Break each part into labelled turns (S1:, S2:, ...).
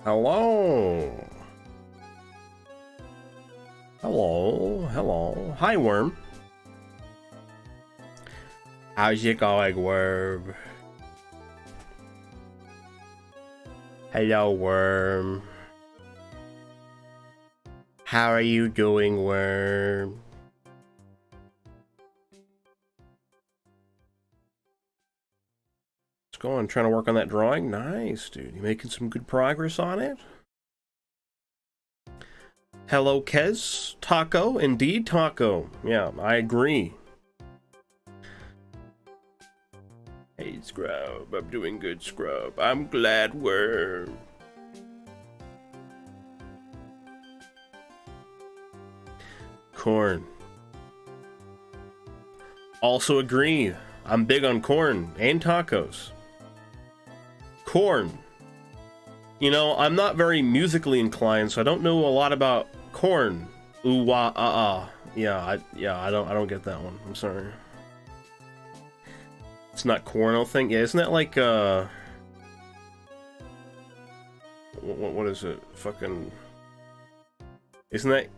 S1: Hello. Hello. Hello. Hi, Worm. How's it going, Worm? Hello, Worm. How are you doing, Worm? Let's go on, trying to work on that drawing. Nice, dude. You making some good progress on it? Hello, Kez. Taco. Indeed, Taco. Yeah, I agree. Hey, Scrub. I'm doing good, Scrub. I'm glad, Worm. Corn. Also agree. I'm big on corn and tacos. Corn. You know, I'm not very musically inclined, so I don't know a lot about corn. Ooh, wah, Yeah, I don't get that one. I'm sorry. It's not corn, I don't think. Yeah, isn't that like, what is it? Fucking... Isn't that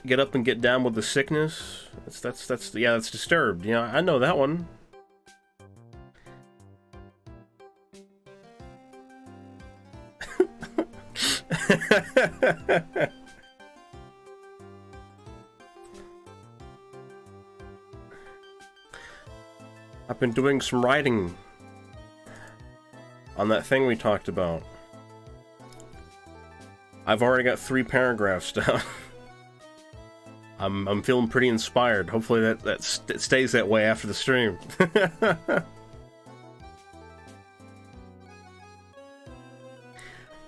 S1: get up and get down with the sickness? That's yeah, that's Disturbed. Yeah, I know that one. I've been doing some writing on that thing we talked about. I've already got 3 paragraphs down. I'm feeling pretty inspired. Hopefully that stays that way after the stream. We're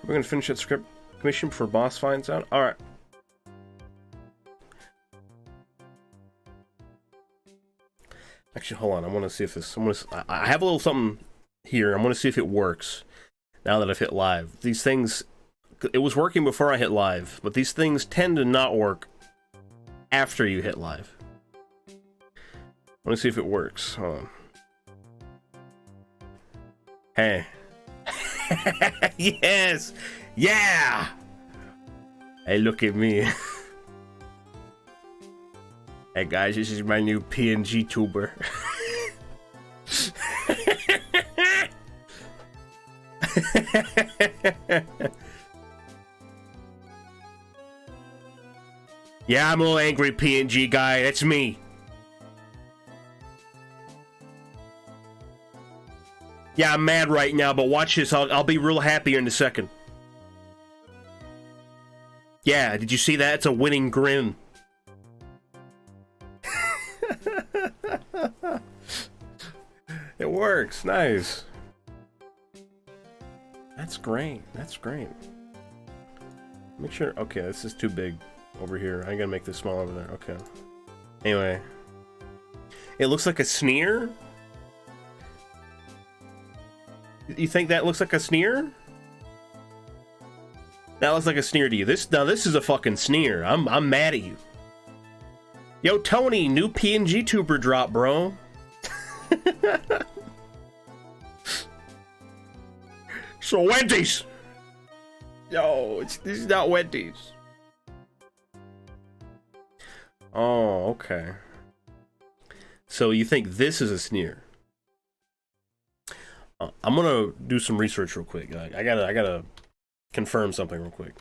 S1: gonna finish that script commission before boss finds out. All right. Actually, hold on. I want to see if this. I have a little something here. I want to see if it works. Now that I've hit live, these things. It was working before I hit live, but these things tend to not work after you hit live. I want to see if it works. Hold on. Hey. Yes! Yeah! Hey, look at me. Hey guys, this is my new PNG tuber. Yeah, I'm a little angry PNG guy. That's me. Yeah, I'm mad right now, but watch this. I'll be real happy in a second. Yeah, did you see that? It's a winning grin. It works. Nice. That's great. That's great. Make sure... Okay, this is too big over here. I gotta make this small over there. Okay. Anyway. It looks like a sneer? You think that looks like a sneer? That looks like a sneer to you. This is a fucking sneer. I'm mad at you. Yo, Tony, new PNG tuber drop, bro. So Wendy's. Yo, this is not Wendy's. Oh, okay. So you think this is a sneer? I'm gonna do some research real quick. I gotta confirm something real quick.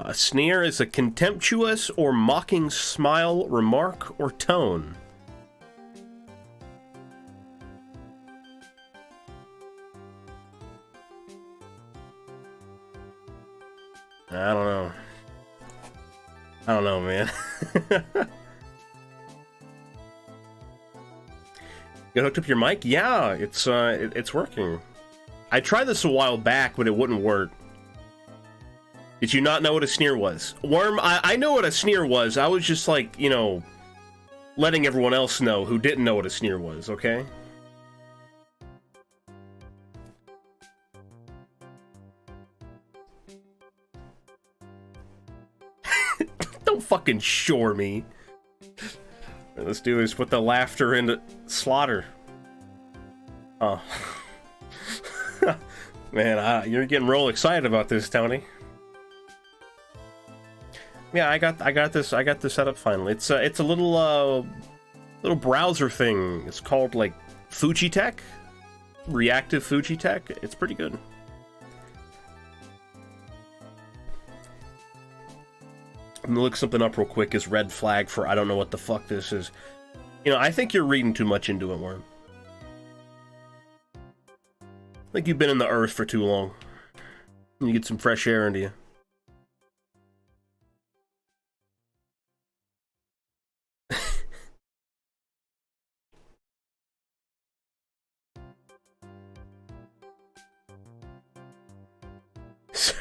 S1: A sneer is a contemptuous or mocking smile, remark, or tone. I don't know. I don't know, man. You hooked up your mic? Yeah, it's working. I tried this a while back, but it wouldn't work. Did you not know what a sneer was? Worm, I know what a sneer was. I was just like, you know, letting everyone else know who didn't know what a sneer was, okay? Don't fucking shore me. Let's do is put the laughter into slaughter. Oh. Man, you're getting real excited about this, Tony. Yeah, I got this set up finally. It's a little browser thing. It's called like Fujitech, reactive Fujitech. It's pretty good. I'm gonna look something up real quick. Is red flag for I don't know what the fuck this is. You know, I think you're reading too much into it, Worm. I think you've been in the earth for too long. You get some fresh air into you.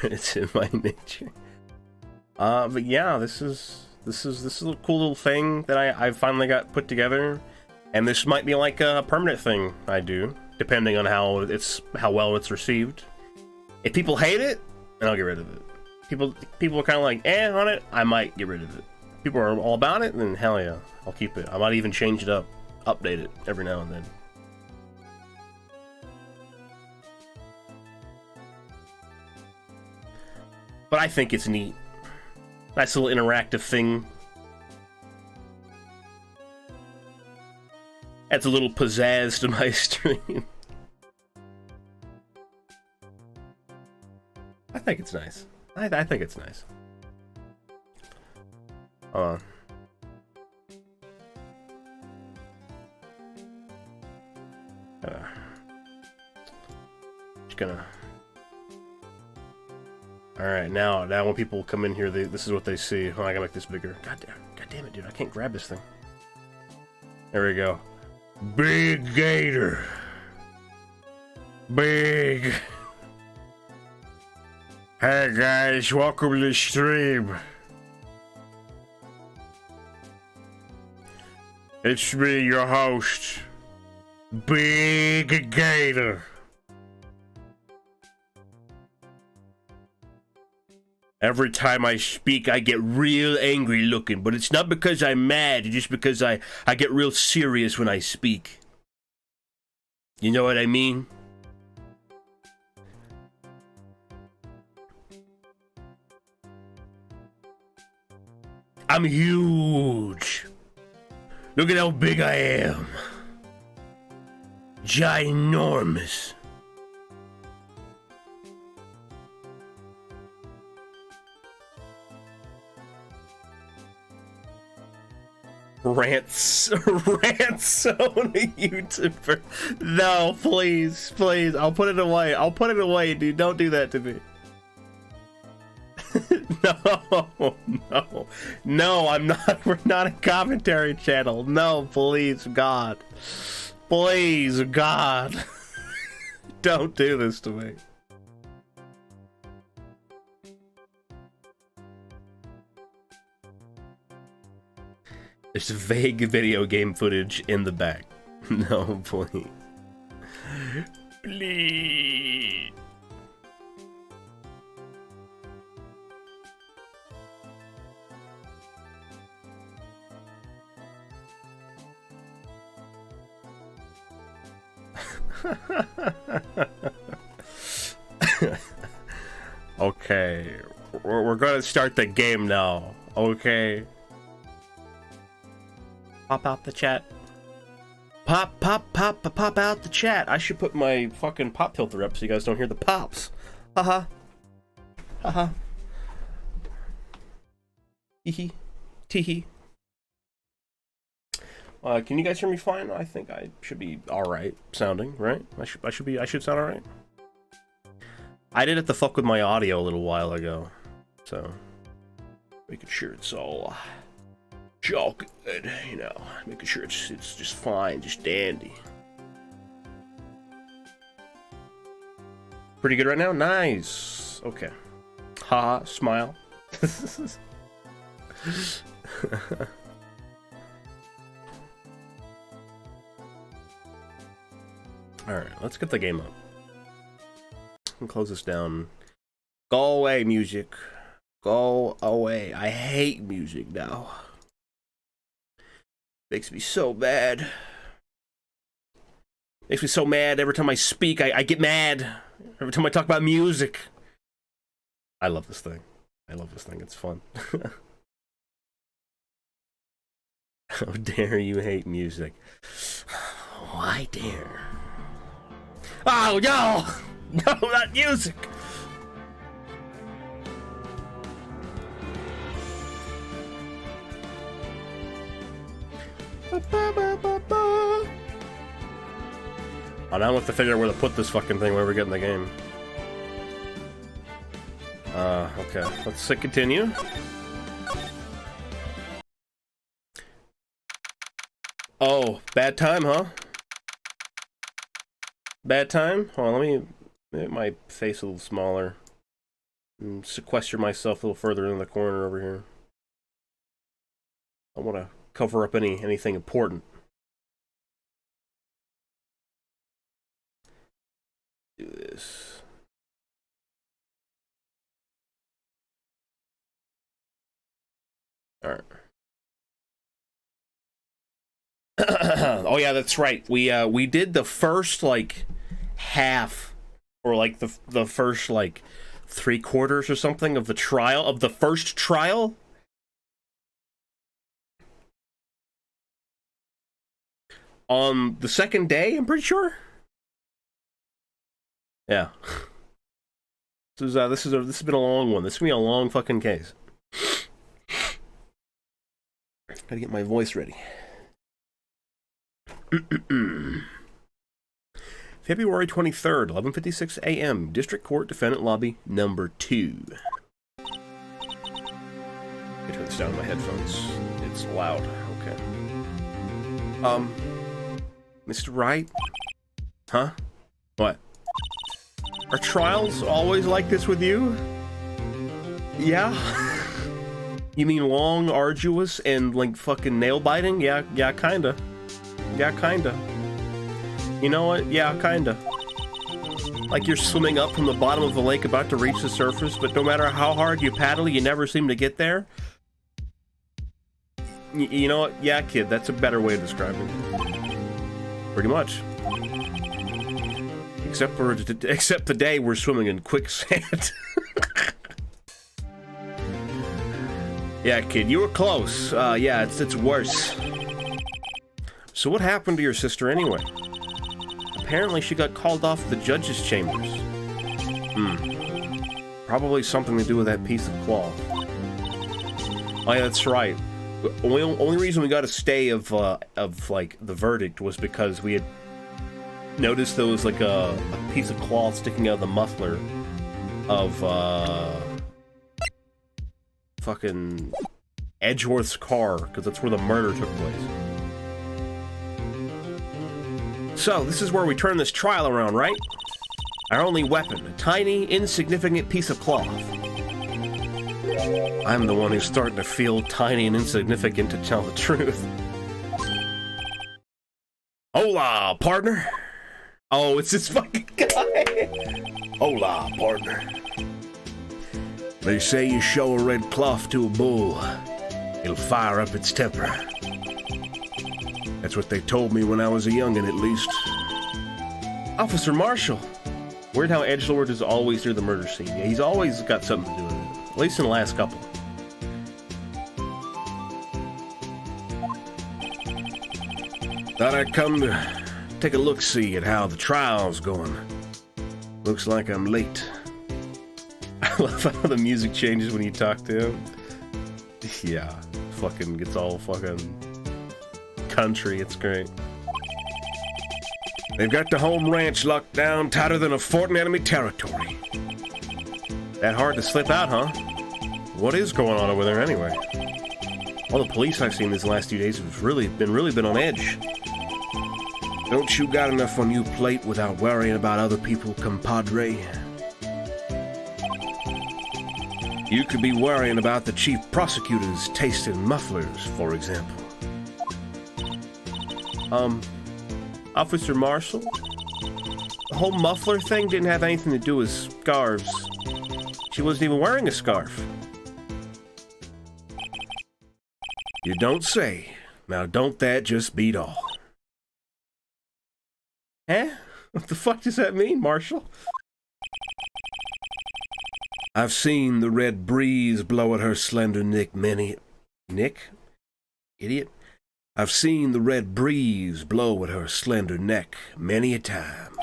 S1: It's in my nature. But yeah, this is a cool little thing that I finally got put together, and this might be like a permanent thing I do, depending on how well it's received. If people hate it, then I'll get rid of it. People are kind of like on it, I might get rid of it. People are all about it, then hell yeah, I'll keep it. I might even change it up, update it every now and then. But I think it's neat. Nice little interactive thing. Adds a little pizzazz to my stream. I think it's nice. I think it's nice. Hold on. Just gonna... Alright, now when people come in here, this is what they see. Oh, I gotta make this bigger. God damn it, dude. I can't grab this thing. There we go. Big gator. Big. Hey guys, welcome to the stream. It's me, your host. Big Gator. Every time I speak, I get real angry looking, but it's not because I'm mad, it's just because I get real serious when I speak. You know what I mean? I'm huge. Look at how big I am. Ginormous. Rants on a YouTuber. No, please, please. I'll put it away. I'll put it away, dude. Don't do that to me. No, I'm not. We're not a commentary channel. No, please, God. Please, God. Don't do this to me. There's vague video game footage in the back. No, please. Please. Okay, we're gonna start the game now. Okay. Pop out the chat. Pop out the chat. I should put my fucking pop filter up so you guys don't hear the pops. Haha. Haha. Hee hee. Can you guys hear me fine? I think I should be alright sounding, right? I should sound alright. I did it to fuck with my audio a little while ago, so making sure it's all good, you know, making sure it's just fine, just dandy. Pretty good right now? Nice. Okay. Ha, smile. Alright, let's get the game up. And close this down. Go away, music. Go away. I hate music now. Makes me so mad. Makes me so mad every time I speak. I get mad. Every time I talk about music. I love this thing. I love this thing. It's fun. How dare you hate music? Oh, I dare. Oh, no! No, not music! Oh, now I have to figure out where to put this fucking thing when we get in the game. Okay. Let's continue. Oh, bad time, huh? Bad time? Hold on, let me make my face a little smaller. And sequester myself a little further in the corner over here. I want to cover up anything important. Do this. All right. Oh yeah, that's right. We did the first like half, or like the first like 3/4 or something of the trial of the first trial. On the second day, I'm pretty sure. Yeah. This has been a long one. This is gonna be a long fucking case. Gotta get my voice ready. February 23rd, 11:56 a.m. District Court Defendant Lobby Number 2. I turn this down on my headphones. It's loud. Okay. Mr. Wright? Huh? What? Are trials always like this with you? Yeah? You mean long, arduous, and like fucking nail-biting? Yeah, kinda. Yeah, kinda. You know what? Yeah, kinda. Like you're swimming up from the bottom of the lake about to reach the surface, but no matter how hard you paddle, you never seem to get there? You know what? Yeah, kid, that's a better way of describing it. Pretty much. Except the day we're swimming in quicksand. Yeah, kid, you were close. Yeah, it's worse. So what happened to your sister anyway? Apparently she got called off the judge's chambers. Probably something to do with that piece of cloth. Oh yeah, that's right. Only reason we got a stay of like the verdict was because we had noticed there was like a piece of cloth sticking out of the muffler of fucking Edgeworth's car, because that's where the murder took place. So, this is where we turn this trial around, right? Our only weapon, a tiny, insignificant piece of cloth. I'm the one who's starting to feel tiny and insignificant, to tell the truth. Hola, partner! Oh, it's this fucking guy! Hola, partner. They say you show a red cloth to a bull, it'll fire up its temper. That's what they told me when I was a youngin', at least. Officer Marshall! Weird how Edgelord is always near the murder scene. Yeah, he's always got something to do with it. At least in the last couple. Thought I'd come to take a look-see at how the trial's going. Looks like I'm late. I love how the music changes when you talk to him. Yeah, fucking gets all fucking country. It's great. They've got the home ranch locked down tighter than a fort in enemy territory. That hard to slip out, huh? What is going on over there anyway? All the police I've seen these last few days have really been on edge. Don't you got enough on your plate without worrying about other people, compadre? You could be worrying about the chief prosecutor's taste in mufflers, for example. Officer Marshall? The whole muffler thing didn't have anything to do with scarves. She wasn't even wearing a scarf. You don't say. Now, don't that just beat all? Eh? What the fuck does that mean, Marshall? I've seen the red breeze blow at her slender neck many... Nick? Idiot. I've seen the red breeze blow at her slender neck many a time.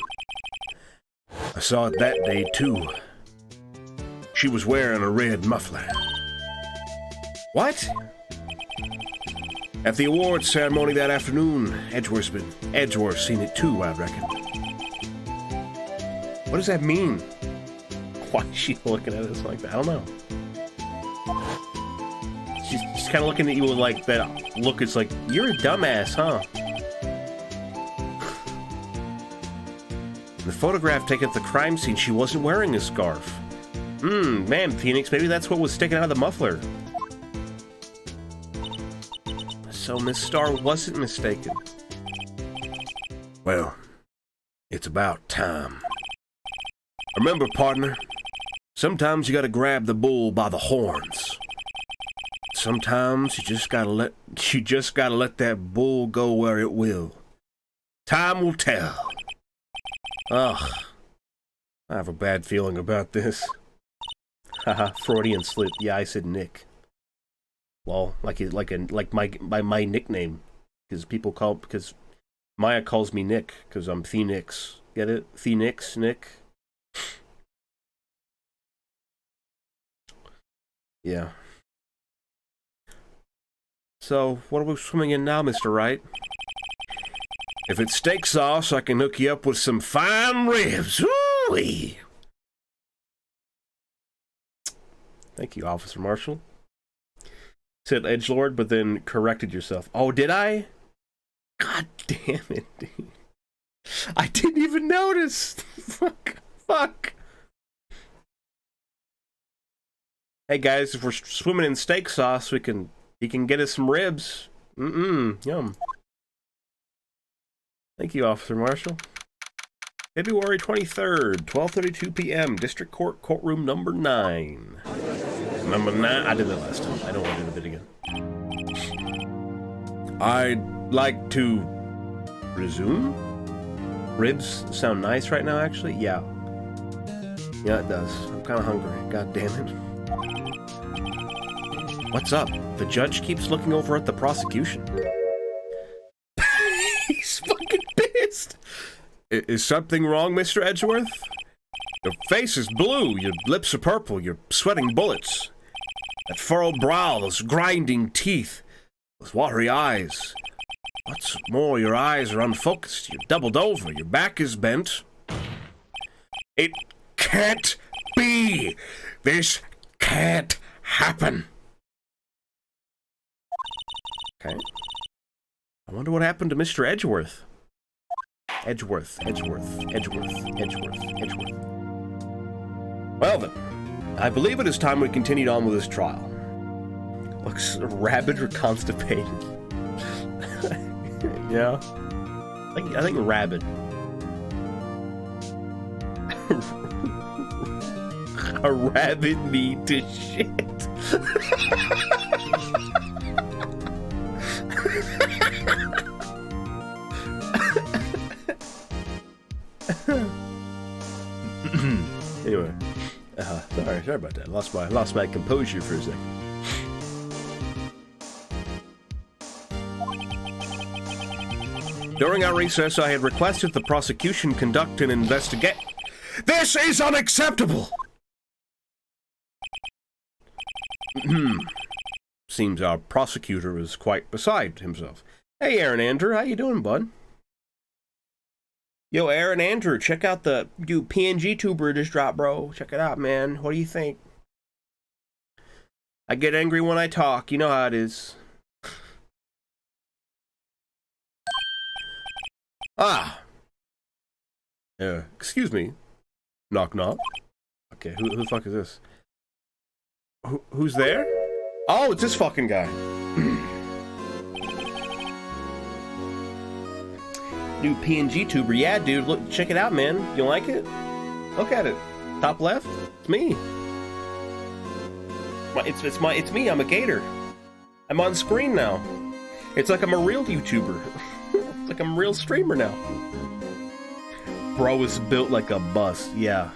S1: I saw it that day, too. She was wearing a red muffler. What? At the awards ceremony that afternoon, Edgeworth's seen it too, I reckon. What does that mean? Why is she looking at us like that? I don't know. She's kind of looking at you with like that look. It's like, you're a dumbass, huh? In the photograph taken at the crime scene, she wasn't wearing a scarf. Man, Phoenix, maybe that's what was sticking out of the muffler. So Miss Starr wasn't mistaken. Well, it's about time. Remember, partner, sometimes you gotta grab the bull by the horns. Sometimes you just gotta let that bull go where it will. Time will tell. Ugh. I have a bad feeling about this. Haha, Freudian slip. Yeah, I said Nick. Well, like my nickname, because Maya calls me Nick because I'm Phoenix. Get it? Phoenix, Nick. Yeah. So, what are we swimming in now, Mr. Wright? If it's steak sauce, I can hook you up with some fine ribs. Woo-wee! Thank you, Officer Marshall. Said edgelord, but then corrected yourself. Oh, did I? God damn it, dude. I didn't even notice. Fuck. Hey guys, if we're swimming in steak sauce, he can get us some ribs. Yum. Thank you, Officer Marshall. February 23rd, 12:32 p.m. District Court, courtroom number 9. Number 9. I did that last time. I don't want to do the bit again. I'd like to resume. Ribs sound nice right now, actually. Yeah. Yeah, it does. I'm kind of hungry. God damn it. What's up? The judge keeps looking over at the prosecution. He's fucking pissed. Is something wrong, Mr. Edgeworth? Your face is blue, your lips are purple, you're sweating bullets. That furrowed brow, those grinding teeth, those watery eyes. What's more, your eyes are unfocused, you're doubled over, your back is bent. It can't be! This can't happen! Okay. I wonder what happened to Mr. Edgeworth. Edgeworth. Well then, I believe it is time we continued on with this trial. Looks rabid or constipated. Yeah. I think rabid. A rabid me to shit. Anyway, sorry about that. Lost my composure for a second. During our recess, I had requested the prosecution conduct an investigation. This is unacceptable! Seems our prosecutor is quite beside himself. Hey, Aaron Andrew, how you doing, bud? Yo, Aaron Andrew, check out the new PNG tuber just dropped, bro. Check it out, man. What do you think? I get angry when I talk. You know how it is. Ah. Excuse me. Knock, knock. Okay, who the fuck is this? Who's there? Oh, it's this fucking guy. New PNG tuber. Yeah, dude, look, check it out, man. You like it? Look at it. Top left. It's me. It's me. I'm a gator. I'm on screen now. It's like I'm a real YouTuber. It's like I'm a real streamer now. Bro is built like a bus, yeah.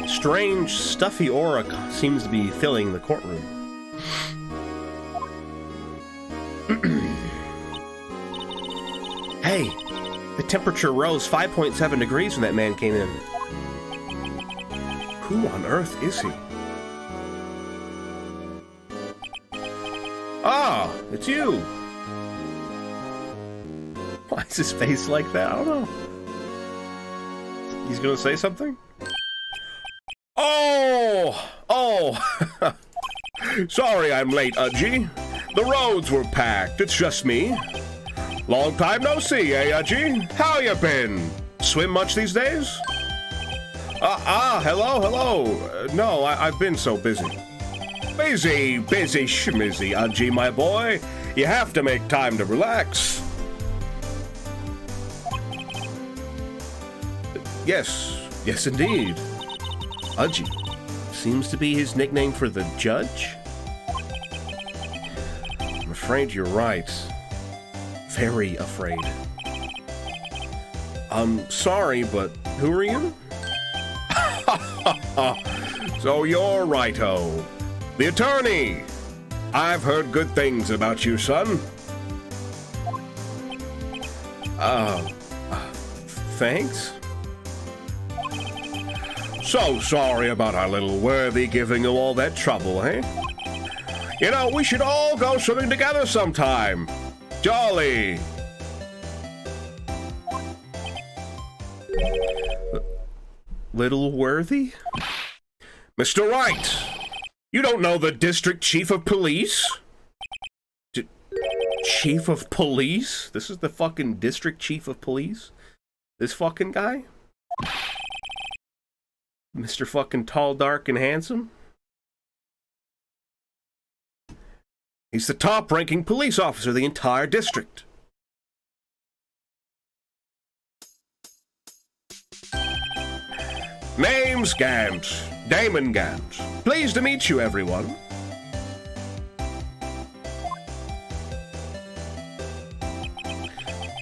S1: Strange, stuffy aura seems to be filling the courtroom. Hey, the temperature rose 5.7 degrees when that man came in. Who on earth is he? Ah, it's you! Why is his face like that? I don't know. He's gonna say something? Oh! Sorry I'm late, Udgy. The roads were packed, it's just me. Long time no see, eh, Udgy? How you been? Swim much these days? Hello. No, I've been so busy. Busy, schmizzy, Udgy, my boy. You have to make time to relax. Yes, indeed. Udgy seems to be his nickname for the judge? I'm afraid you're right. Very afraid. I'm sorry, but who are you? So you're Righto, the attorney. I've heard good things about you, son. Thanks? So sorry about our little worthy giving you all that trouble, eh? You know, we should all go swimming together sometime. Jolly! Little worthy? Mr. Wright! You don't know the district chief of police? Chief of police? This is the fucking district chief of police? This fucking guy? Mr. fucking tall, dark, and handsome? He's the top-ranking police officer of the entire district. Name's Gant. Damon Gant. Pleased to meet you, everyone.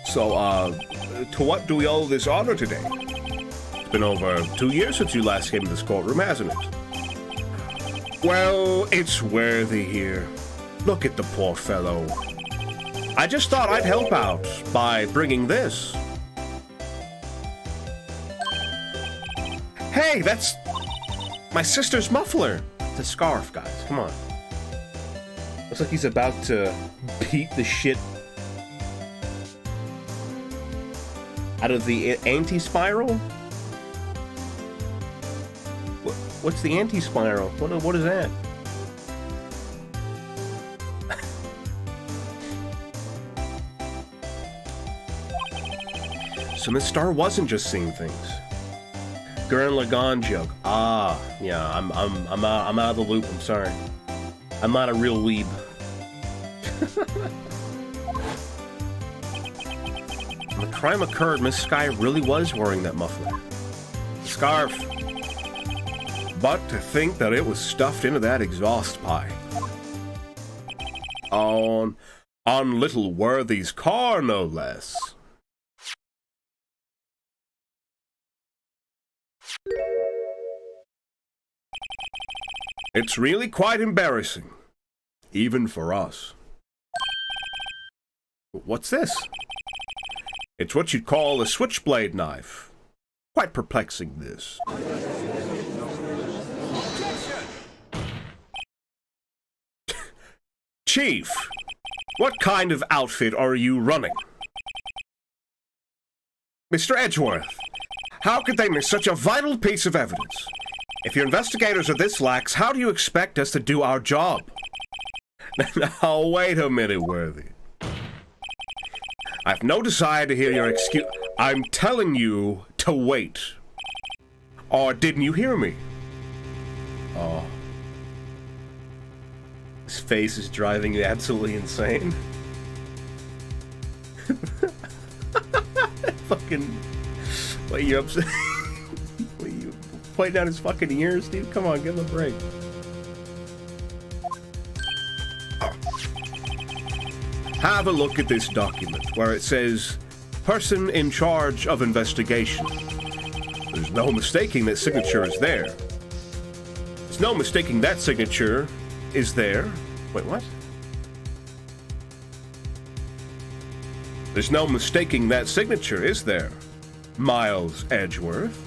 S1: So, to what do we owe this honor today? It's been over 2 years since you last came to this courtroom, hasn't it? Well, it's worthy here. Look at the poor fellow. I just thought I'd help out by bringing this. Hey, that's my sister's muffler. The scarf, guys. Come on. Looks like he's about to beat the shit out of the anti-spiral. What's the anti-spiral? What is that? So Miss Star wasn't just seeing things. Gurren Lagann joke. Ah, yeah, I'm out of the loop. I'm sorry. I'm not a real weeb. When the crime occurred, Miss Sky really was wearing that muffler. Scarf. But to think that it was stuffed into that exhaust pipe. On little Worthy's car, no less. It's really quite embarrassing, even for us. What's this? It's what you'd call a switchblade knife. Quite perplexing, this. Chief, what kind of outfit are you running? Mr. Edgeworth, how could they miss such a vital piece of evidence? If your investigators are this lax, how do you expect us to do our job? Now, wait a minute, Worthy. I've no desire to hear your excuse. I'm telling you to wait. Or didn't you hear me? Oh. His face is driving you absolutely insane. Fucking... What, you upset? What, you pointing out his fucking ears, dude? Come on, give him a break. Have a look at this document where it says, person in charge of investigation. There's no mistaking that signature is there. There's no mistaking that signature is there. Wait, what? There's no mistaking that signature, is there? Miles Edgeworth.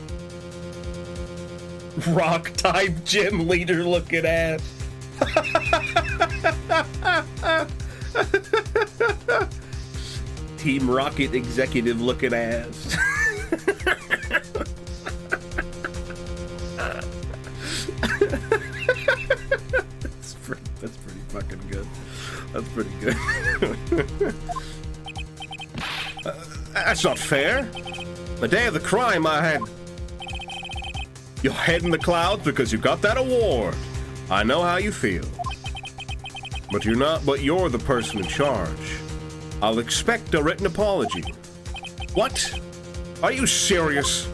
S1: Rock-type gym leader looking ass. Team Rocket executive looking ass. That's pretty fucking good. That's pretty good. That's not fair. The day of the crime, I had your head in the clouds because you got that award. I know how you feel. But you're not, but you're the person in charge. I'll expect a written apology. What? Are you serious?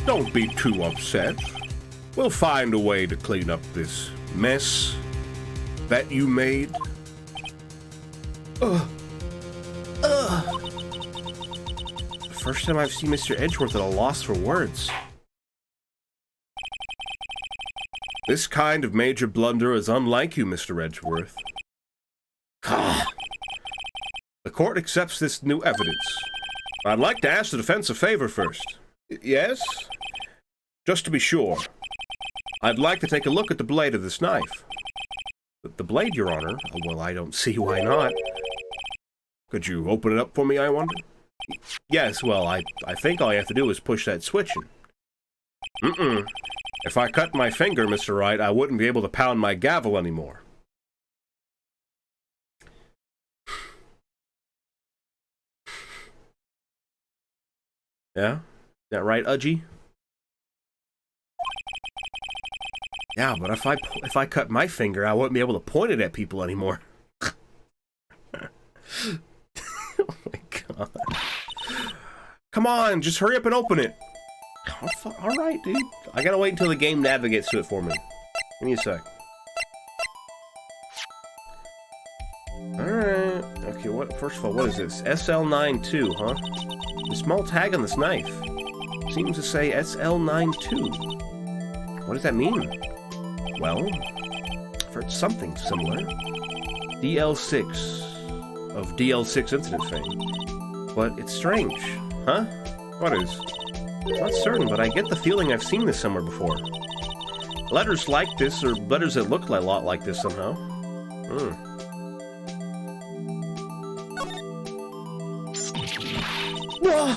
S1: Don't be too upset. We'll find a way to clean up this mess that you made. First time I've seen Mr. Edgeworth at a loss for words. This kind of major blunder is unlike you, Mr. Edgeworth. The court accepts this new evidence. I'd like to ask the defense a favor first. Yes? Just to be sure. I'd like to take a look at the blade of this knife. The blade, Your Honor? Well, I don't see why not. Could you open it up for me, I wonder? Yes, well, I think all you have to do is push that switch in. If I cut my finger, Mr. Wright, I wouldn't be able to pound my gavel anymore. Yeah? Is that right, Udgy? Yeah, but if I cut my finger, I wouldn't be able to point it at people anymore. Oh my god. Come on, just hurry up and open it. Alright, dude. I gotta wait until the game navigates to it for me. Give me a sec. Alright. Okay, first of all, what is this? SL92, huh? The small tag on this knife seems to say SL92. What does that mean? Well, I've heard something similar. DL6 of DL6 incident fame. But it's strange. Huh? What is? I'm not certain, but I get the feeling I've seen this somewhere before. Letters like this, or letters that look a lot like this somehow. Whoa!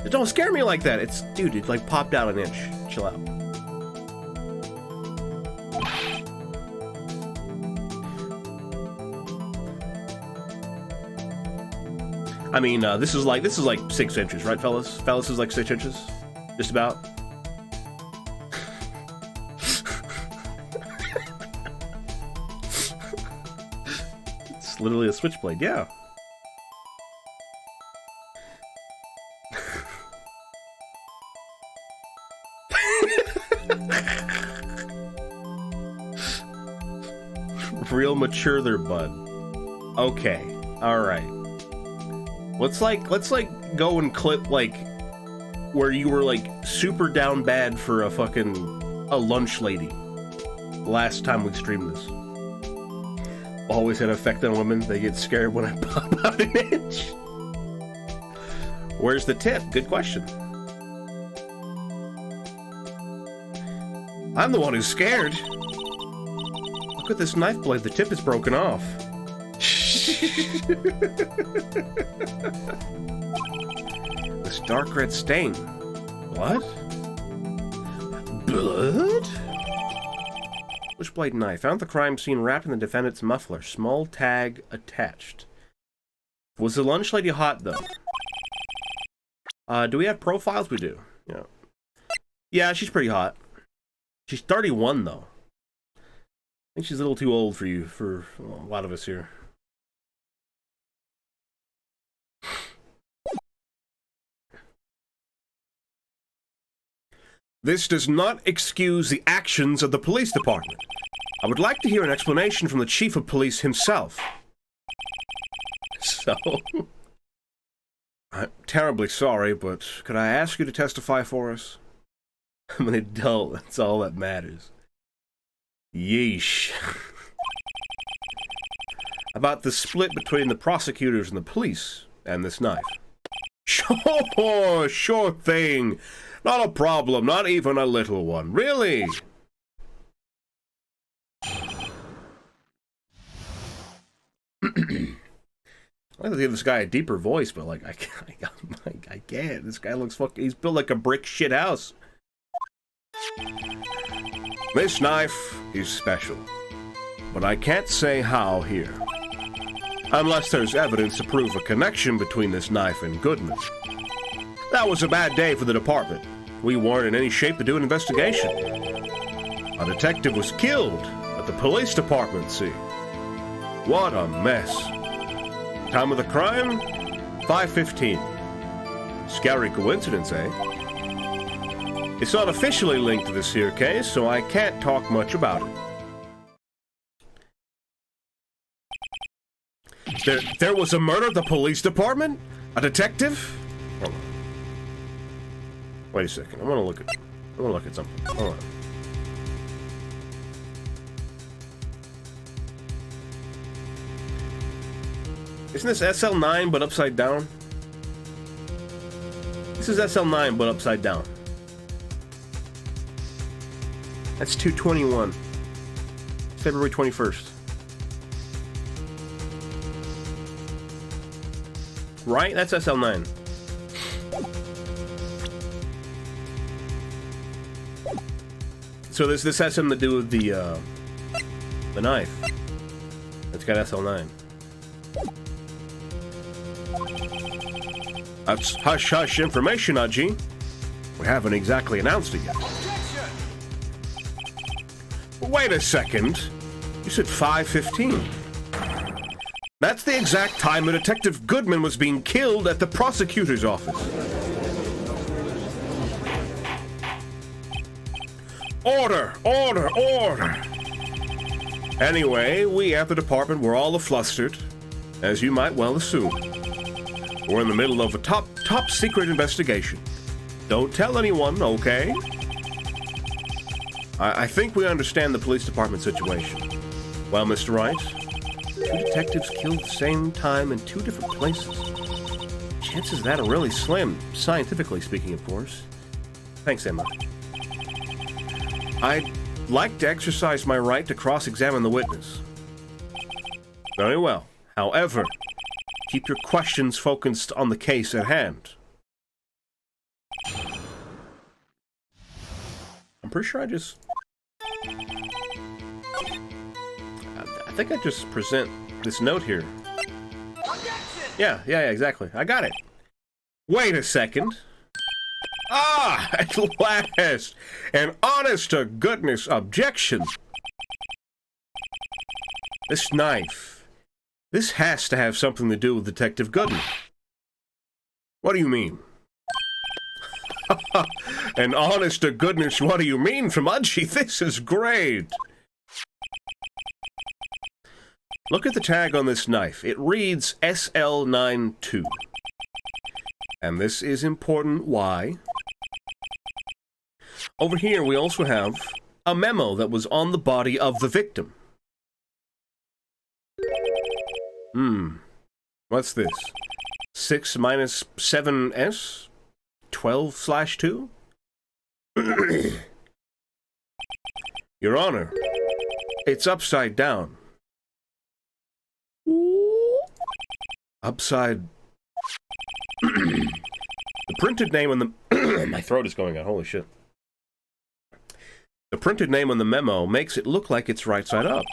S1: Don't scare me like that. Dude, it like popped out an inch. Chill out. I mean, this is like 6 inches, right, fellas? Fellas is like 6 inches, just about. It's literally a switchblade, yeah. Real mature there, bud. Okay, all right. Let's like go and clip like where you were like super down bad for a lunch lady. Last time we streamed this. Always had an effect on women. They get scared when I pop out an inch. Where's the tip? Good question. I'm the one who's scared. Look at this knife blade. The tip is broken off. This dark red stain. What? Blood? Switchblade knife. Found the crime scene wrapped in the defendant's muffler. Small tag attached. Was the lunch lady hot, though? Do we have profiles? We do. Yeah. Yeah, she's pretty hot. She's 31, though. I think she's a little too old for you, for a lot of us here. This does not excuse the actions of the police department. I would like to hear an explanation from the chief of police himself. So, I'm terribly sorry, but could I ask you to testify for us? I'm an adult, that's all that matters. Yeesh. About the split between the prosecutors and the police and this knife. Sure thing. Not a problem, not even a little one. Really? I'd like to give this guy a deeper voice, but like, I can't. This guy looks fucking. He's built like a brick shit house. This knife is special, but I can't say how here. Unless there's evidence to prove a connection between this knife and Goodman. That was a bad day for the department. We weren't in any shape to do an investigation. A detective was killed at the police department, see? What a mess. Time of the crime? 5:15. Scary coincidence, eh? It's not officially linked to this here case, so I can't talk much about it. There was a murder at the police department? A detective? Hold on. Wait a second. I want to look at something. Hold on. Isn't this SL9 but upside down? This is SL9 but upside down. That's 2/21. February 21st. Right? That's SL9. So this has something to do with the knife. It's got SL9. That's hush-hush information, Aji. We haven't exactly announced it yet. Wait a second. You said 5:15. That's the exact time that Detective Goodman was being killed at the prosecutor's office. Order! Order! Order! Anyway, we at the department were all flustered, as you might well assume. We're in the middle of a top secret investigation. Don't tell anyone, okay? I think we understand the police department situation. Well, Mr. Wright, 2 detectives killed at the same time in 2 different places. Chances of that are really slim, scientifically speaking, of course. Thanks, Emma. I'd like to exercise my right to cross-examine the witness. Very well. However, keep your questions focused on the case at hand. I'm pretty sure I think I just present this note here. Yeah, exactly. I got it. Wait a second. Ah, at last! An honest-to-goodness objection. This knife. This has to have something to do with Detective Goodman. What do you mean? An honest-to-goodness what do you mean from Udgy? This is great. Look at the tag on this knife. It reads SL92. And this is important. Why? Over here, we also have a memo that was on the body of the victim. What's this? 6 minus 7s? 12/2? Your Honor, it's upside down. Upside... The printed name on the... My throat is going out, holy shit. The printed name on the memo makes it look like it's right side up.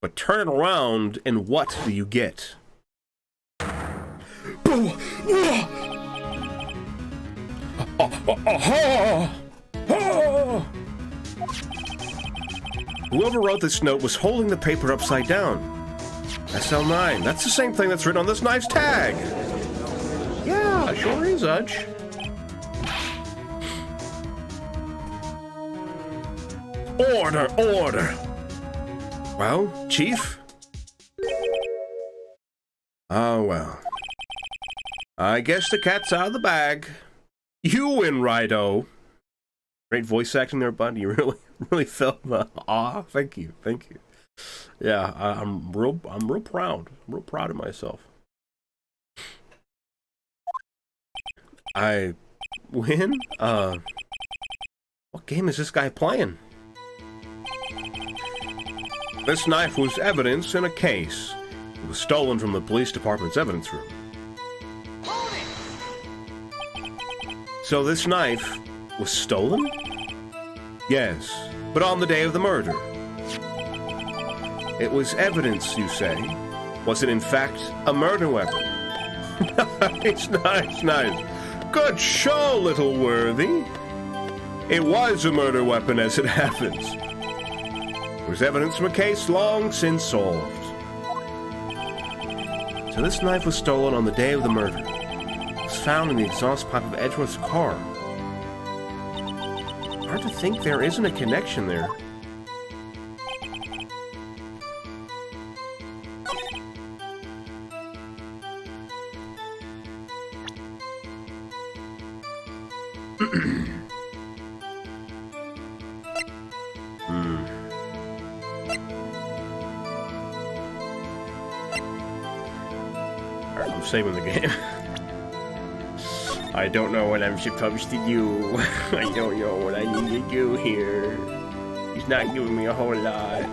S1: But turn it around and what do you get? Whoever wrote this note was holding the paper upside down. SL9, that's the same thing that's written on this knife's tag. Yeah, sure is, Udge. Order, order! Well, Chief? Oh, well. I guess the cat's out of the bag. You win, Righto. Great voice acting there, bud. You really felt the awe. Thank you, thank you. Yeah, I'm real proud. I'm real proud of myself. I win? What game is this guy playing? This knife was evidence in a case. It was stolen from the police department's evidence room. So this knife was stolen? Yes, but on the day of the murder. It was evidence, you say? Was it in fact a murder weapon? Nice, nice, nice. Good show, little worthy. It was a murder weapon as it happens. It was evidence from a case long since solved. So this knife was stolen on the day of the murder. It was found in the exhaust pipe of Edgeworth's car. Hard to think there isn't a connection there. Alright, I'm saving the game. I don't know what I'm supposed to do. I don't know what I need to do here. He's not giving me a whole lot.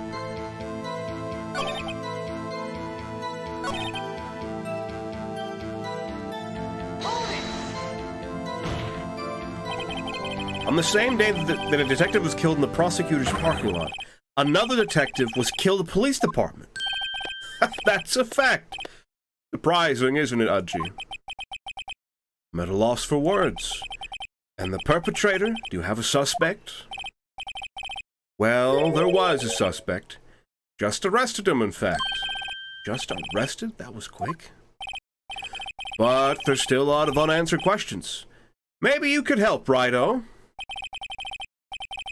S1: On the same day that a detective was killed in the prosecutor's parking lot, another detective was killed in the police department. That's a fact. Surprising, isn't it, Udgy? I'm at a loss for words. And the perpetrator? Do you have a suspect? Well, there was a suspect. Just arrested him, in fact. Just arrested? That was quick. But there's still a lot of unanswered questions. Maybe you could help, Righto.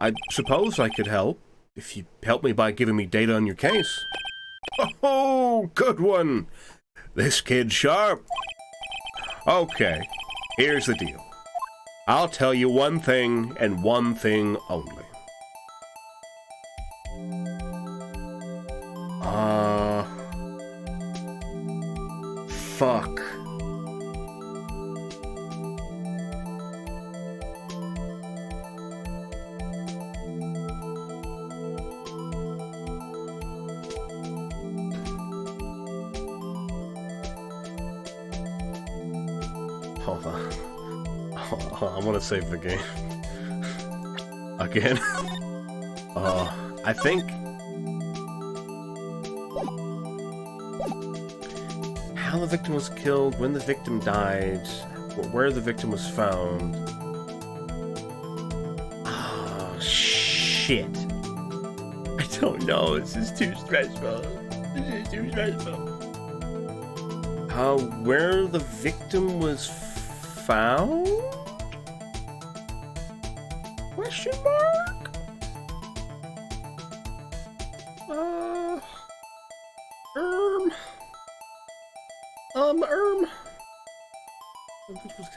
S1: I suppose I could help, if you help me by giving me data on your case. Oh, good one. This kid's sharp. Okay, here's the deal. I'll tell you one thing and one thing only. Fuck. Hold on. I want to save the game. Again. I think... how the victim was killed, when the victim died, where the victim was found. Oh, shit. I don't know. This is too stressful. This is too stressful. Where the victim was found? Question mark?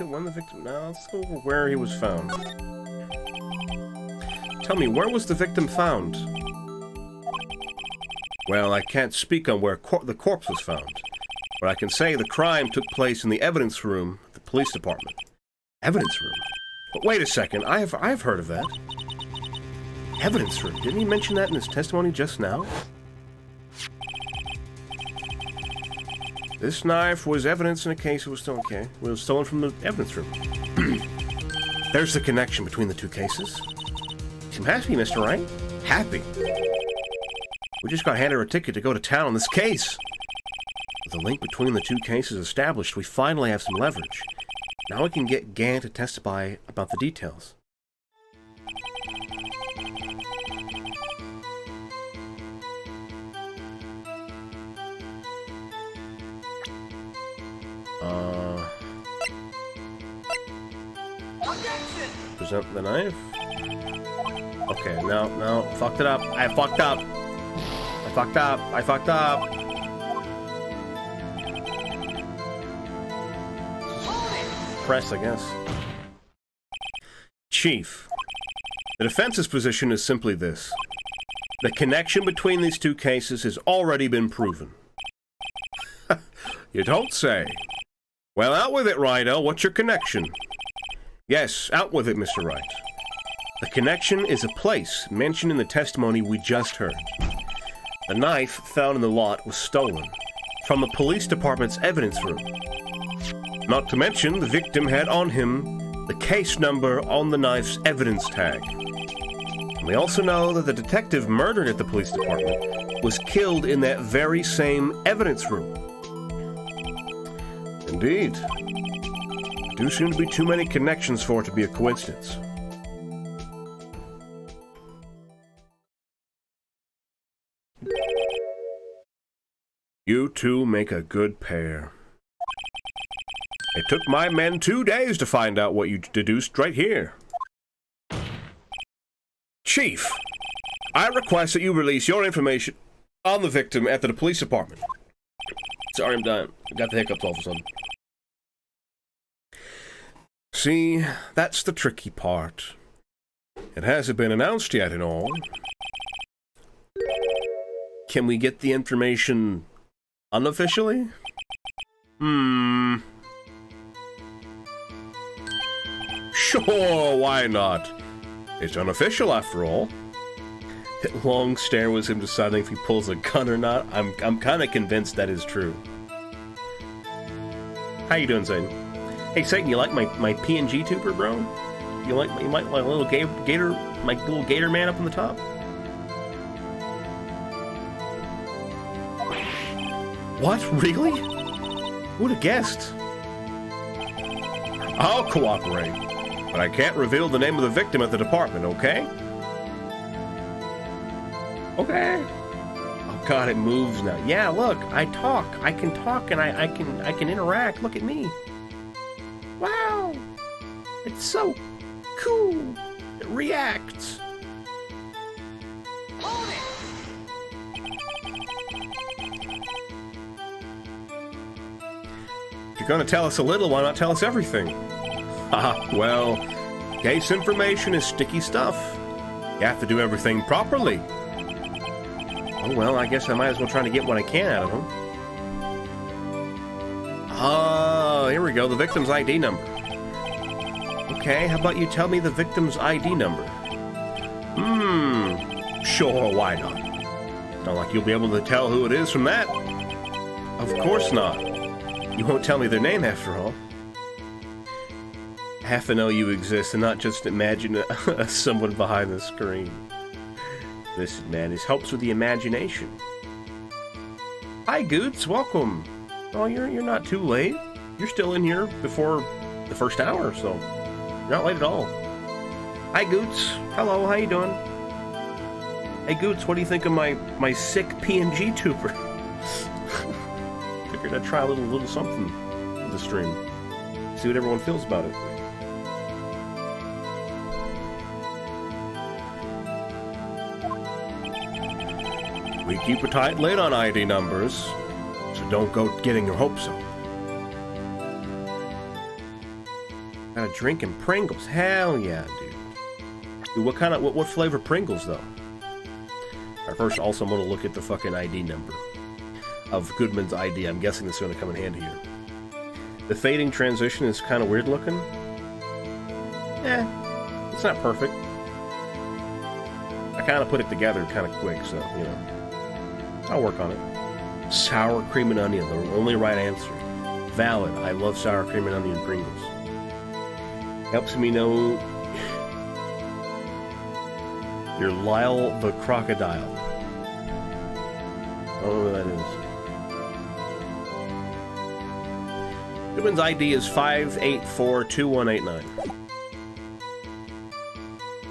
S1: When the victim... Now, let's go over where he was found. Tell me, where was the victim found? Well, I can't speak on where the corpse was found. But I can say the crime took place in the evidence room at the police department. Evidence room? But wait a second, I've heard of that. Evidence room? Didn't he mention that in his testimony just now? This knife was evidence in a case it was stolen. Okay, it was stolen from the evidence room. There's the connection between the two cases. You seem happy, Mr. Wright. Happy. We just got handed a ticket to go to town on this case. With the link between the two cases established, we finally have some leverage. Now we can get Gann to testify about the details. Present the knife. Okay, no, fucked it up. I fucked up. I fucked up. I fucked up. Press, I guess. Chief, the defense's position is simply this. The connection between these two cases has already been proven. You don't say. Well, out with it, Wright. What's your connection? Yes, out with it, Mr. Wright. The connection is a place mentioned in the testimony we just heard. The knife found in the lot was stolen from the police department's evidence room. Not to mention, the victim had on him the case number on the knife's evidence tag. And we also know that the detective murdered at the police department was killed in that very same evidence room. Indeed. Do seem to be too many connections for it to be a coincidence. You two make a good pair. It took my men 2 days to find out what you deduced right here. Chief, I request that you release your information on the victim at the police department. Sorry, I'm done. I got the hiccups all of a sudden. See, that's the tricky part. It hasn't been announced yet and all. Can we get the information unofficially? Sure, why not? It's unofficial after all. That long stare was him deciding if he pulls a gun or not. I'm kind of convinced that is true. How you doing, Satan? Hey, Satan, you like my PNG tuber, bro? You like my little gator, my little gator man up on the top? What? Really? Who'd have guessed? I'll cooperate, but I can't reveal the name of the victim at the department, okay? Okay. Oh God, it moves now. Yeah, look, I talk. I can talk and I can interact. Look at me. Wow. It's so cool. It reacts. If you're gonna tell us a little, why not tell us everything? Haha, well, case information is sticky stuff. You have to do everything properly. Oh, well, I guess I might as well try to get what I can out of him. Oh, here we go, the victim's ID number. Okay, how about you tell me the victim's ID number? Sure, why not? Not like you'll be able to tell who it is from that. Of course not. You won't tell me their name after all. I have to know you exist and not just imagine someone behind the screen. This Menace helps with the imagination. Hi, Goots. Welcome. Oh, you're not too late. You're still in here before the first hour, so you're not late at all. Hi, Goots. Hello. How you doing? Hey, Goots. What do you think of my sick PNG tuber? Figured I'd try a little something with the stream. See what everyone feels about it. We keep a tight lid on ID numbers, so don't go getting your hopes up. Got a drink and Pringles. Hell yeah, dude. Dude, what flavor Pringles though? Alright, first also I'm gonna look at the fucking ID number of Goodman's ID. I'm guessing this is gonna come in handy here. The fading transition is kind of weird looking. It's not perfect. I kind of put it together kind of quick, so, you know. I'll work on it. Sour cream and onion, the only right answer. Valid. I love sour cream and onion Pringles. Helps me know you're Lyle the Crocodile. I don't know who that is. Goodman's ID is 5842189.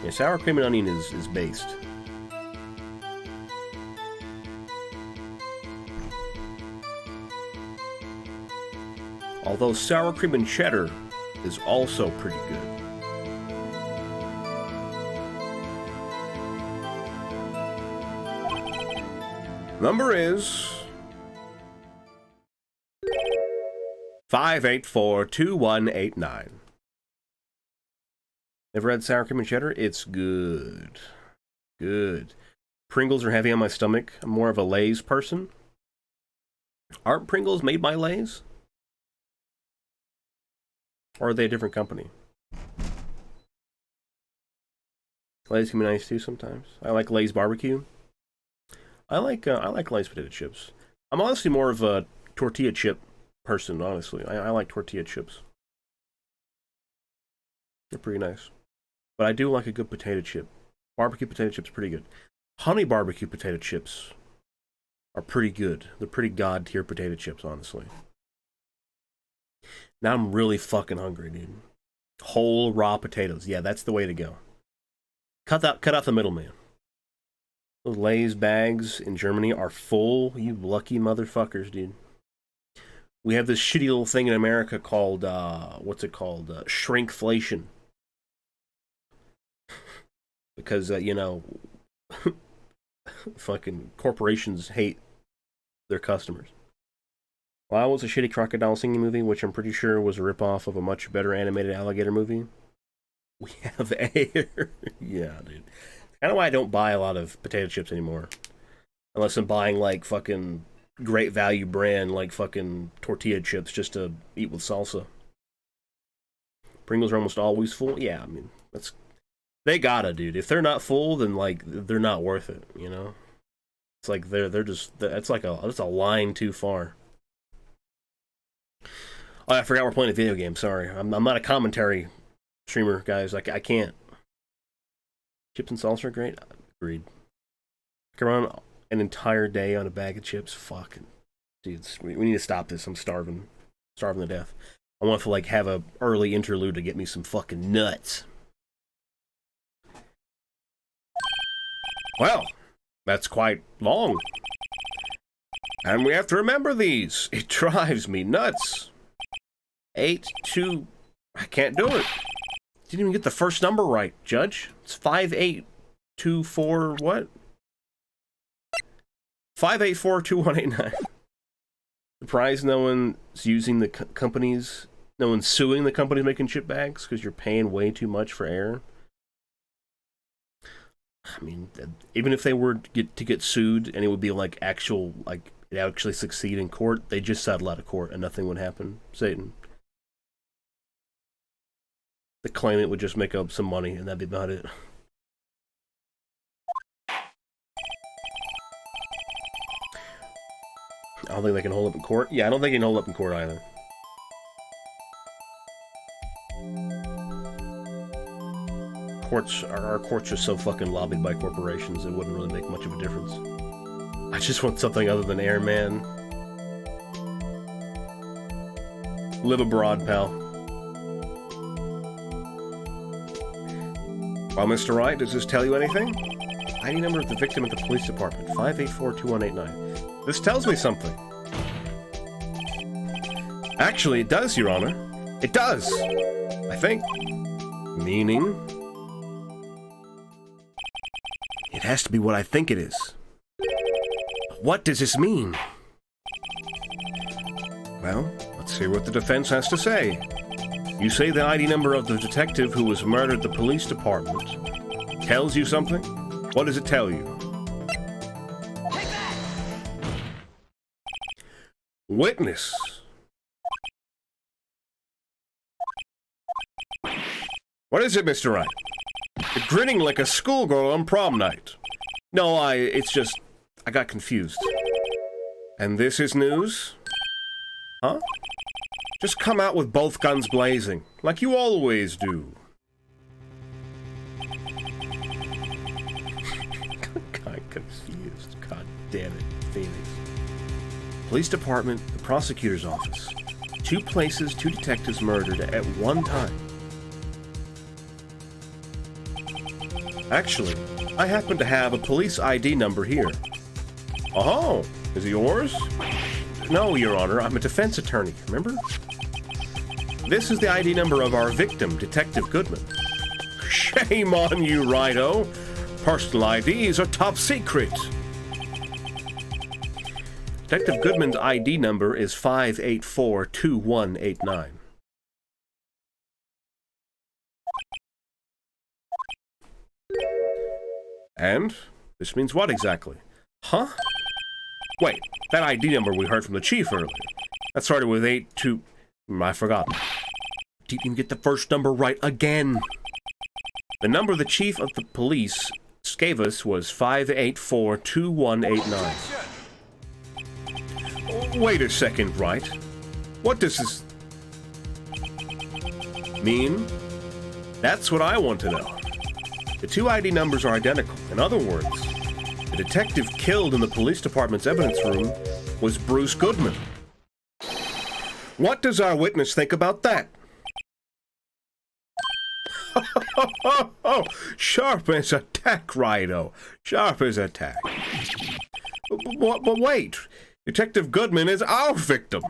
S1: Yeah, sour cream and onion is based. Although sour cream and cheddar is also pretty good. Number is 5842189. Ever had sour cream and cheddar? It's good. Good. Pringles are heavy on my stomach. I'm more of a Lay's person. Aren't Pringles made by Lay's? Or are they a different company? Lay's can be nice too sometimes. I like Lay's barbecue. I like Lay's potato chips. I'm honestly more of a tortilla chip person, honestly. I like tortilla chips. They're pretty nice. But I do like a good potato chip. Barbecue potato chips are pretty good. Honey barbecue potato chips are pretty good. They're pretty god-tier potato chips, honestly. Now I'm really fucking hungry, dude. Whole raw potatoes. Yeah, that's the way to go. Cut out the middleman. Those Lay's bags in Germany are full. You lucky motherfuckers, dude. We have this shitty little thing in America called, what's it called? Shrinkflation. Because, you know, fucking corporations hate their customers. Wow was a shitty crocodile singing movie, which I'm pretty sure was a ripoff of a much better animated alligator movie. We have air. Yeah, dude. Kind of why I don't buy a lot of potato chips anymore. Unless I'm buying, like, fucking great value brand, like, fucking tortilla chips just to eat with salsa. Pringles are almost always full. Yeah, I mean, that's... They gotta, dude. If they're not full, then, like, they're not worth it, you know? It's like, they're just... That's like that's a line too far. Oh, I forgot we're playing a video game. Sorry. I'm not a commentary streamer, guys. I can't. Chips and salsa are great. Agreed. I can run an entire day on a bag of chips. Fucking dudes, we need to stop this. I'm starving to death. I want to like have a early interlude to get me some fucking nuts. Well, that's quite long, and we have to remember these. It drives me nuts. 8, 2. I can't do it. Didn't even get the first number right, Judge. It's 5824 what? 5842189. Surprised no one's using the companies. No one's suing the companies making chip bags because you're paying way too much for air. I mean, even if they were to get sued and it would be like actual, like it actually succeed in court, they just settle out of court and nothing would happen. Satan. The claimant would just make up some money and that'd be about it. I don't think they can hold up in court. Yeah, I don't think they can hold up in court either. Our courts are so fucking lobbied by corporations, it wouldn't really make much of a difference. I just want something other than air, man. Live abroad, pal. Well, Mr. Wright, does this tell you anything? ID number of the victim at the police department, 5842189. This tells me something. Actually, it does, Your Honor. It does! I think. Meaning? It has to be what I think it is. What does this mean? Well, let's hear what the defense has to say. You say the ID number of the detective who was murdered at the police department tells you something? What does it tell you? Witness. What is it, Mr. Wright? You're grinning like a schoolgirl on prom night. No, it's just, I got confused. And this is news? Huh? Just come out with both guns blazing, like you always do. I'm confused. God damn it, Phoenix. Police department, the prosecutor's office. 2 places, 2 detectives murdered at one time. Actually, I happen to have a police ID number here. Oh, is it yours? No, Your Honor, I'm a defense attorney, remember? This is the ID number of our victim, Detective Goodman. Shame on you, Righto. Personal IDs are top secret. Detective Goodman's ID number is 5842189. And this means what exactly? Huh? Wait, that ID number we heard from the chief earlier. That started with 82... I forgot. Didn't even get the first number right again. The number the chief of the police gave us was 5842189. Wait a second, Wright. What does this mean? That's what I want to know. The two ID numbers are identical. In other words, the detective killed in the police department's evidence room was Bruce Goodman. What does our witness think about that? Sharp as a tack, Righto. Sharp as a tack. But wait, Detective Goodman is our victim.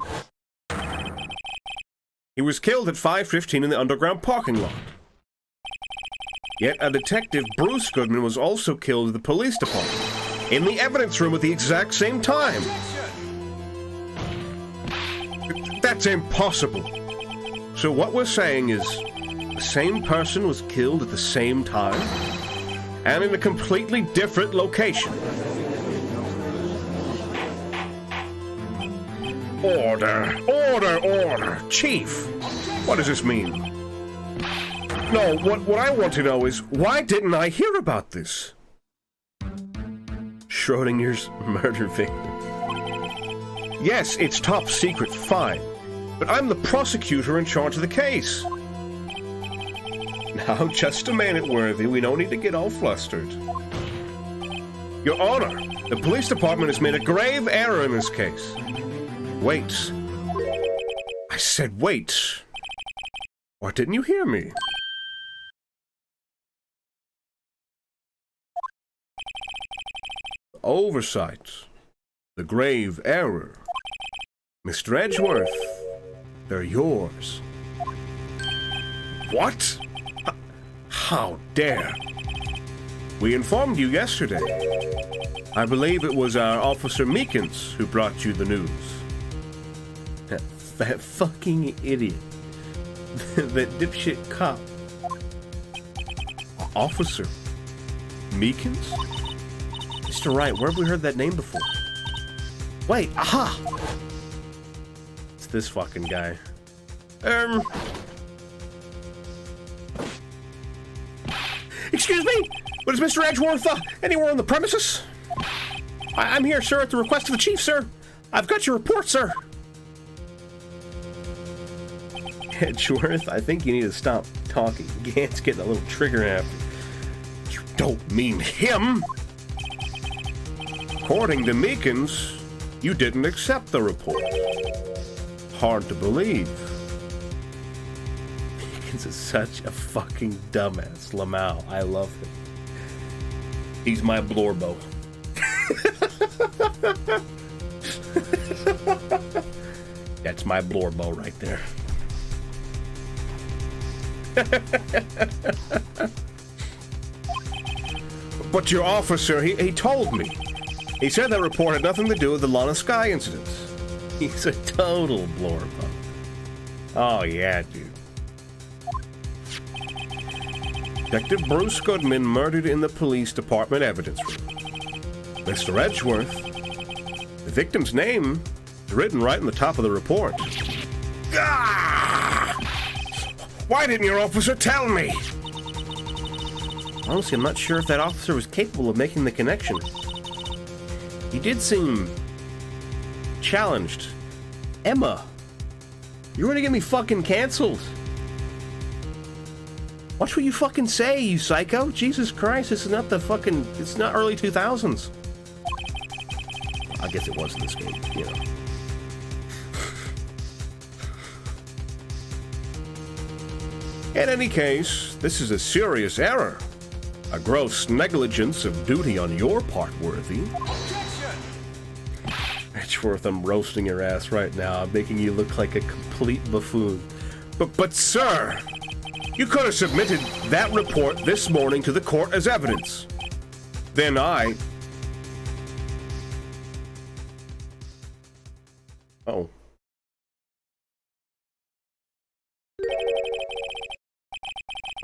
S1: He was killed at 5:15 in the underground parking lot. Yet a detective, Bruce Goodman, was also killed at the police department, in the evidence room at the exact same time. That's impossible. So what we're saying is, the same person was killed at the same time, and in a completely different location. Order, order, order. Chief, what does this mean? No, what I want to know is, why didn't I hear about this? Schrodinger's murder victim. Yes, it's top secret, fine. But I'm the prosecutor in charge of the case. Now, just a minute, Worthy. We don't need to get all flustered. Your Honor, the police department has made a grave error in this case. Wait. I said wait. Or didn't you hear me? Oversight. The grave error. Mr. Edgeworth, they're yours. What? How dare? We informed you yesterday. I believe it was our Officer Meekins who brought you the news. That fucking idiot. That dipshit cop. Officer Meekins? Mr. Wright, where have we heard that name before? Wait, aha! It's this fucking guy. Excuse me? But is Mr. Edgeworth anywhere on the premises? I'm here, sir, at the request of the chief, sir. I've got your report, sir. Edgeworth, I think you need to stop talking. Gant's getting a little trigger happy. You don't mean him! According to Meekins, you didn't accept the report. Hard to believe. Meekins is such a fucking dumbass. Lamau, I love him. He's my Blorbo. That's my Blorbo right there. But your officer, he told me. He said that report had nothing to do with the Lana Sky incident. He's a total Blorbo. Oh yeah, dude. Detective Bruce Goodman murdered in the police department evidence room. Mr. Edgeworth, the victim's name is written right on the top of the report. Ah! Why didn't your officer tell me? Honestly, I'm not sure if that officer was capable of making the connection. He did seem challenged. Emma, you're gonna get me fucking canceled. Watch what you fucking say, you psycho. Jesus Christ, this is not the fucking... It's not early 2000s. I guess it was in this game, you know. In any case, this is a serious error. A gross negligence of duty on your part, Worthy. Edgeworth, I'm roasting your ass right now. I'm making you look like a complete buffoon. But sir, you could have submitted that report this morning to the court as evidence. Then Oh.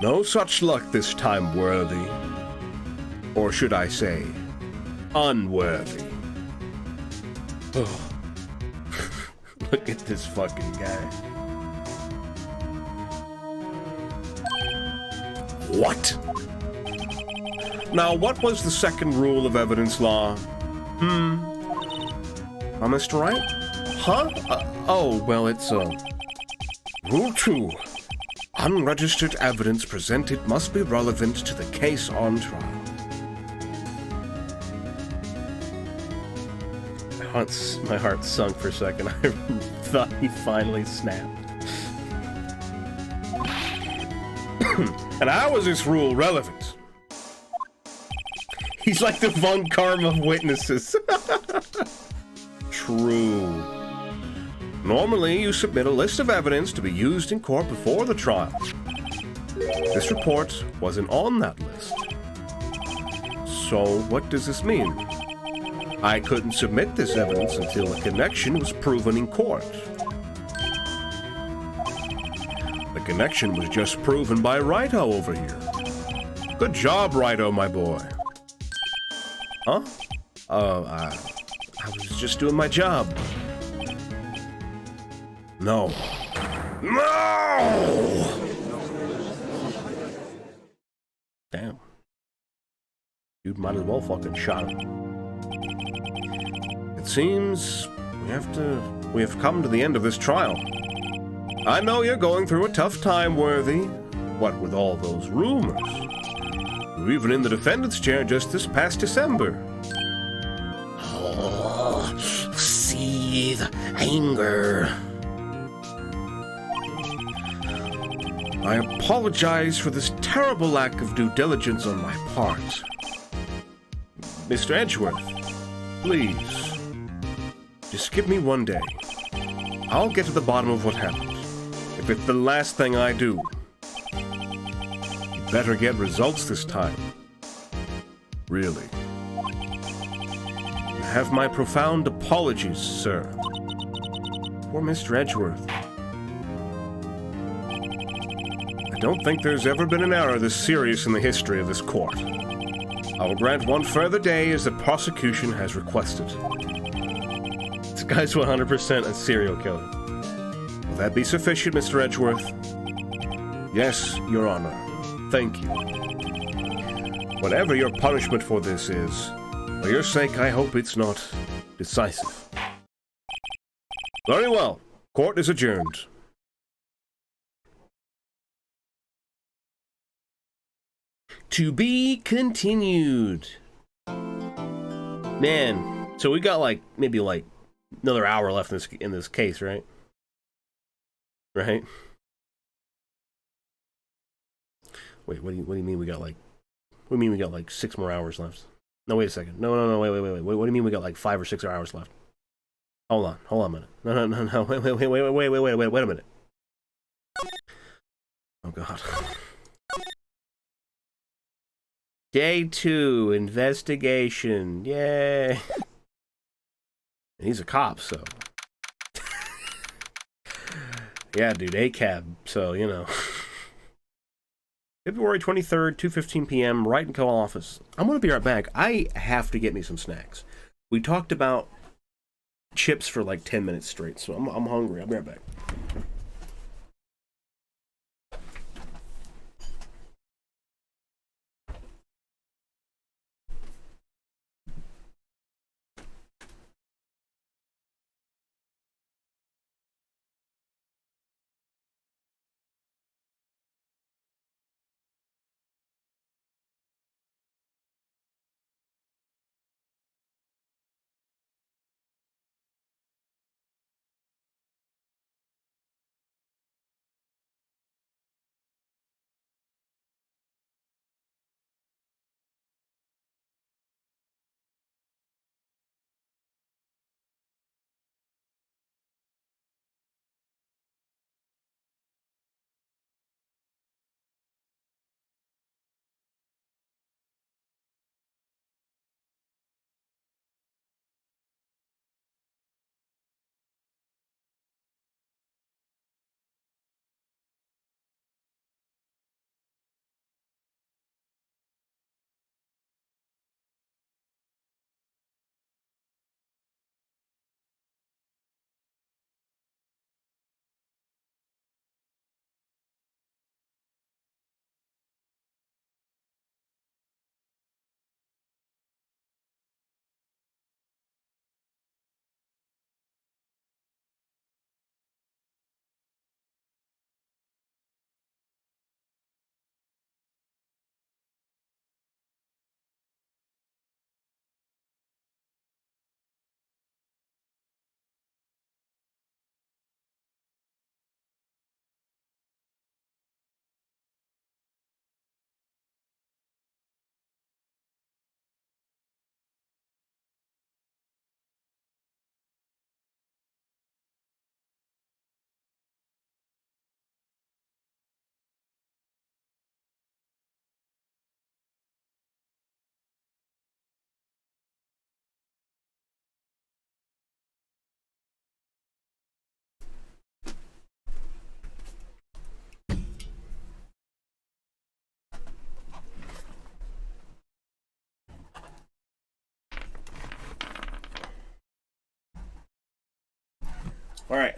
S1: No such luck this time, worthy. Or should I say, unworthy. Oh. Look at this fucking guy. What? Now, what was the second rule of evidence law? Mr. Wright? Huh? Oh, well, it's, Rule 2. Unregistered evidence presented must be relevant to the case on trial. My heart sunk for a second. I thought he finally snapped. And how is this rule relevant? He's like the Von Karm of witnesses. True. Normally, you submit a list of evidence to be used in court before the trial. This report wasn't on that list. So, what does this mean? I couldn't submit this evidence until a connection was proven in court. The connection was just proven by Wright over here. Good job, Wright, my boy. Huh? I was just doing my job. No. No! Damn. Dude might as well fucking shot him. It seems we have come to the end of this trial. I know you're going through a tough time, Worthy. What with all those rumors? You're even in the defendant's chair just this past December. Oh, seethe anger. I apologize for this terrible lack of due diligence on my part. Mr. Edgeworth, please, just give me one day. I'll get to the bottom of what happened. If it's the last thing I do, you better get results this time. Really. You have my profound apologies, sir. Poor Mr. Edgeworth. I don't think there's ever been an error this serious in the history of this court. I will grant one further day as the prosecution has requested. This guy's 100% a serial killer. Will that be sufficient, Mr. Edgeworth? Yes, Your Honor. Thank you. Whatever your punishment for this is, for your sake, I hope it's not decisive. Very well. Court is adjourned. To be continued. Man, so we got maybe another hour left in this case, right? Right? Wait, what do you mean we got what do you mean we got 6 more hours left? No, wait a second. No, wait. What do you mean we got 5 or 6 hours left? Hold on a minute. No. Wait a minute. Oh god. Day 2, investigation. Yay. And he's a cop, so. Yeah, dude, ACAB, so, you know. February 23rd, 2:15 p.m., Wright & Co. office. I'm going to be right back. I have to get me some snacks. We talked about chips for 10 minutes straight, so I'm hungry. I'll be right back. Alright.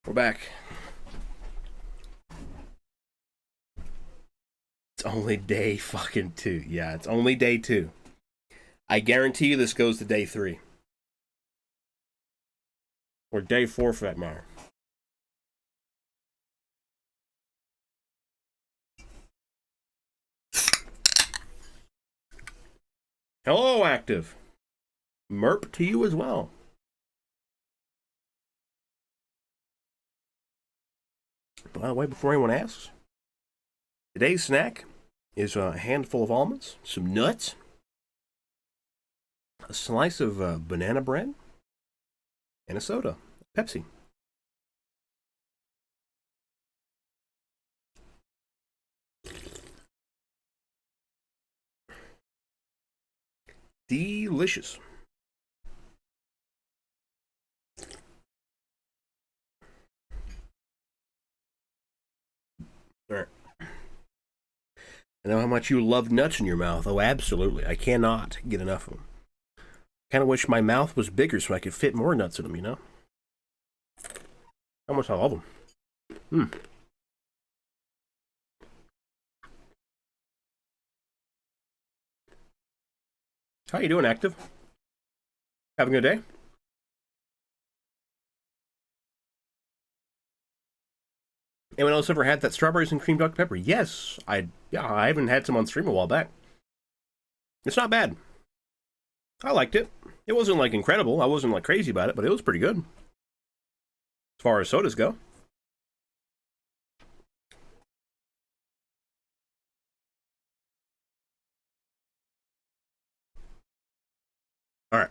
S1: We're back. It's only day fucking 2. Yeah, it's only day 2. I guarantee you this goes to day 3. Or day 4 for that matter. Hello, Active. Merp to you as well. By the way, before anyone asks, today's snack is a handful of almonds, some nuts, a slice of banana bread, and a soda, Pepsi. Delicious. All right. I know how much you love nuts in your mouth. Oh, absolutely. I cannot get enough of them. Kind of wish my mouth was bigger so I could fit more nuts in them, you know? How much I love them. How you doing, Active? Having a good day? Anyone else ever had that strawberries and cream Dr. Pepper? Yes, I haven't had some on stream a while back. It's not bad. I liked it. It wasn't like incredible. I wasn't like crazy about it, but it was pretty good. As far as sodas go. All right.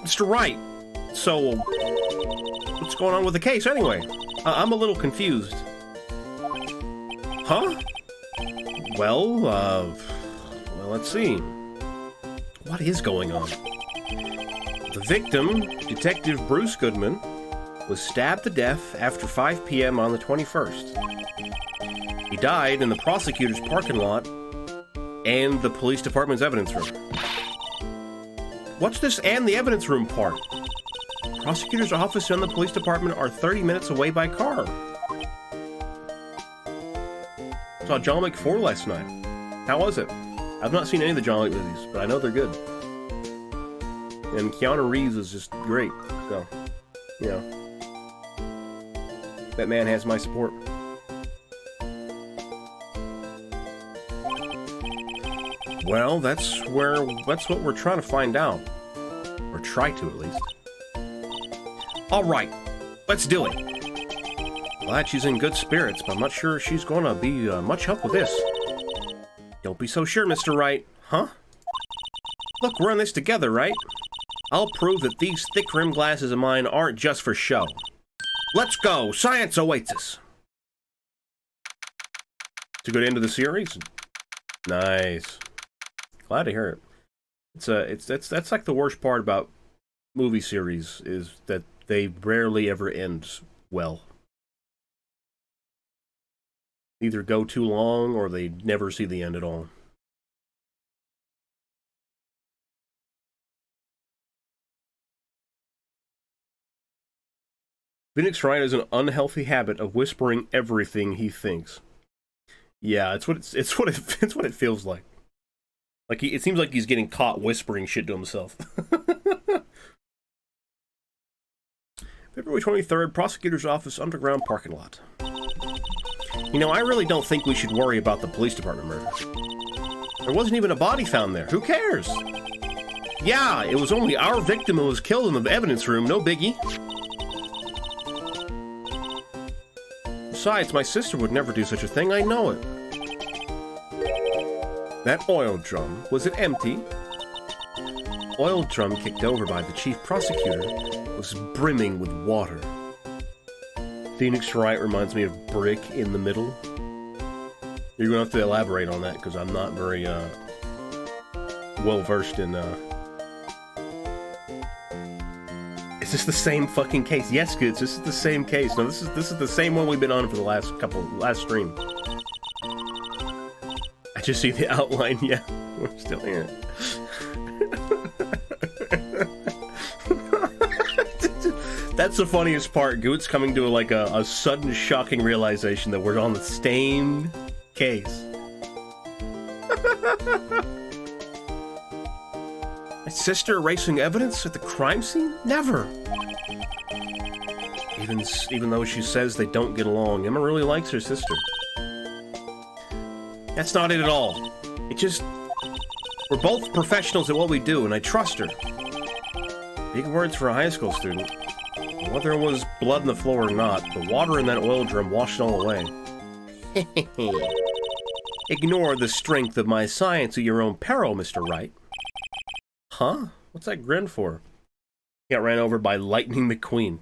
S1: Mr. Wright. So, what's going on with the case anyway? I'm a little confused. Huh? Well, let's see. What is going on? The victim, Detective Bruce Goodman, was stabbed to death after 5 p.m. on the 21st. He died in the prosecutor's parking lot and the police department's evidence room. What's this and the evidence room part? Prosecutor's office and the police department are 30 minutes away by car. Saw John Wick 4 last night. How was it? I've not seen any of the John Wick movies, but I know they're good. And Keanu Reeves is just great. So, you know, that man has my support. Well, that's what we're trying to find out. Or try to, at least. Alright, let's do it. Glad she's in good spirits, but I'm not sure she's gonna be much help with this. Don't be so sure, Mr. Wright. Huh? Look, we're in this together, right? I'll prove that these thick-rimmed glasses of mine aren't just for show. Let's go! Science awaits us! It's a good end of the series. Nice. Glad to hear it. That's like the worst part about movie series, is that they rarely ever end well. Either go too long, or they never see the end at all. Phoenix Wright has an unhealthy habit of whispering everything he thinks. Yeah, it's what it feels like. Like it seems like he's getting caught whispering shit to himself. February 23rd, prosecutor's office, underground parking lot. You know, I really don't think we should worry about the police department murder. There wasn't even a body found there. Who cares? Yeah, it was only our victim who was killed in the evidence room. No biggie. Besides, my sister would never do such a thing. I know it. That oil drum, was it empty? Oil drum kicked over by the chief prosecutor was brimming with water. Phoenix Wright reminds me of brick in the middle. You're gonna have to elaborate on that, because I'm not very well versed in Is this the same fucking case? Yes, kids, this is the same case. No, this is the same one we've been on for the last stream. I just see the outline. Yeah, we're still here. That's the funniest part. Goot's coming to like a sudden shocking realization that we're on the same case. My sister erasing evidence at the crime scene? Never. Even though she says they don't get along, Emma really likes her sister. That's not it at all. It just... We're both professionals at what we do, and I trust her. Big words for a high school student. Whether it was blood on the floor or not, the water in that oil drum washed it all away. Ignore the strength of my science at your own peril, Mr. Wright. Huh? What's that grin for? He got ran over by Lightning McQueen.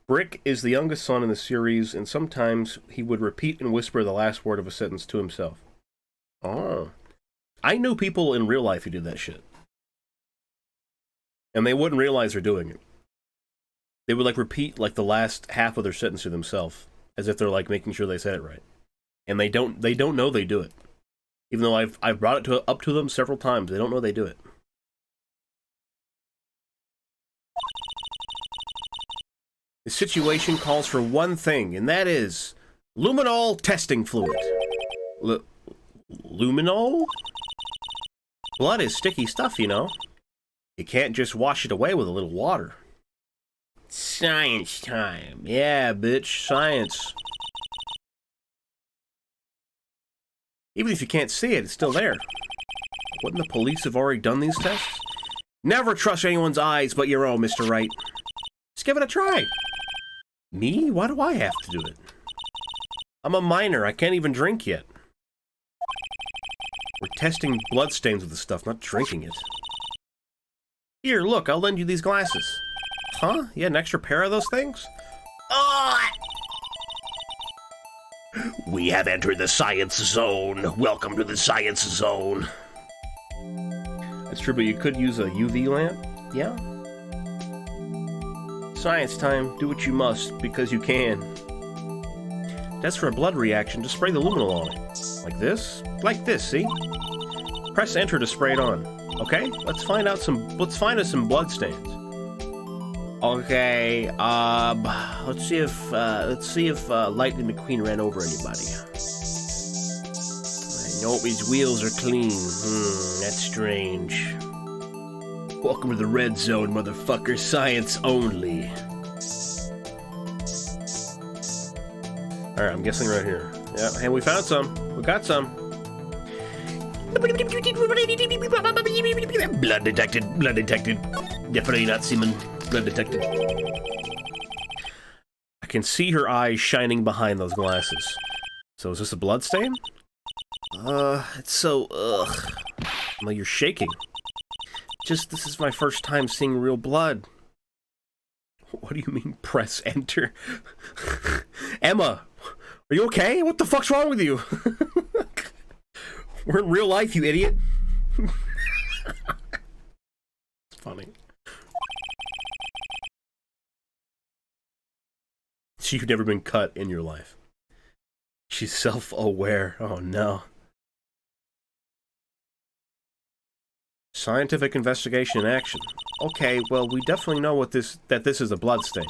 S1: Brick is the youngest son in the series, and sometimes he would repeat and whisper the last word of a sentence to himself. Oh. I knew people in real life who did that shit. And they wouldn't realize they're doing it. They would, like, repeat, like, the last half of their sentence to themselves, as if they're, like, making sure they said it right. And they don't know they do it. Even though I've brought it up to them several times, they don't know they do it. The situation calls for one thing, and that is luminol testing fluid. Luminol? Blood is sticky stuff, you know. You can't just wash it away with a little water. Science time. Yeah, bitch, science. Even if you can't see it, it's still there. Wouldn't the police have already done these tests? Never trust anyone's eyes but your own, Mr. Wright. Just give it a try. Me? Why do I have to do it? I'm a minor. I can't even drink yet. We're testing bloodstains with this stuff, not drinking it. Here, look, I'll lend you these glasses. Huh? You had an extra pair of those things? Oh! We have entered the science zone. Welcome to the science zone. That's true, but you could use a UV lamp? Yeah? Science time. Do what you must, because you can. That's for a blood reaction. Just spray the luminol on it. Like this? Like this, see? Press enter to spray it on. Okay? Let's find us some blood stains. Okay, let's see if Lightning McQueen ran over anybody. Nope, his wheels are clean. That's strange. Welcome to the red zone, motherfucker. Science only. Alright, I'm guessing right here. Yeah, and we found some. We got some. Blood detected. Blood detected. Definitely not semen. Blood detected. I can see her eyes shining behind those glasses. So is this a blood stain? It's so, ugh. Well, you're shaking. This is my first time seeing real blood. What do you mean, press enter? Emma, are you okay? What the fuck's wrong with you? We're in real life, you idiot. It's funny. You've never been cut in your life. She's self-aware. Oh no. Scientific investigation in action. Okay, well, we definitely know that this is a blood stain.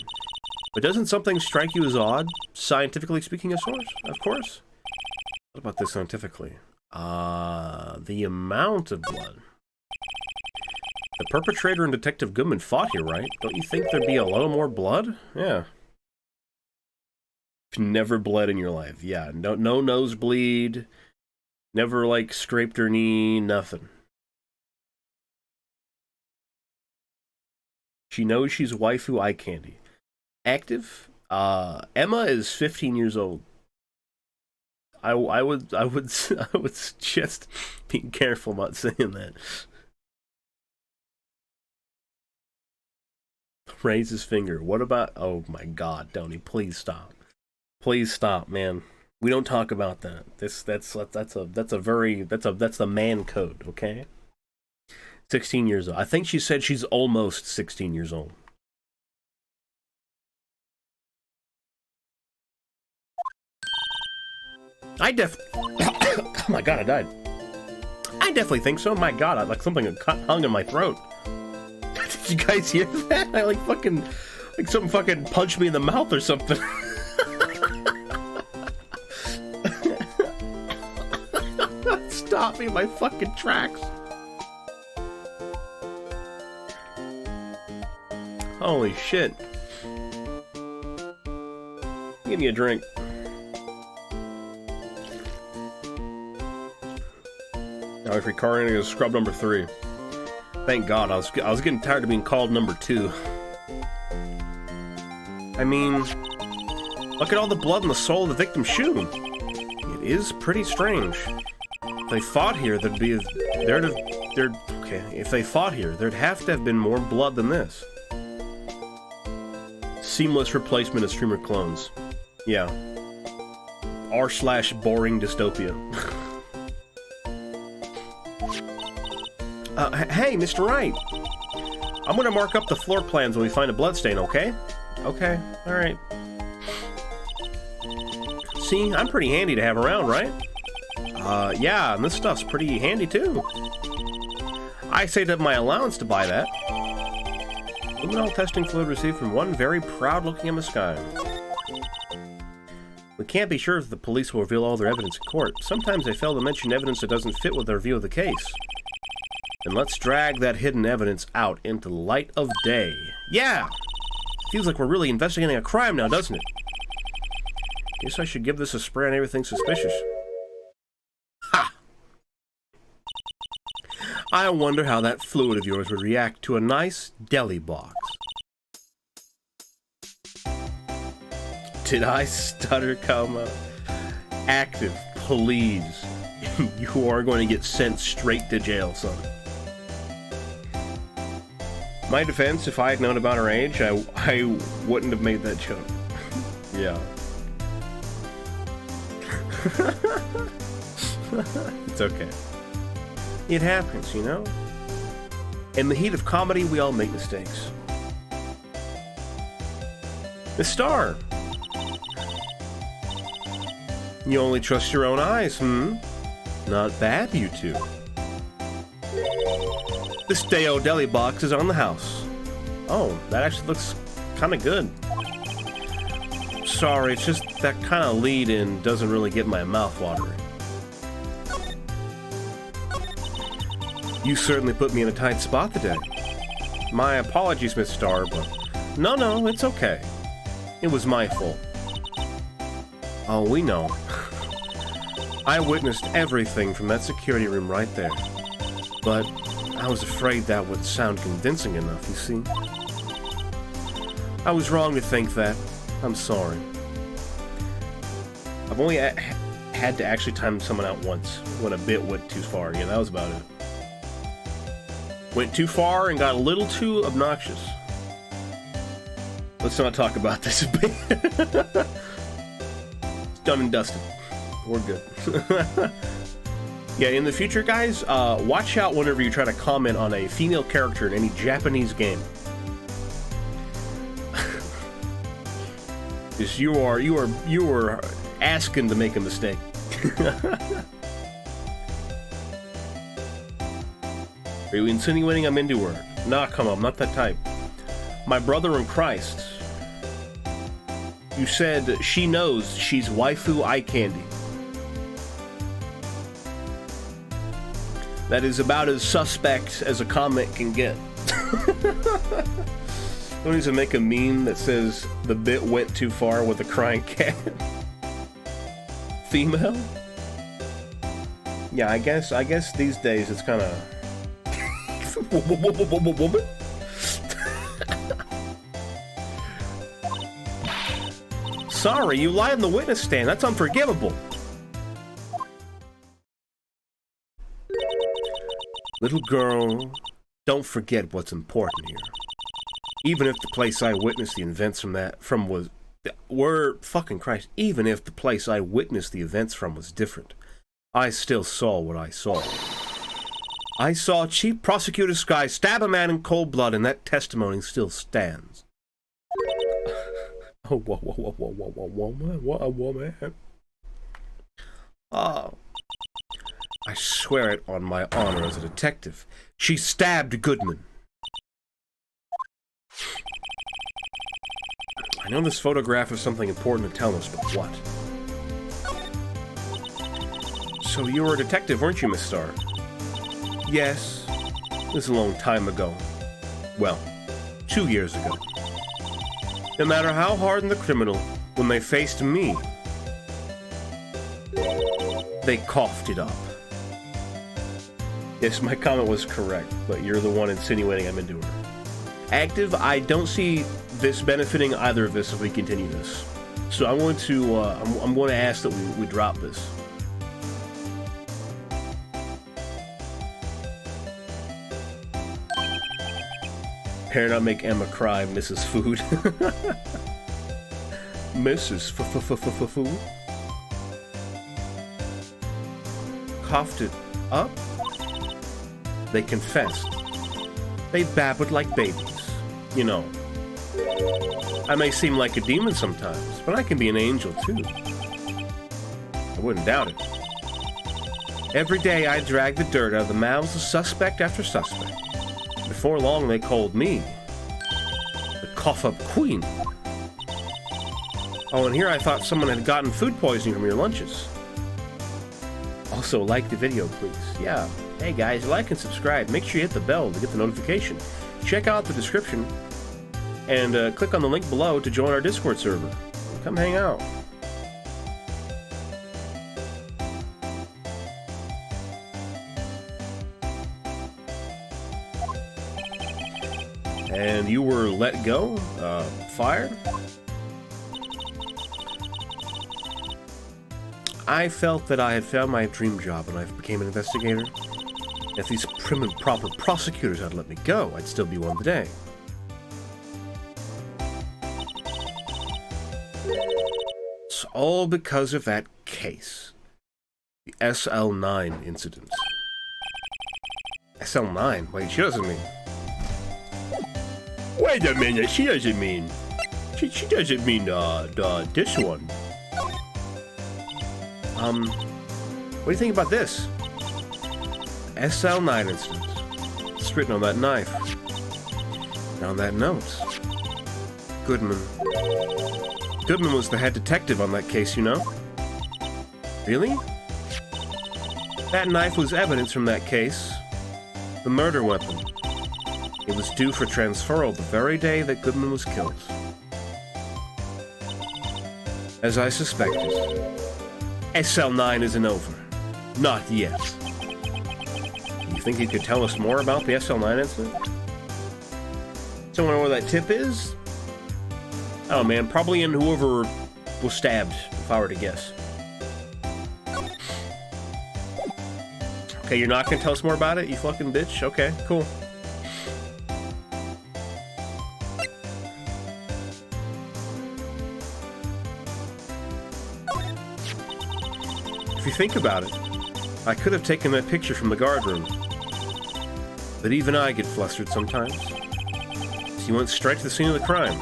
S1: But doesn't something strike you as odd? Scientifically speaking, of course. What about this scientifically? The amount of blood. The perpetrator and Detective Goodman fought here, right? Don't you think there'd be a little more blood? Yeah. Never bled in your life. Yeah, no nosebleed. Never, like, scraped her knee, nothing. She knows she's waifu eye candy. Active? Emma is 15 years old. I would suggest being careful about saying that. Raise his finger. What about... Oh my god, Tony, please stop. Please stop, man. We don't talk about that. That's the man code, okay? 16 years old. I think she said she's almost 16 years old. Oh my god, I died. I definitely think so. My god, like something hung in my throat. Did you guys hear that? I like fucking Like something fucking punched me in the mouth or something. Stop me in my fucking tracks. Holy shit. Give me a drink. Now if recording is scrub number 3. Thank God, I was getting tired of being called number 2. I mean, look at all the blood and the sole of the victim's shoe. It is pretty strange. If they fought here, there'd be okay. If they fought here, there'd have to have been more blood than this. Seamless replacement of streamer clones. Yeah. r/boring dystopia. Hey, Mr. Wright. I'm gonna mark up the floor plans when we find a bloodstain, okay? Okay, alright. See, I'm pretty handy to have around, right? Yeah, and this stuff's pretty handy too. I saved up my allowance to buy that. Luminol testing fluid received from one very proud-looking Emma Sky. We can't be sure if the police will reveal all their evidence in court. Sometimes they fail to mention evidence that doesn't fit with their view of the case. And let's drag that hidden evidence out into the light of day. Yeah! Feels like we're really investigating a crime now, doesn't it? Guess I should give this a spray on everything suspicious. Ha! I wonder how that fluid of yours would react to a nice deli box. Did I stutter, comma? Active, please. You are going to get sent straight to jail, son. My defense, if I had known about her age, I wouldn't have made that joke. Yeah. It's okay. It happens, you know? In the heat of comedy, we all make mistakes. The star! You only trust your own eyes, hmm? Not bad, you two. This Deo Deli box is on the house. Oh, that actually looks kind of good. Sorry, it's just that kind of lead-in doesn't really get my mouth watering. You certainly put me in a tight spot today. My apologies, Miss Starr, but... No, it's okay. It was my fault. Oh, we know. I witnessed everything from that security room right there. But I was afraid that would sound convincing enough, you see. I was wrong to think that. I'm sorry. I've only had to actually time someone out once when a bit went too far. Yeah, that was about it. Went too far and got a little too obnoxious. Let's not talk about this bit. It's done and dusted. We're good. Yeah, in the future, guys, watch out whenever you try to comment on a female character in any Japanese game. Because you are asking to make a mistake. Are you insinuating I'm into her? Nah, come on, I'm not that type. My brother in Christ. You said she knows she's waifu eye candy. That is about as suspect as a comment can get. Don't need to make a meme that says the bit went too far with a crying cat. Female? Yeah, I guess these days it's kind of woman. Sorry, you lied on the witness stand. That's unforgivable. Little girl, don't forget what's important here. Even if the place I witnessed the events even if the place I witnessed the events from was different, I still saw what I saw. I saw Chief Prosecutor Sky stab a man in cold blood, and that testimony still stands. Oh, whoa, man. Oh. I swear it on my honor as a detective. She stabbed Goodman. I know this photograph is something important to tell us, but what? So you were a detective, weren't you, Miss Starr? Yes. This is a long time ago. Well, 2 years ago. No matter how hardened the criminal, when they faced me, they coughed it up. Yes, my comment was correct, but you're the one insinuating I'm into her. Active, I don't see this benefiting either of us if we continue this. So I'm going to ask that we drop this. Better not make Emma cry, Mrs. Food. Mrs. Food? Coughed it up? They confessed. They babbled like babies. You know. I may seem like a demon sometimes, but I can be an angel too. I wouldn't doubt it. Every day I drag the dirt out of the mouths of suspect after suspect. Before long they called me the cough-up queen. Oh, and here I thought someone had gotten food poisoning from your lunches. Also, like the video, please. Yeah. Hey guys, like and subscribe. Make sure you hit the bell to get the notification. Check out the description and click on the link below to join our Discord server. Come hang out. And you were let go? Fired? I felt that I had found my dream job and I became an investigator. If these prim and proper prosecutors had let me go, I'd still be one today. It's all because of that case. The SL9 incident. SL9? Wait, she doesn't mean... Wait a minute, she doesn't mean... She doesn't mean, this one. What do you think about this? SL9 incident. It's written on that knife. And on that note. Goodman. Goodman was the head detective on that case, you know? Really? That knife was evidence from that case. The murder weapon. It was due for transferal the very day that Goodman was killed. As I suspected, SL9 isn't over. Not yet. You think you could tell us more about the SL9 incident? Someone know where that tip is? Oh man, probably in whoever was stabbed, if I were to guess. Okay, you're not gonna tell us more about it, you fucking bitch? Okay, cool. If you think about it, I could have taken that picture from the guard room. But even I get flustered sometimes. So you went straight to the scene of the crime.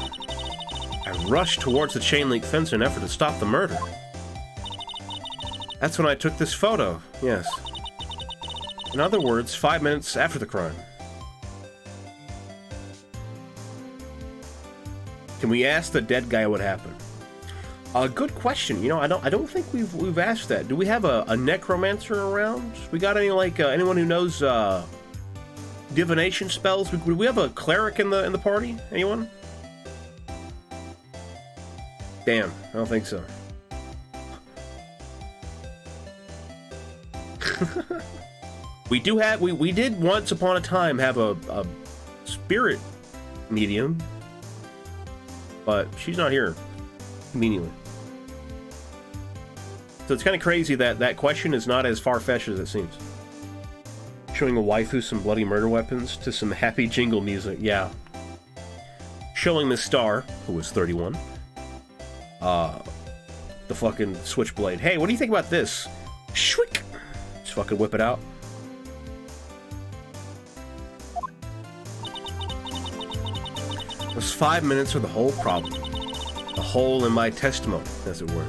S1: I rushed towards the chain link fence in an effort to stop the murder. That's when I took this photo, yes. In other words, 5 minutes after the crime. Can we ask the dead guy what happened? Good question. You know, I don't think we've asked that. Do we have a necromancer around? We got any like anyone who knows divination spells? Do we have a cleric in the party? Anyone? Damn, I don't think so. We did once upon a time have a spirit medium, but she's not here conveniently. So it's kind of crazy that that question is not as far-fetched as it seems. Showing a waifu some bloody murder weapons to some happy jingle music, yeah. Showing Miss Starr, who was 31, the fucking switchblade. Hey, what do you think about this? Shwick! Just fucking whip it out. Those 5 minutes are the whole problem. The hole in my testimony, as it were.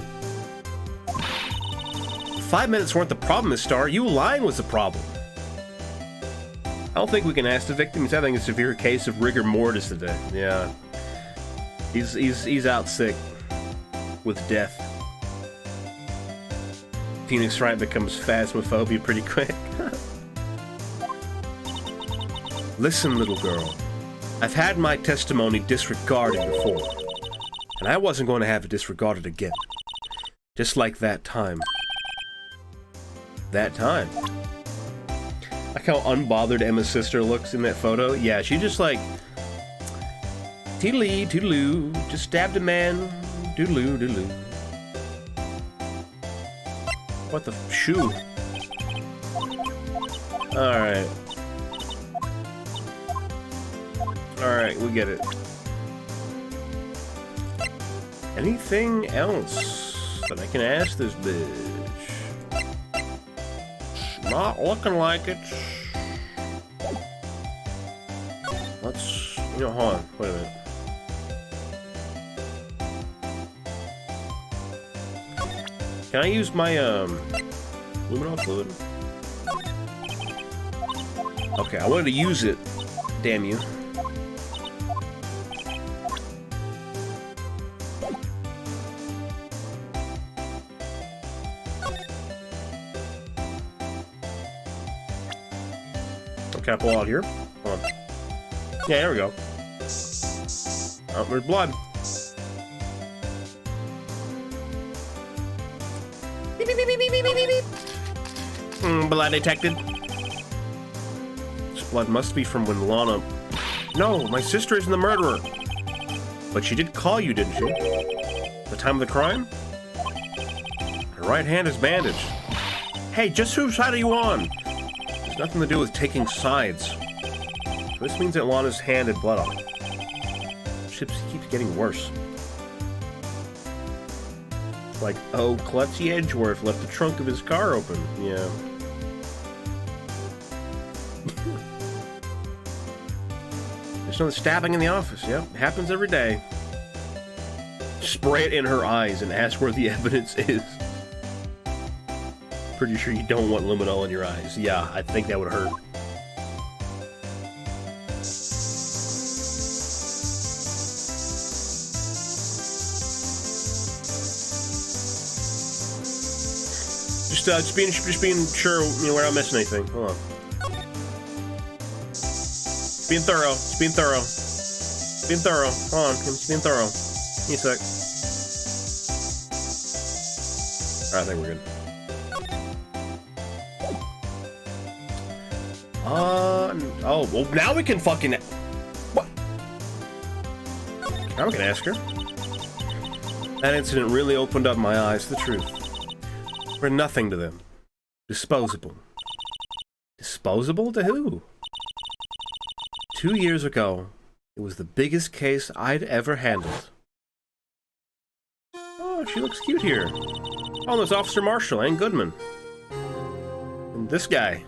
S1: 5 minutes weren't the problem, Miss Starr. You lying was the problem. I don't think we can ask the victim. He's having a severe case of rigor mortis today. Yeah. He's out sick with death. Phoenix Wright becomes phasmophobia pretty quick. Listen, little girl. I've had my testimony disregarded before, and I wasn't going to have it disregarded again. Just like that time. That time. Like how unbothered Emma's sister looks in that photo. Yeah, she just like... Toodaloo, toodaloo. Just stabbed a man. Doodaloo, doodaloo. What the shoe? Alright. Alright, we get it. Anything else that I can ask this bitch? Not looking like it. Let's... You know, hold on. Wait a minute. Can I use my, luminol fluid? Okay, I wanted to use it. Damn you. Can I pull out here? Hold on. Yeah, there we go. Oh, there's blood. Beep, beep, beep, beep, beep, beep, beep. Blood detected. This blood must be from when Lana... No, my sister isn't the murderer. But she did call you, didn't she? The time of the crime? Her right hand is bandaged. Hey, just whose side are you on? It's nothing to do with taking sides. So this means that Lana's hand had blood on it. Ship keeps getting worse. Like, oh, Klutzy Edgeworth left the trunk of his car open. Yeah. There's no stabbing in the office. Yep, happens every day. Spray it in her eyes and ask where the evidence is. Pretty sure you don't want luminol in your eyes. Yeah, I think that would hurt. Just being sure, you know, we're not missing anything. Hold on. Being thorough. Just being thorough. Being thorough. Hold on. Just being thorough. Give me a sec. Alright, I think we're good. Oh, well, now we can fucking... What? Now we can ask her. That incident really opened up my eyes to the truth. We're nothing to them. Disposable. Disposable to who? 2 years ago, it was the biggest case I'd ever handled. Oh, she looks cute here. Oh, there's Officer Marshall and Goodman. And this guy.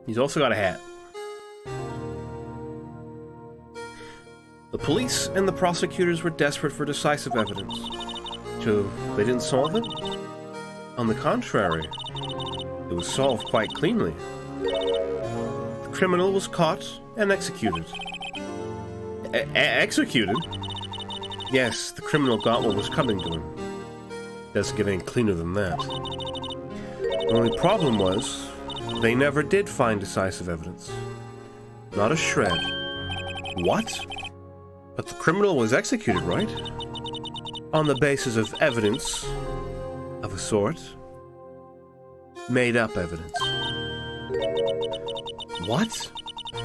S1: He's also got a hat. The police and the prosecutors were desperate for decisive evidence. So, they didn't solve it? On the contrary, it was solved quite cleanly. The criminal was caught and executed. Executed? Yes, the criminal got what was coming to him. Doesn't get any cleaner than that. The only problem was, they never did find decisive evidence. Not a shred. What? But the criminal was executed, right? On the basis of evidence of a sort. Made up evidence. What?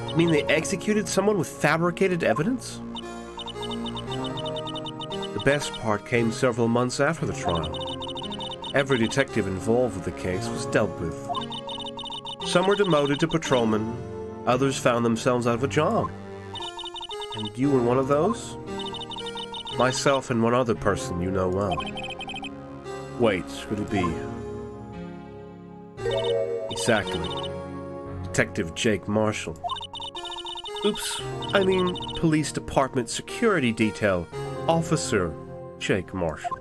S1: You mean they executed someone with fabricated evidence? The best part came several months after the trial. Every detective involved with the case was dealt with. Some were demoted to patrolmen, others found themselves out of a job. And you were one of those? Myself and one other person you know well. Wait, could it be? Exactly. Detective Jake Marshall. Oops, I mean Police Department Security Detail Officer Jake Marshall.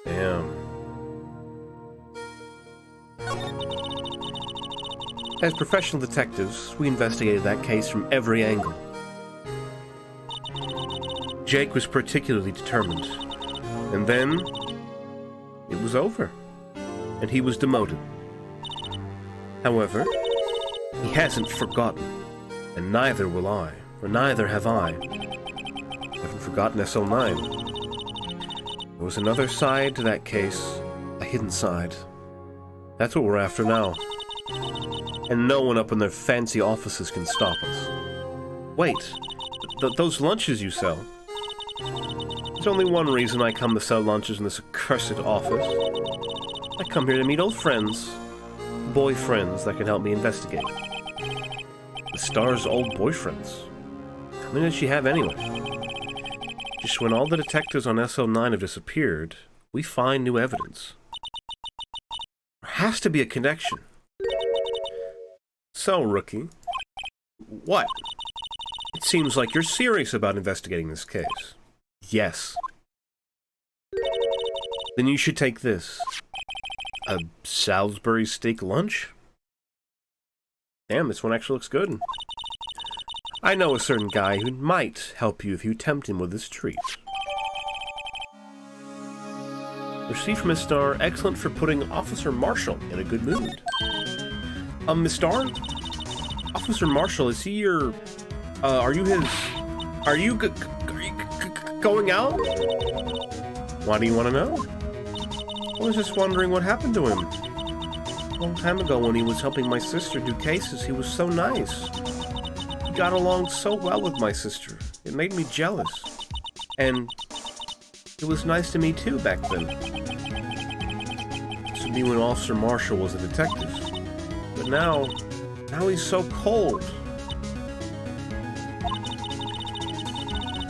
S1: Damn. As professional detectives, we investigated that case from every angle. Jake was particularly determined. And then, it was over. And he was demoted. However, he hasn't forgotten. And neither will I. Or neither have I. I haven't forgotten SL9. There was another side to that case. A hidden side. That's what we're after now. And no one up in their fancy offices can stop us. Wait, those lunches you sell? There's only one reason I come to sell lunches in this accursed office. I come here to meet old friends. Boyfriends that can help me investigate. The Star's old boyfriends. How many does she have anyway? Just when all the detectives on SL9 have disappeared, we find new evidence. There has to be a connection. So, Rookie. What? It seems like you're serious about investigating this case. Yes. Then you should take this. A Salisbury steak lunch? Damn, this one actually looks good. I know a certain guy who might help you if you tempt him with this treat. Received from Miss Star, excellent for putting Officer Marshall in a good mood. Miss Star? Officer Marshall, is he your... are you his... Are you going out? Why do you want to know? I was just wondering what happened to him. A long time ago when he was helping my sister do cases, he was so nice. He got along so well with my sister. It made me jealous. And it was nice to me too back then. To me when Officer Marshall was a detective. But now he's so cold.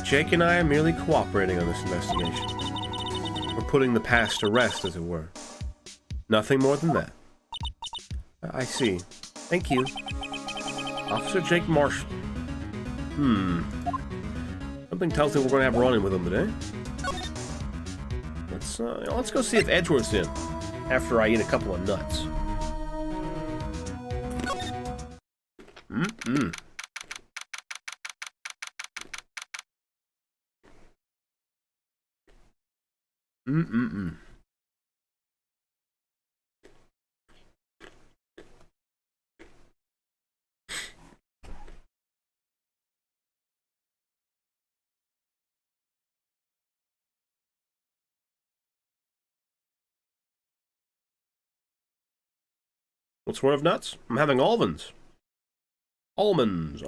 S1: Jake and I are merely cooperating on this investigation. We're putting the past to rest, as it were. Nothing more than that. I see. Thank you. Officer Jake Marshall. Something tells me we're going to have a run-in with him today. Let's go see if Edgeworth's in, after I eat a couple of nuts. What sort of nuts? I'm having almonds. Almonds.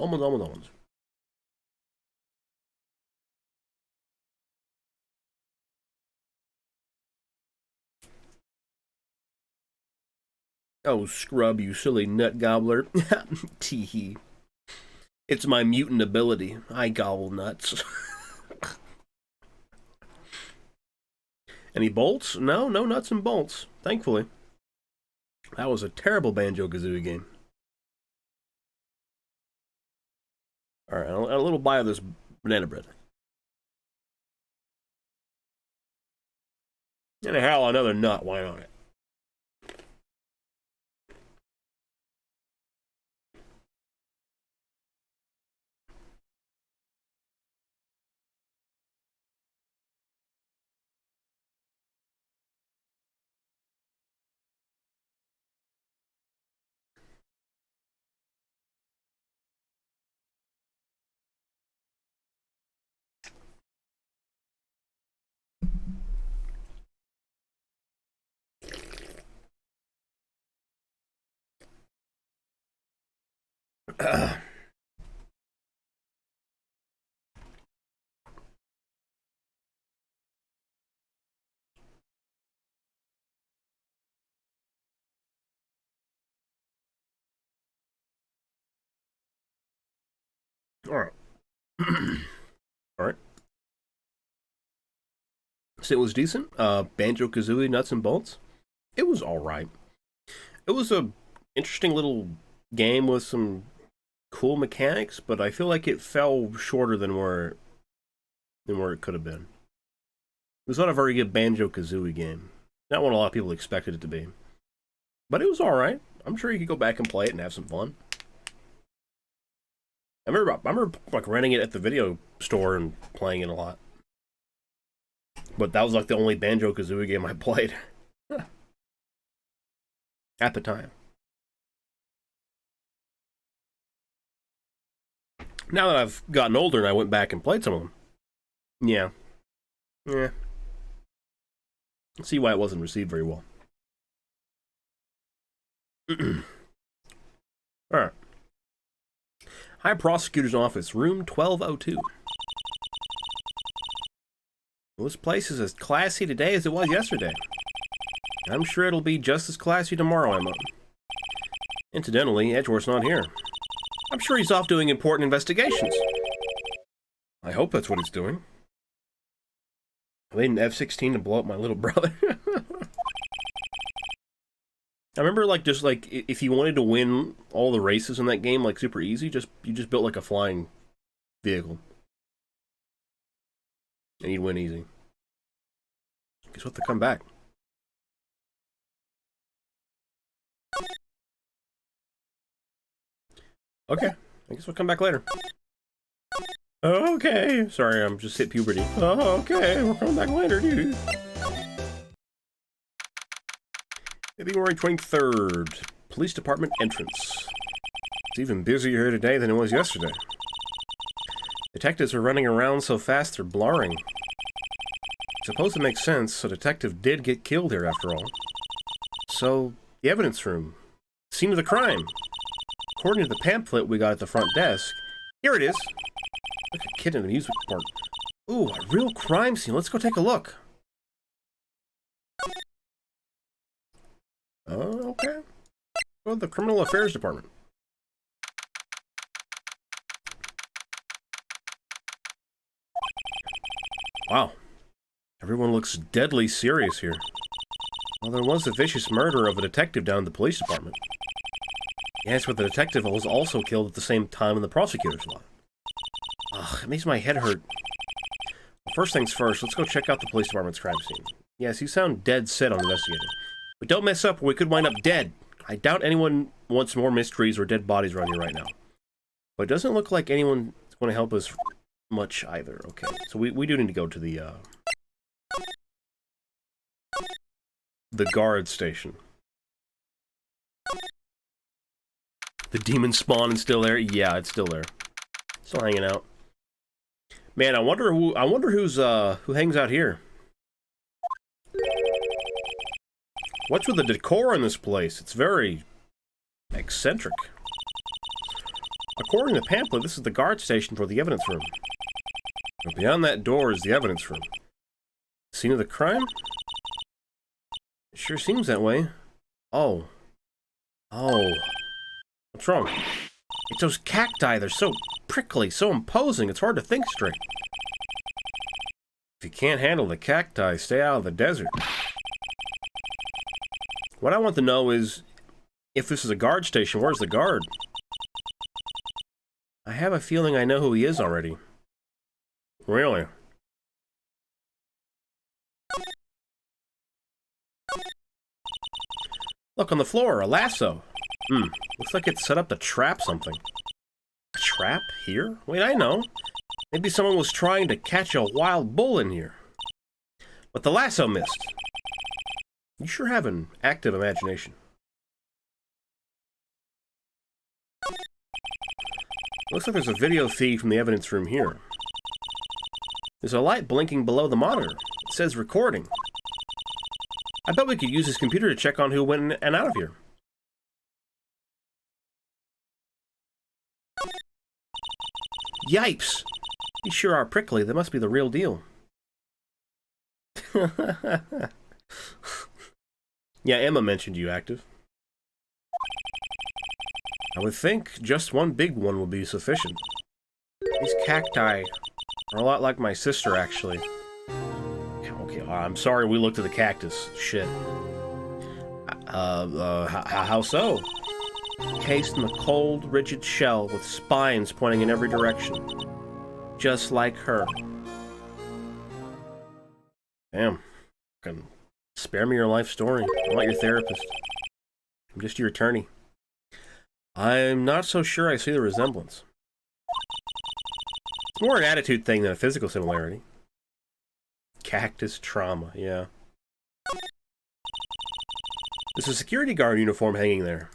S1: Oh, scrub, you silly nut gobbler. Teehee. It's my mutant ability. I gobble nuts. Any bolts? No nuts and bolts, thankfully. That was a terrible Banjo-Kazooie game. Alright, a little bite of this banana bread. And hell, another nut, why not? Alright. Alright. So it was decent. Banjo-Kazooie Nuts and Bolts. It was alright. It was a interesting little game with some cool mechanics, but I feel like it fell shorter than where it could have been. It was not a very good Banjo-Kazooie game. Not what a lot of people expected it to be. But it was alright. I'm sure you could go back and play it and have some fun. I remember like renting it at the video store and playing it a lot. But that was like the only Banjo-Kazooie game I played at the time. Now that I've gotten older and I went back and played some of them, yeah, yeah, see why it wasn't received very well. All right. High Prosecutor's Office, room 1202. Well, this place is as classy today as it was yesterday. I'm sure it'll be just as classy tomorrow, Emma. Incidentally, Edgeworth's not here. I'm sure he's off doing important investigations. I hope that's what he's doing. I made an F-16 to blow up my little brother. I remember, like, just, like, if you wanted to win all the races in that game, like, super easy, you just built, like, a flying vehicle. And you'd win easy. Guess what, to come back. Okay, I guess we'll come back later. Okay, sorry, I'm just hit puberty. Okay, we'll come back later, dude. February 23rd, Police Department entrance. It's even busier here today than it was yesterday. Detectives are running around so fast they're blurring. I suppose it makes sense, a detective did get killed here after all. So, the evidence room. Scene of the crime. According to the pamphlet we got at the front desk, here it is. Like a kid in an amusement park. Ooh, a real crime scene. Let's go take a look. Oh, okay. Go to the Criminal Affairs Department. Wow. Everyone looks deadly serious here. Well, there was a vicious murder of a detective down in the police department. Yes, but the detective was also killed at the same time in the prosecutor's lot. Ugh, it makes my head hurt. Well, first things first, let's go check out the police department's crime scene. Yes, you sound dead set on investigating. But don't mess up or we could wind up dead. I doubt anyone wants more mysteries or dead bodies around here right now. But it doesn't look like anyone's going to help us much either. Okay, so we do need to go to the guard station. The demon spawn is still there? Yeah, it's still there. Still hanging out. Man, I wonder who hangs out here. What's with the decor in this place? It's very eccentric. According to the pamphlet, this is the guard station for the evidence room. But beyond that door is the evidence room. Scene of the crime? It sure seems that way. Oh. Oh. What's wrong? It's those cacti. They're so prickly, so imposing, it's hard to think straight. If you can't handle the cacti, stay out of the desert. What I want to know is, if this is a guard station, where's the guard? I have a feeling I know who he is already. Really? Look on the floor, a lasso. Looks like it's set up to trap something. A trap? Here? Wait, I know. Maybe someone was trying to catch a wild bull in here. But the lasso missed. You sure have an active imagination. Looks like there's a video feed from the evidence room here. There's a light blinking below the monitor. It says recording. I bet we could use his computer to check on who went in and out of here. Yipes! These sure are prickly. They must be the real deal. Yeah, Emma mentioned you active. I would think just one big one would be sufficient. These cacti are a lot like my sister, actually. Okay, I'm sorry we looked at the cactus. Shit. How so? Encased in a cold, rigid shell with spines pointing in every direction. Just like her. Damn. Fucking spare me your life story. I'm not your therapist. I'm just your attorney. I'm not so sure I see the resemblance. More an attitude thing than a physical similarity. Cactus trauma, yeah. There's a security guard uniform hanging there.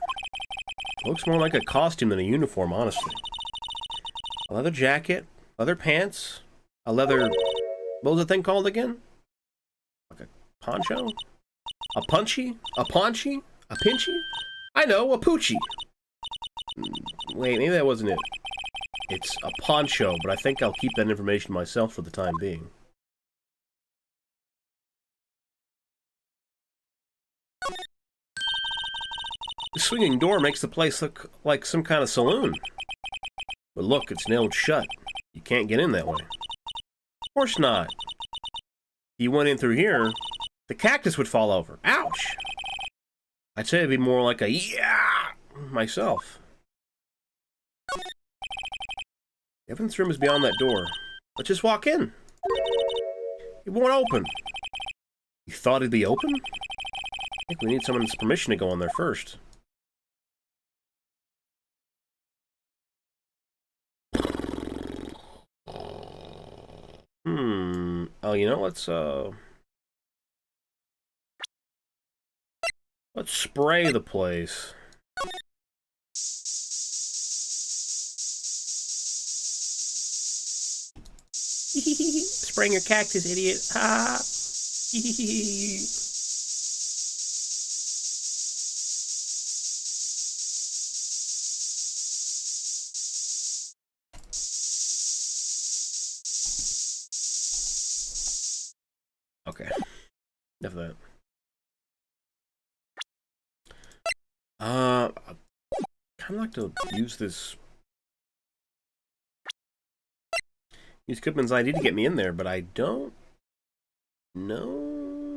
S1: Looks more like a costume than a uniform, honestly. A leather jacket, leather pants, a leather... What was the thing called again? Like a poncho? A punchy? A paunchy? A pinchy? I know, a poochie. Wait, maybe that wasn't it. It's a poncho, but I think I'll keep that information myself for the time being. The swinging door makes the place look like some kind of saloon. But look, it's nailed shut. You can't get in that way. Of course not. If you went in through here, the cactus would fall over. Ouch! I'd say it'd be more like a yeah myself. The evidence room is beyond that door. Let's just walk in. It won't open. You thought it'd be open? I think we need someone's permission to go in there first. Oh, you know, let's spray the place. Spraying your cactus, idiot. Ah. Okay. Enough of that. I'd kind of like to use this. Use Goodman's ID to get me in there, but I don't know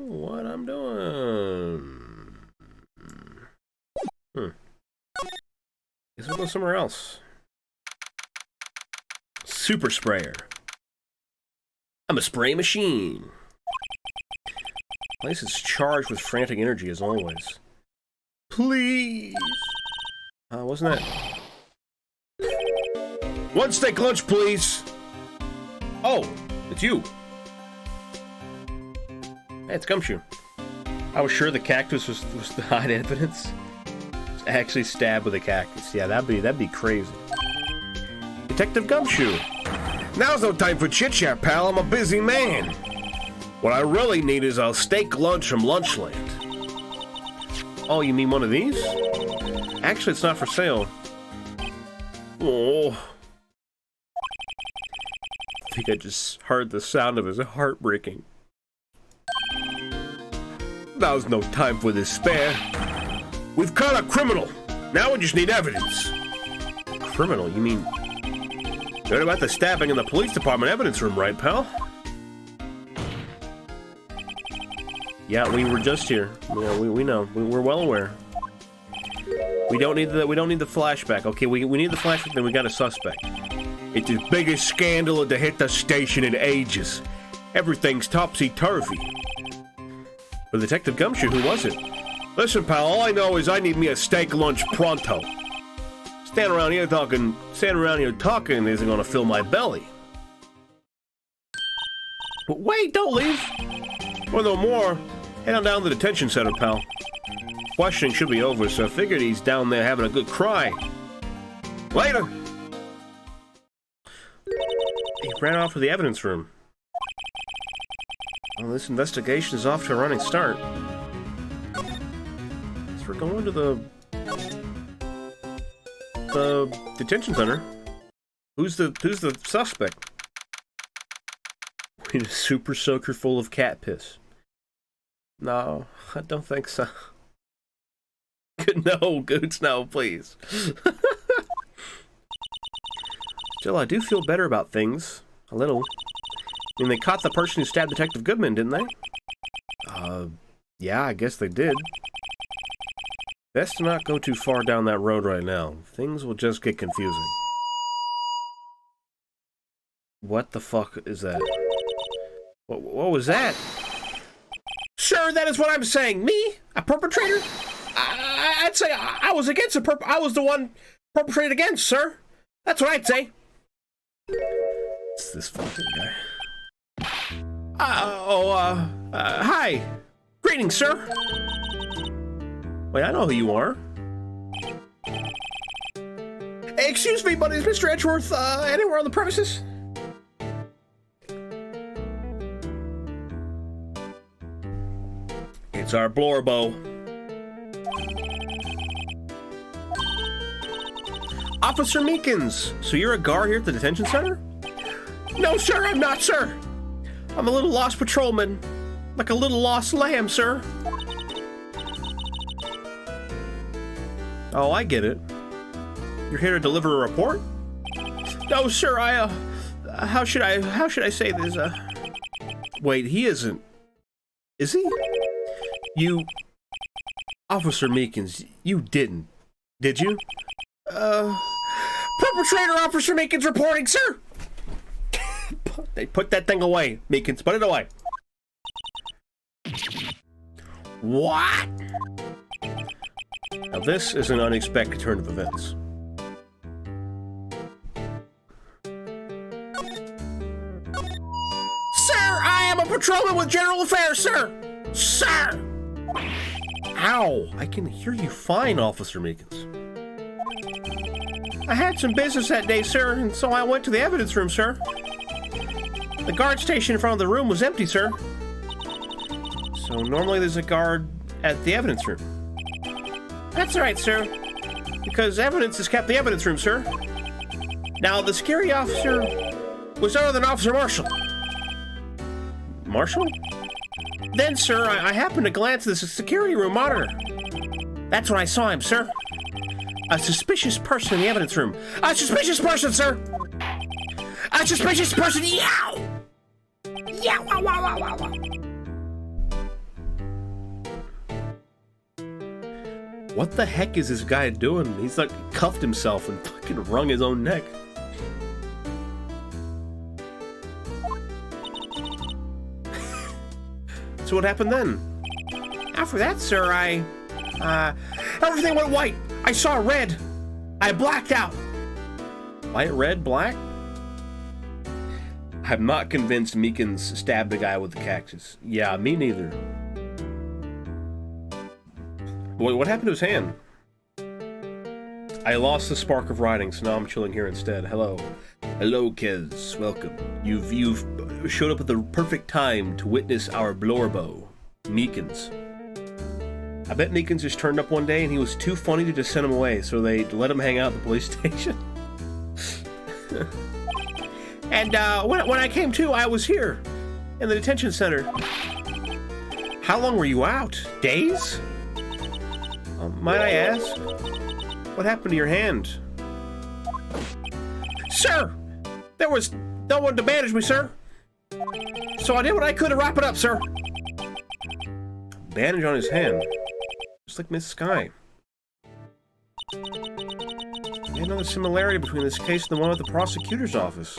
S1: what I'm doing. Guess we'll go somewhere else. Super sprayer. I'm a spray machine. Place is charged with frantic energy as always. Please. Wasn't that? One steak lunch, please. Oh, it's you. Hey, it's Gumshoe. I was sure the cactus was the hide evidence. It's actually stabbed with a cactus. Yeah, that'd be crazy. Detective Gumshoe. Now's no time for chit chat, pal. I'm a busy man. What I really need is a steak lunch from Lunchland. Oh, you mean one of these? Actually, it's not for sale. Oh. I think I just heard the sound of his heart breaking. Now's no time for despair. We've caught a criminal. Now we just need evidence. Criminal? You mean... You heard about the stabbing in the police department evidence room, right, pal? Yeah, we were just here. Yeah, we know. We're well aware. We don't need the flashback. Okay, we need the flashback, then we got a suspect. It's the biggest scandal to hit the station in ages. Everything's topsy-turvy. But Detective Gumshoe, who was it? Listen, pal, all I know is I need me a steak lunch pronto. Standing around here talking isn't gonna fill my belly. But wait, don't leave. Well, no more. Head on down to the detention center, pal. Questioning should be over, so I figured he's down there having a good cry. Later! He ran off to the evidence room. Well, this investigation is off to a running start. So we're going to the detention center. Who's the suspect? We need a super soaker full of cat piss. No, I don't think so. No, Goots, no, please. Still, I do feel better about things. A little. I mean, they caught the person who stabbed Detective Goodman, didn't they? Yeah, I guess they did. Best to not go too far down that road right now. Things will just get confusing. What the fuck is that? What was that? Sure, that is what I'm saying. Me? A perpetrator? I'd say I was against I was the one perpetrated against, sir. That's what I'd say. It's this fucking guy. Hi. Greetings, sir. Wait, I know who you are. Hey, excuse me, but is Mr. Edgeworth anywhere on the premises? It's our Blorbo. Officer Meekins, so you're a guard here at the detention center? No, sir, I'm not, sir. I'm a little lost patrolman. Like a little lost lamb, sir. Oh, I get it. You're here to deliver a report? No, sir, how should I say this? Wait, he isn't. Is he? You... Officer Meekins, you didn't. Did you? Perpetrator Officer Meekins reporting, sir! They put that thing away, Meekins, put it away. What? Now this is an unexpected turn of events. Sir, I am a patrolman with General Affairs, sir! Sir! Ow, I can hear you fine, Officer Meekins. I had some business that day, sir, and so I went to the evidence room, sir. The guard station in front of the room was empty, sir. So normally there's a guard at the evidence room. That's right, sir. Because evidence is kept in the evidence room, sir. Now, the security officer was other than Officer Marshall. Marshall? Then, sir, I happened to glance at the security room monitor. That's when I saw him, sir. A suspicious person in the evidence room. A suspicious person, sir! A suspicious person! Yow! Yow! Wow, wow, wow, wow, wow. What the heck is this guy doing? He's like cuffed himself and fucking wrung his own neck. So what happened then? After that, sir, everything went white. I saw red. I blacked out. White, red, black? I'm not convinced Meekins stabbed the guy with the cactus. Yeah, me neither. Wait, what happened to his hand? I lost the spark of writing, so now I'm chilling here instead. Hello. Hello, kids. Welcome. You've showed up at the perfect time to witness our Blorbo, Meekins. I bet Meekins just turned up one day and he was too funny to just send him away, so they let him hang out at the police station. And when I came to, I was here, in the detention center. How long were you out? Days? Might I ask? What happened to your hand? Sir! There was no one to bandage me, sir. So I did what I could to wrap it up, sir. Bandage on his hand. Just like Miss Sky. Another similarity between this case and the one at the prosecutor's office.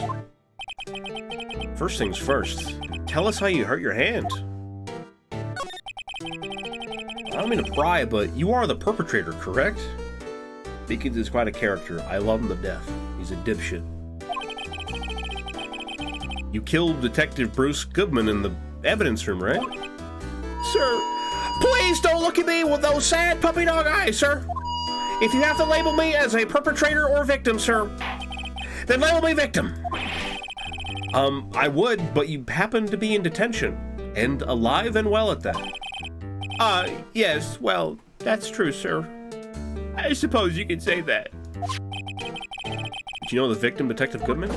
S1: First things first, tell us how you hurt your hand. I don't mean to pry, but you are the perpetrator, correct? Meekins is quite a character. I love him to death. He's a dipshit. You killed Detective Bruce Goodman in the evidence room, right? Sir, please don't look at me with those sad puppy dog eyes, sir. If you have to label me as a perpetrator or victim, sir, then label me victim. I would, but you happen to be in detention, and alive and well at that. Yes, well, that's true, sir. I suppose you could say that. Did you know the victim, Detective Goodman?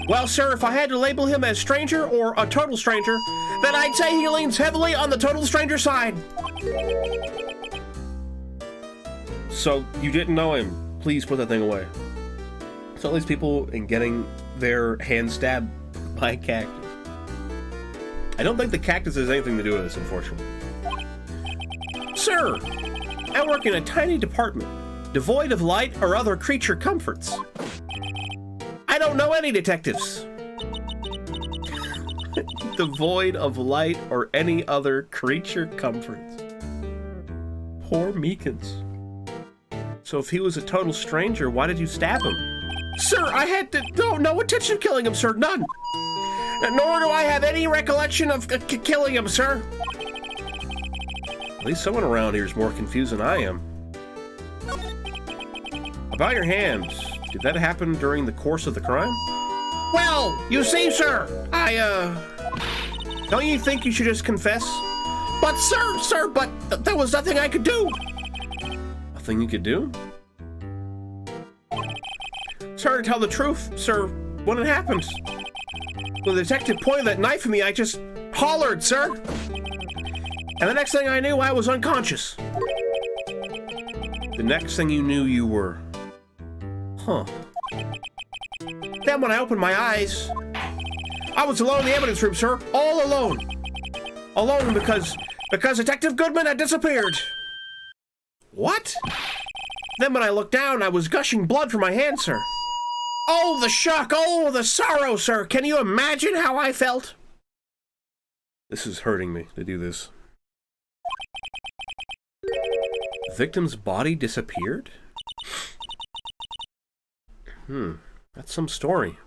S1: Well, sir, if I had to label him as stranger or a total stranger, then I'd say he leans heavily on the total stranger side. So, you didn't know him. Please put that thing away. So all these people in getting their hand stabbed by a cactus. I don't think the cactus has anything to do with this, unfortunately. Sir, I work in a tiny department, devoid of light or other creature comforts. I don't know any detectives. Devoid of light or any other creature comforts. Poor Meekins. So if he was a total stranger, why did you stab him? Sir, I had no intention of killing him, sir, none. Nor do I have any recollection of killing him, sir. At least someone around here is more confused than I am. About your hands, did that happen during the course of the crime? Well, you see, sir, don't you think you should just confess? But, sir, but there was nothing I could do. Nothing you could do? Sir, to tell the truth, sir, when it happened, when the detective pointed that knife at me, I just hollered, sir. And the next thing I knew, I was unconscious. The next thing you knew, you were... Huh. Then when I opened my eyes, I was alone in the evidence room, sir. All alone. Alone because Detective Goodman had disappeared. What? Then when I looked down, I was gushing blood from my hand, sir. Oh, the shock! Oh, the sorrow, sir! Can you imagine how I felt? This is hurting me to do this. The victim's body disappeared? That's some story.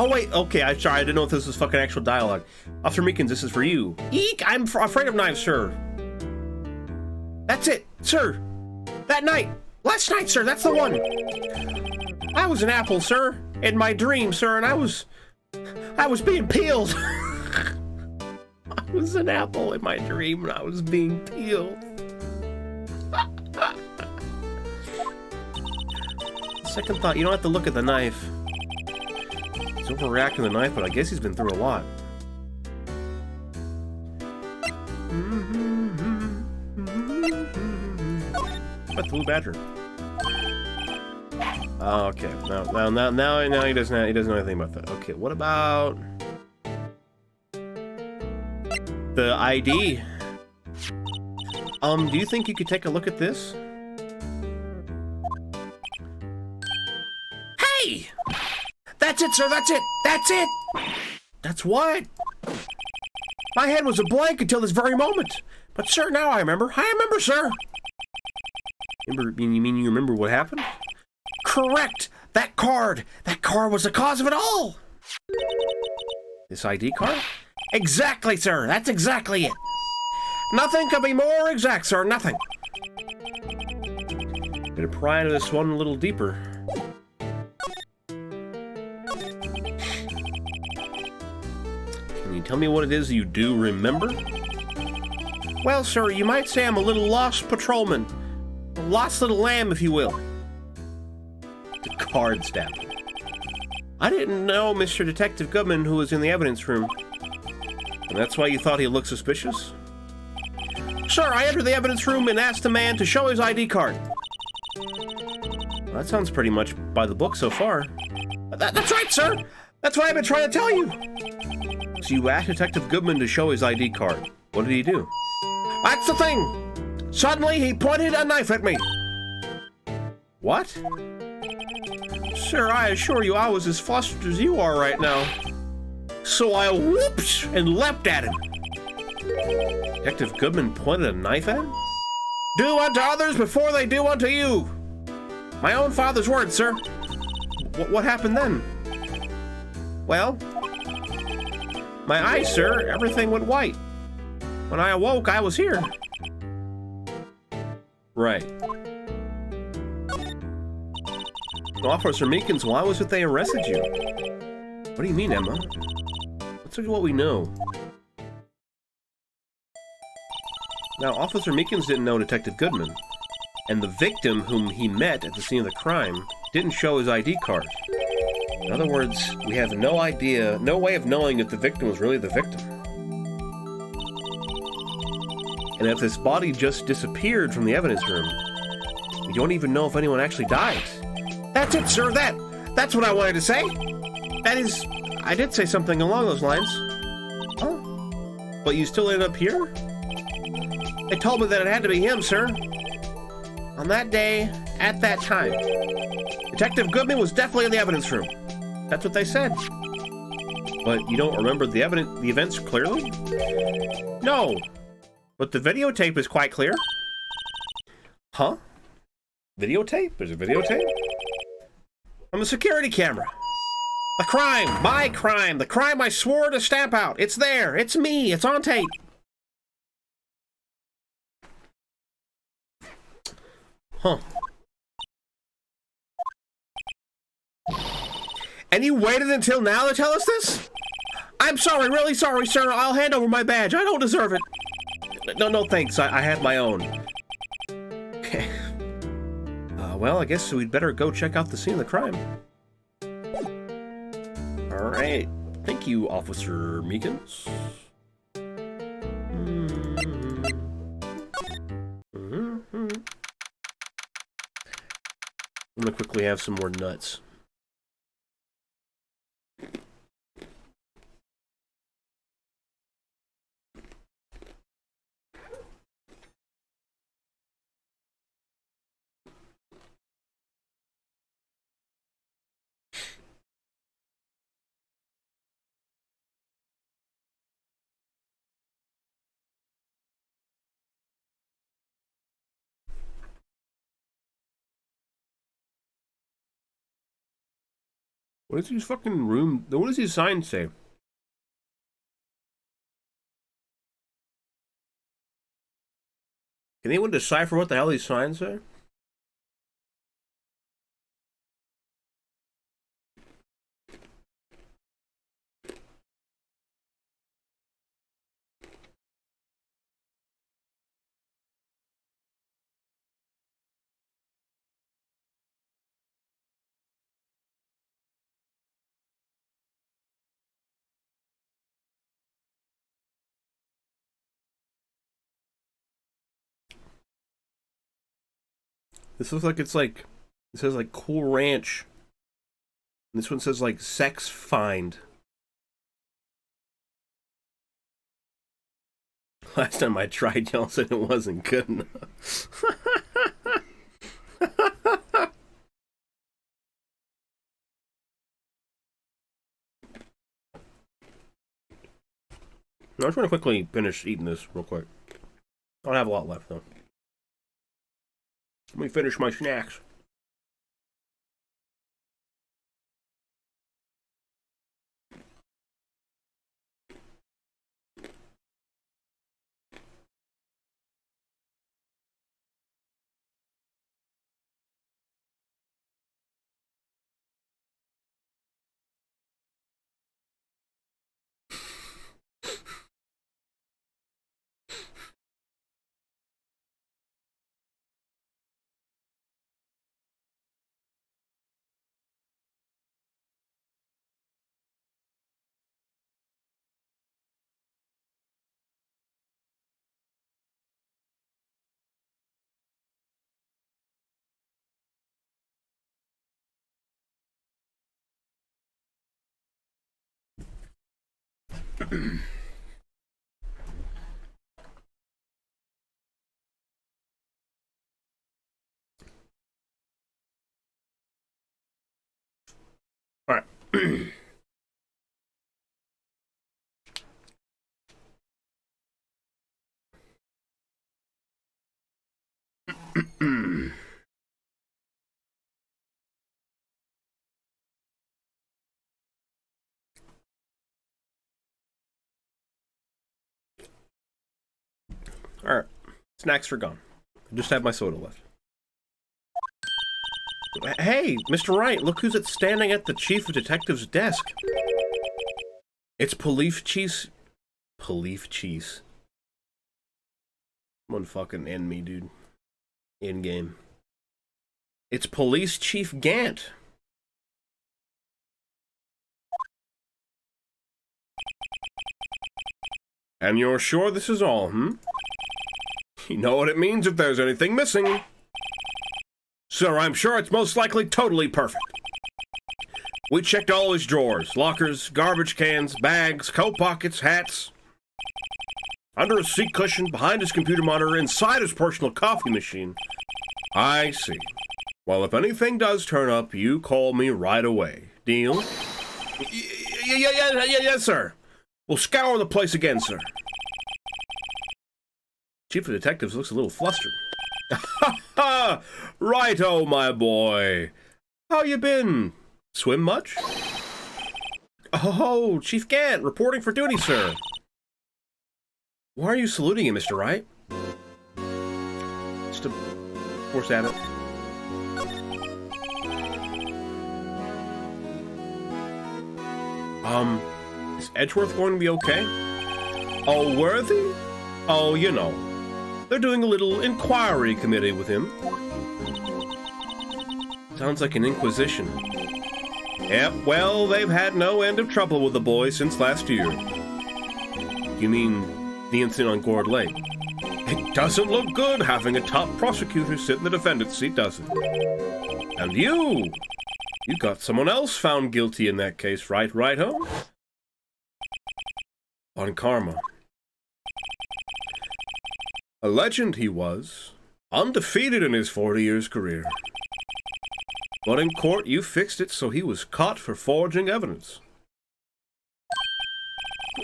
S1: Oh wait, okay, I'm sorry, I didn't know if this was fucking actual dialogue. Officer Meekins, this is for you. Eek, I'm afraid of knives, sir. That's it, sir. That night. Last night, sir, that's the one. I was an apple, sir, in my dream, sir, and I was being peeled. I was an apple in my dream and I was being peeled. Second thought, you don't have to look at the knife. He's overreacting the knife, but I guess he's been through a lot. What the Blue Badger? Oh, okay. Now he doesn't know anything about that. Okay, what about the ID? Do you think you could take a look at this? Hey! That's it, sir, that's it! That's it! That's what? My head was a blank until this very moment. But, sir, now I remember. I remember, sir. You mean you remember what happened? Correct! That card was the cause of it all! This ID card? Exactly, sir! That's exactly it! Nothing could be more exact, sir, nothing! Gonna pry into this one a little deeper. Can you tell me what it is you do remember? Well, sir, you might say I'm a little lost patrolman. A lost little lamb, if you will. The card stab. I didn't know Mr. Detective Goodman, who was in the evidence room. And that's why you thought he looked suspicious? Sir, I entered the evidence room and asked the man to show his ID card. Well, that sounds pretty much by the book so far. That's right, sir! That's what I've been trying to tell you! So you asked Detective Goodman to show his ID card. What did he do? That's the thing! Suddenly, he pointed a knife at me. What? Sir, I assure you I was as flustered as you are right now. So I whoops and leapt at him. Detective Goodman pointed a knife at him? Do unto others before they do unto you. My own father's words, sir. What happened then? Well, my eyes, sir, everything went white. When I awoke, I was here. Right. Officer Meekins, why was it they arrested you? What do you mean, Emma? Let's look at what we know. Now, Officer Meekins didn't know Detective Goodman, and the victim whom he met at the scene of the crime didn't show his ID card. In other words, we have no idea, no way of knowing if the victim was really the victim. And if this body just disappeared from the evidence room, we don't even know if anyone actually died. That's it, sir, that's what I wanted to say. That is, I did say something along those lines. Oh, but you still ended up here? They told me that it had to be him, sir. On that day, at that time, Detective Goodman was definitely in the evidence room. That's what they said. But you don't remember the events clearly? No. But the videotape is quite clear. Huh? Videotape? There's a videotape? On the security camera. The crime! My crime! The crime I swore to stamp out! It's there! It's me! It's on tape! Huh. And you waited until now to tell us this? I'm sorry, really sorry, sir. I'll hand over my badge. I don't deserve it. No, thanks. I have my own. Okay. Well, I guess we'd better go check out the scene of the crime. All right. Thank you, Officer Meekins. I'm gonna quickly have some more nuts. What does his fucking room... What does his sign say? Can anyone decipher what the hell these signs say? This looks like it's like... It says like Cool Ranch. And this one says like Sex Find. Last time I tried, y'all said it wasn't good enough. I just want to quickly finish eating this real quick. I don't have a lot left though. Let me finish my snacks. All right. All right. Snacks are gone. I just have my soda left. Hey, Mr. Wright, look who's standing at the chief of detective's desk. It's Police Chief. Police Chief. Someone fucking end me, dude. In game. It's Police Chief Gant. And you're sure this is all, hmm? You know what it means if there's anything missing. Sir, I'm sure it's most likely totally perfect. We checked all his drawers, lockers, garbage cans, bags, coat pockets, hats. Under his seat cushion, behind his computer monitor, inside his personal coffee machine. I see. Well, if anything does turn up, you call me right away. Deal? Yes, sir. We'll scour the place again, sir. Chief of Detectives looks a little flustered. Ha! Righto, my boy. How you been? Swim much? Oh, Chief Gant, reporting for duty, sir. Why are you saluting him, Mr. Wright? Just a force habit. Is Edgeworth going to be okay? Oh, Worthy? Oh, you know. They're doing a little inquiry committee with him. Sounds like an inquisition. Yep, well, they've had no end of trouble with the boy since last year. You mean the incident on Gourd Lake? It doesn't look good having a top prosecutor sit in the defendant's seat, does it? And you got someone else found guilty in that case, right, Righto? On Karma. A legend he was, undefeated in his 40 years career. But in court, you fixed it so he was caught for forging evidence.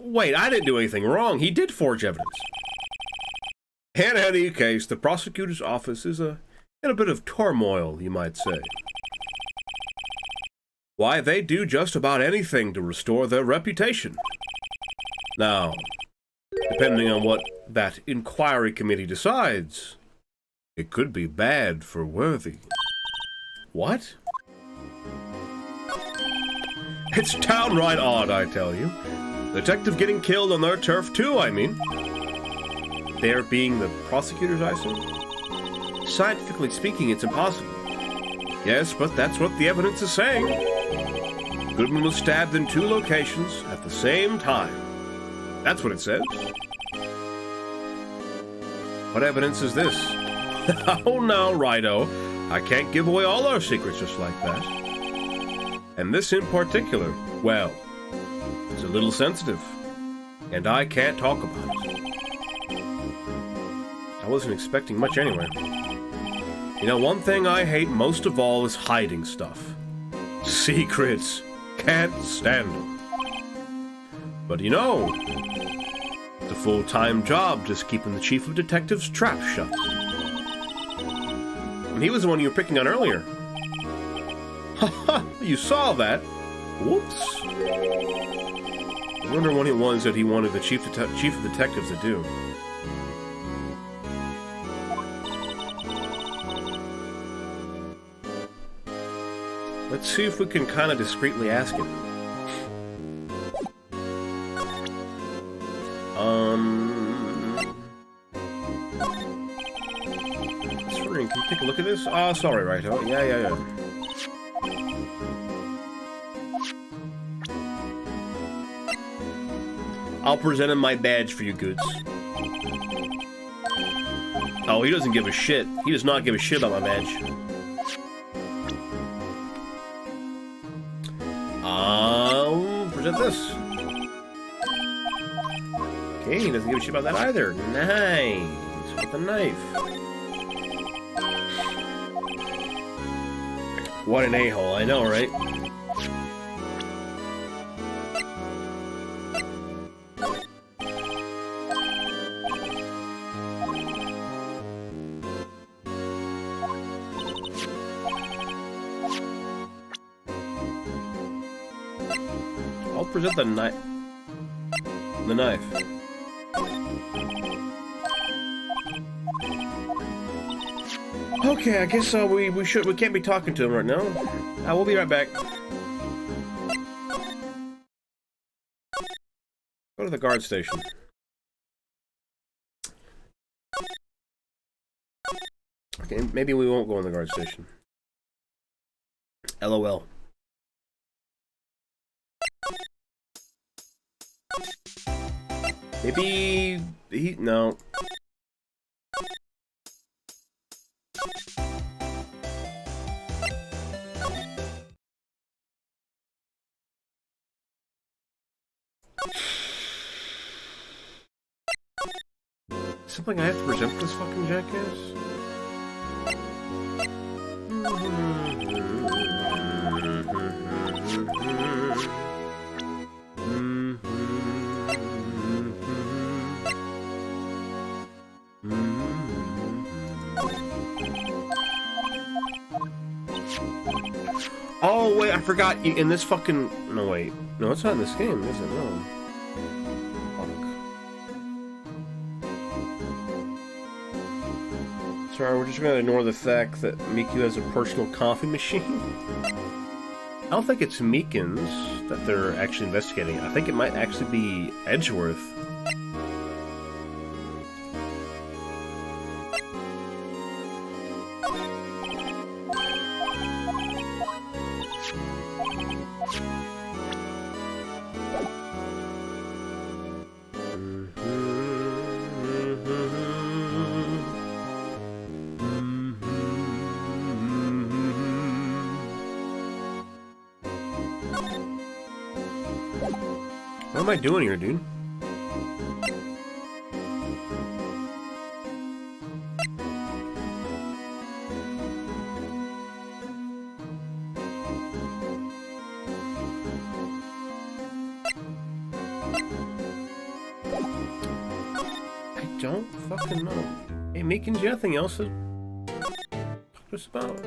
S1: Wait, I didn't do anything wrong. He did forge evidence. In any case, the prosecutor's office is in a bit of turmoil, you might say. Why, they do just about anything to restore their reputation. Now, depending on what that inquiry committee decides, it could be bad for Worthy. What? It's downright odd, I tell you. Detective getting killed on their turf too, I mean. They're being the prosecutors, I assume? Scientifically speaking, it's impossible. Yes, but that's what the evidence is saying. Goodman was stabbed in 2 locations at the same time. That's what it says. What evidence is this? Oh, no, Righto. I can't give away all our secrets just like that. And this in particular, well, is a little sensitive. And I can't talk about it. I wasn't expecting much anyway. You know, one thing I hate most of all is hiding stuff. Secrets. Can't stand them. But you know, it's a full-time job just keeping the chief of detectives' trap shut. And he was the one you were picking on earlier. Haha, you saw that. Whoops. I wonder what it was that he wanted the chief of detectives to do. Let's see if we can kind of discreetly ask him. Can you take a look at this? Oh, sorry, right. Oh, yeah. I'll present him my badge for you goods. Oh, he doesn't give a shit. He does not give a shit about my badge. I'll present this. Okay, he doesn't give a shit about that either. Nice. With a knife. What an a-hole, I know, right? I'll present the knife. The knife. Okay, I guess we can't be talking to him right now. We'll be right back. Go to the guard station. Okay, maybe we won't go in the guard station. LOL. Maybe no. Something I have to present this fucking jackass? Oh, wait, I forgot. In this fucking... No, wait. No, it's not in this game, is it? No. Fuck. Sorry, we're just gonna ignore the fact that Miku has a personal coffee machine. I don't think it's Meekins that they're actually investigating. I think it might actually be Edgeworth. What am I doing here, dude? I don't fucking know. Hey, Meekins, you anything else to talk to us about?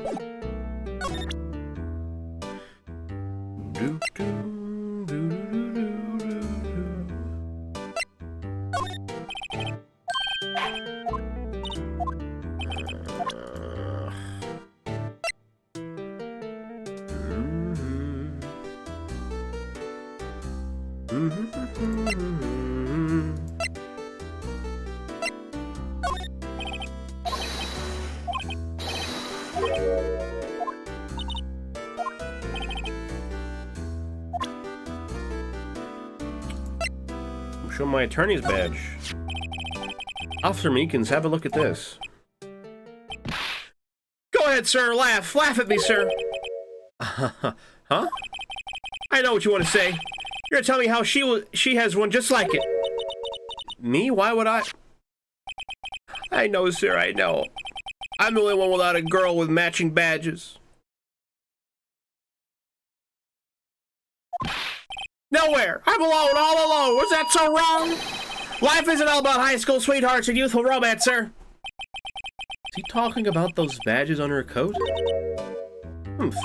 S1: Show my attorney's badge. Officer Meekins, have a look at this. Go ahead, sir. Laugh. Laugh at me, sir. Huh? I know what you want to say. You're gonna tell me how she has one just like it. Me? Why would I? I know, sir. I know. I'm the only one without a girl with matching badges. Nowhere! I'm alone, all alone! Was that so wrong? Life isn't all about high school sweethearts and youthful romance, sir! Is he talking about those badges on her coat? Humph.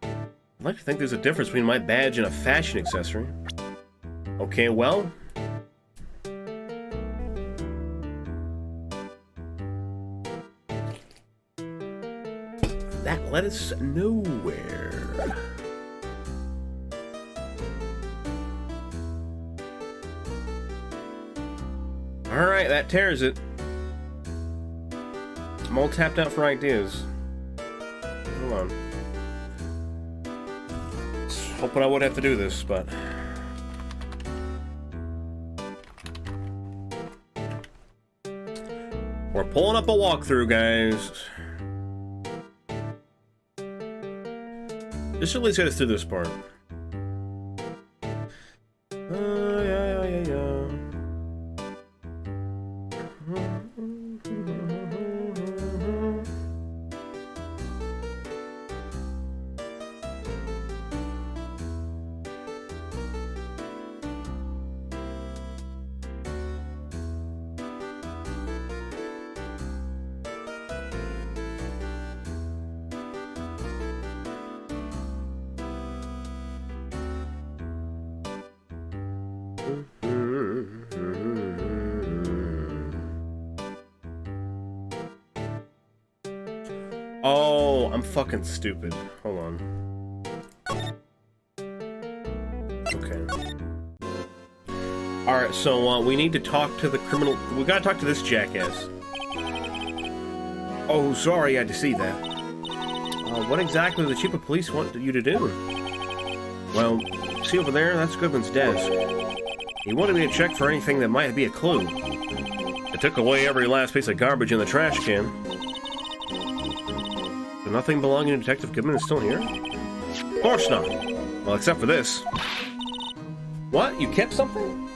S1: I'd like to think there's a difference between my badge and a fashion accessory. Okay, well... that led us nowhere. Alright, that tears it. I'm all tapped out for ideas. Hold on. Just hoping I wouldn't have to do this, but... we're pulling up a walkthrough, guys. This should at least get us through this part. Oh, I'm fucking stupid. Hold on. Okay. Alright, so we need to talk to the criminal. We gotta talk to this jackass. Oh, sorry, I had to see that. What exactly do the chief of police want you to do? Well, see over there? That's Goodman's desk. He wanted me to check for anything that might be a clue. I took away every last piece of garbage in the trash can. But nothing belonging to Detective Goodman is still here? Of course not. Well, except for this. What? You kept something?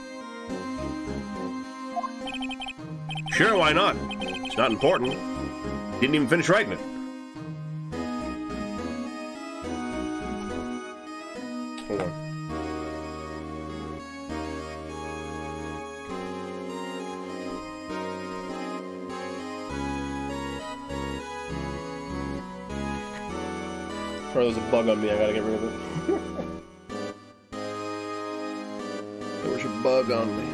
S1: Sure, why not? It's not important. Didn't even finish writing it. Hold on. Or there's a bug on me, I gotta get rid of it. There was a bug on me.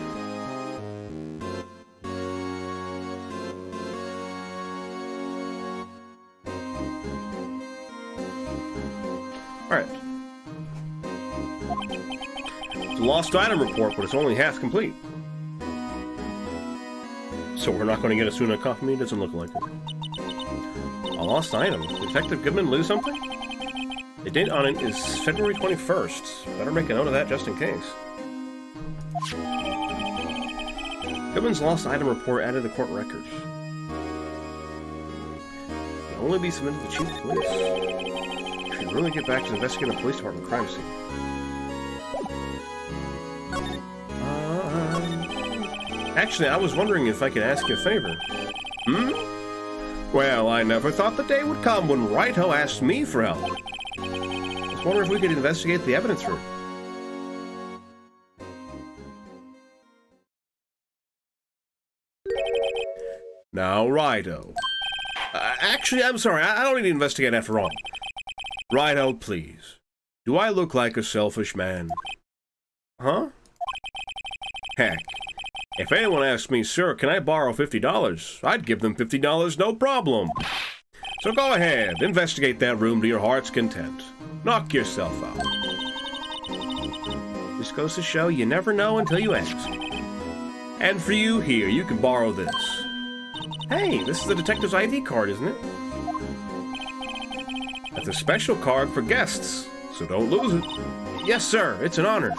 S1: Alright. It's a lost item report, but it's only half complete. So we're not going to get a Suna coffee? Doesn't look like it. A lost item. Detective Goodman lose something? The date on it is February 21st. Better make a note of that just in case. Goodman's lost item report added to court records. Can only be submitted to the chief of police. Should really get back to investigating the police department crime scene. Actually, I was wondering if I could ask you a favor. Hmm? Well, I never thought the day would come when Wright asked me for help. I was wondering if we could investigate the evidence room. Now, Righto. Actually, I'm sorry. I don't need to investigate after all. Righto, please. Do I look like a selfish man? Huh? Heck. If anyone asked me, sir, can I borrow $50? I'd give them $50, no problem. So go ahead, investigate that room to your heart's content. Knock yourself out. This goes to show you never know until you ask. And for you, here, you can borrow this. Hey, this is the detective's ID card, isn't it? That's a special card for guests, so don't lose it. Yes, sir, it's an honor.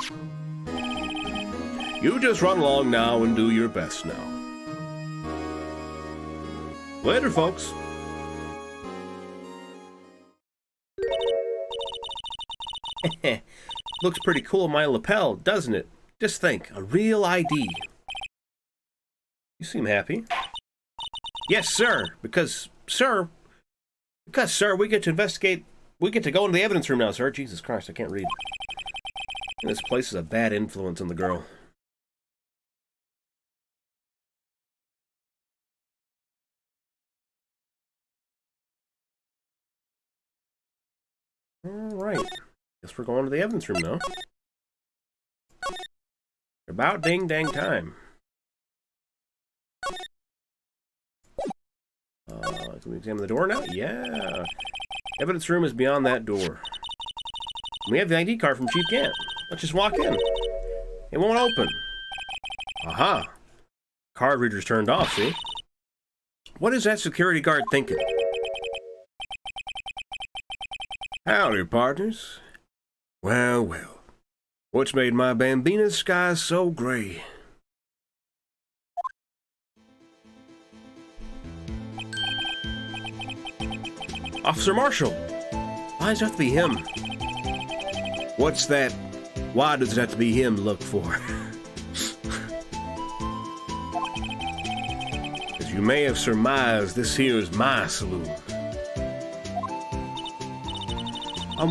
S1: You just run along now and do your best now. Later, folks. Looks pretty cool on my lapel, doesn't it? Just think, a real ID. You seem happy. Yes, sir, because, sir, we get to investigate, we get to go into the evidence room now, sir. Jesus Christ, I can't read. This place is a bad influence on the girl. Alright. Guess we're going to the evidence room now. About ding-dang time. Can we examine the door now? Yeah. Evidence room is beyond that door. We have the ID card from Chief Gant. Let's just walk in. It won't open. Aha. Card reader's turned off, see? What is that security guard thinking? Howdy, partners. Well, well. What's made my Bambina's sky so gray? Officer Marshall! Why does it have to be him? What's that? Why does it have to be him to look for? As you may have surmised, this here is my saloon.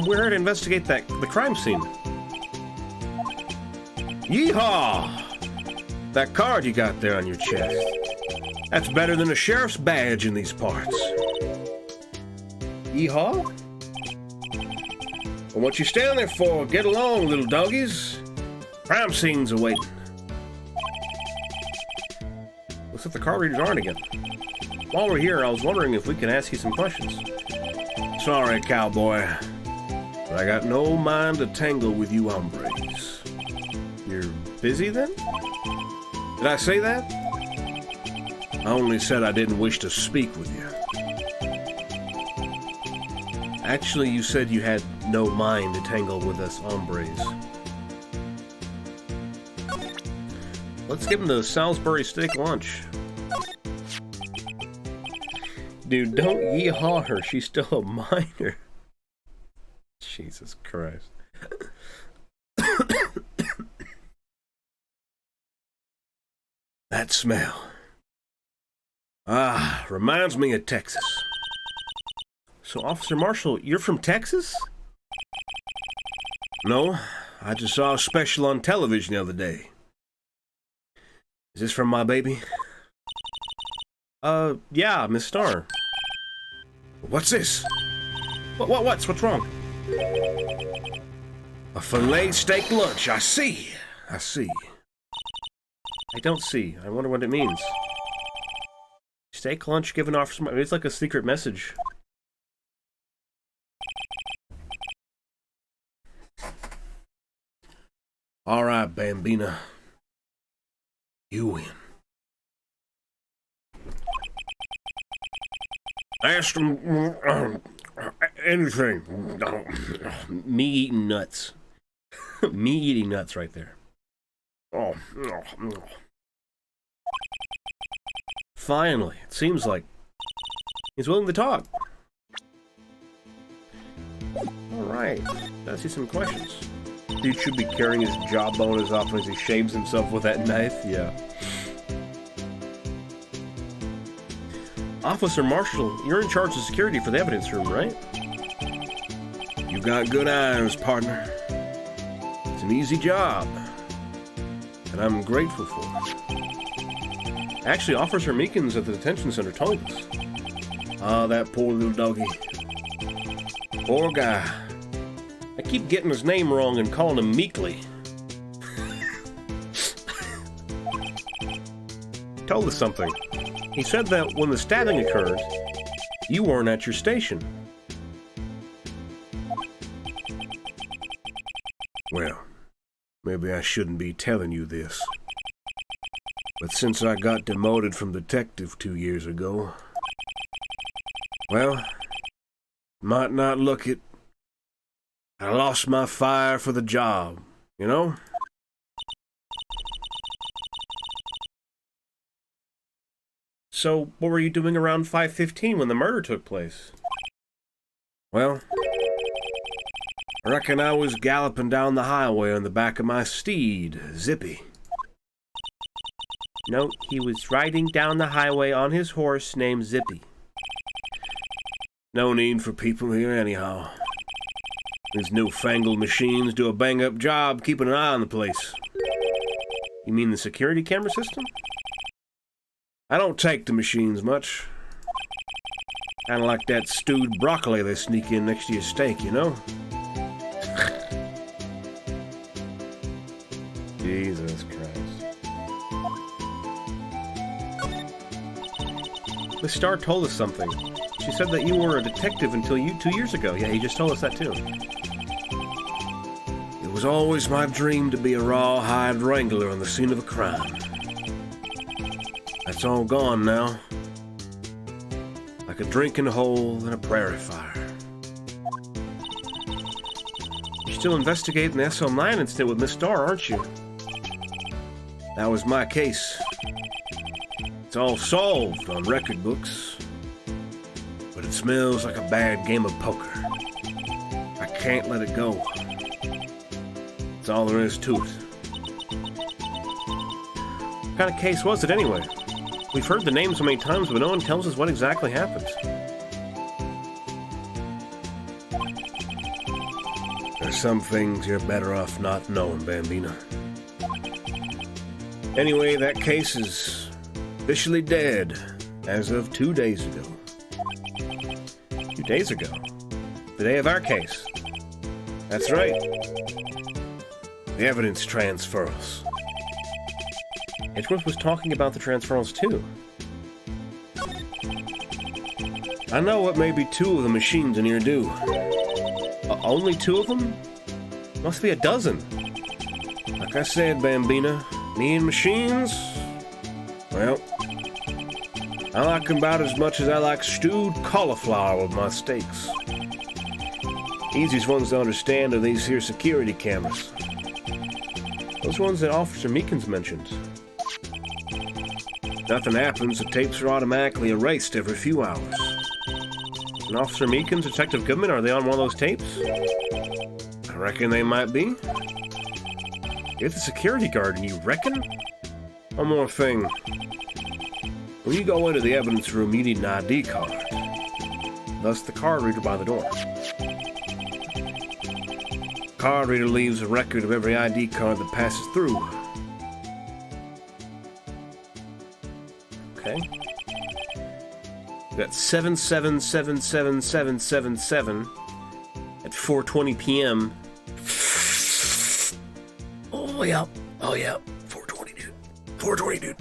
S1: We're here to investigate the crime scene. Yeehaw! That card you got there on your chest. That's better than a sheriff's badge in these parts. Yeehaw? Well, what you stand there for? Get along, little doggies. Crime scene's awaiting. Looks like the card readers aren't again. While we're here, I was wondering if we can ask you some questions. Sorry, cowboy. But I got no mind to tangle with you hombres. You're busy then? Did I say that? I only said I didn't wish to speak with you. Actually, you said you had no mind to tangle with us hombres. Let's give him the Salisbury steak lunch. Dude, don't yeehaw her. She's still a minor. Jesus Christ. That smell. Ah, reminds me of Texas. So, Officer Marshall, you're from Texas? No, I just saw a special on television the other day. Is this from my baby? Yeah, Miss Starr. What's this? What's wrong? A filet steak lunch. I see. I see. I don't see. I wonder what it means. Steak lunch given off some... It's like a secret message. All right, Bambina. You win. Ask them anything. Me eating nuts. Me eating nuts right there. Oh. Finally, it seems like he's willing to talk. Alright, let's see some questions. Dude should be carrying his jawbone as often as he shaves himself with that knife. Yeah. Officer Marshall, you're in charge of security for the evidence room, right? You got good eyes, partner. It's an easy job, and I'm grateful for it. Actually, Officer Meekins at the detention center told us. Ah, that poor little doggy. Poor guy. I keep getting his name wrong and calling him Meekly. Told us something. He said that when the stabbing occurred, you weren't at your station. Well, maybe I shouldn't be telling you this. But since I got demoted from detective 2 years ago, well, might not look it. I lost my fire for the job, you know? So, what were you doing around 5:15 when the murder took place? Well, I reckon I was galloping down the highway on the back of my steed, Zippy. No, he was riding down the highway on his horse named Zippy. No need for people here anyhow. These newfangled machines do a bang-up job keeping an eye on the place. You mean the security camera system? I don't take to machines much. Kinda like that stewed broccoli they sneak in next to your steak, you know? Jesus Christ. The Star told us something. She said that you were a detective until 2 years ago. Yeah, he just told us that too. It was always my dream to be a rawhide wrangler on the scene of a crime. That's all gone now. Like a drinking hole in a prairie fire. You're still investigating the SL9 incident with Miss Starr, aren't you? That was my case. It's all solved on record books. But it smells like a bad game of poker. I can't let it go. That's all there is to it. What kind of case was it anyway? We've heard the name so many times, but no one tells us what exactly happened. There's some things you're better off not knowing, Bambina. Anyway, that case is officially dead as of 2 days ago. 2 days ago? The day of our case. That's right. The evidence transfers. Edgeworth was talking about the transferals too. I know what maybe 2 of the machines in here do. Only 2 of them? Must be a dozen. Like I said, Bambina, me and machines, well, I like them about as much as I like stewed cauliflower with my steaks. Easiest ones to understand are these here security cameras. Those ones that Officer Meekins mentioned. Nothing happens, the tapes are automatically erased every few hours. And Officer Meekins, Detective Goodman, are they on one of those tapes? I reckon they might be. You're the security guard, and you reckon? One more thing. When you go into the evidence room, you need an ID card. Thus, the card reader by the door. Card reader leaves a record of every ID card that passes through. Okay. We got 777777 at 4:20 p.m. Oh yeah, 4:20, dude. 4:20, dude.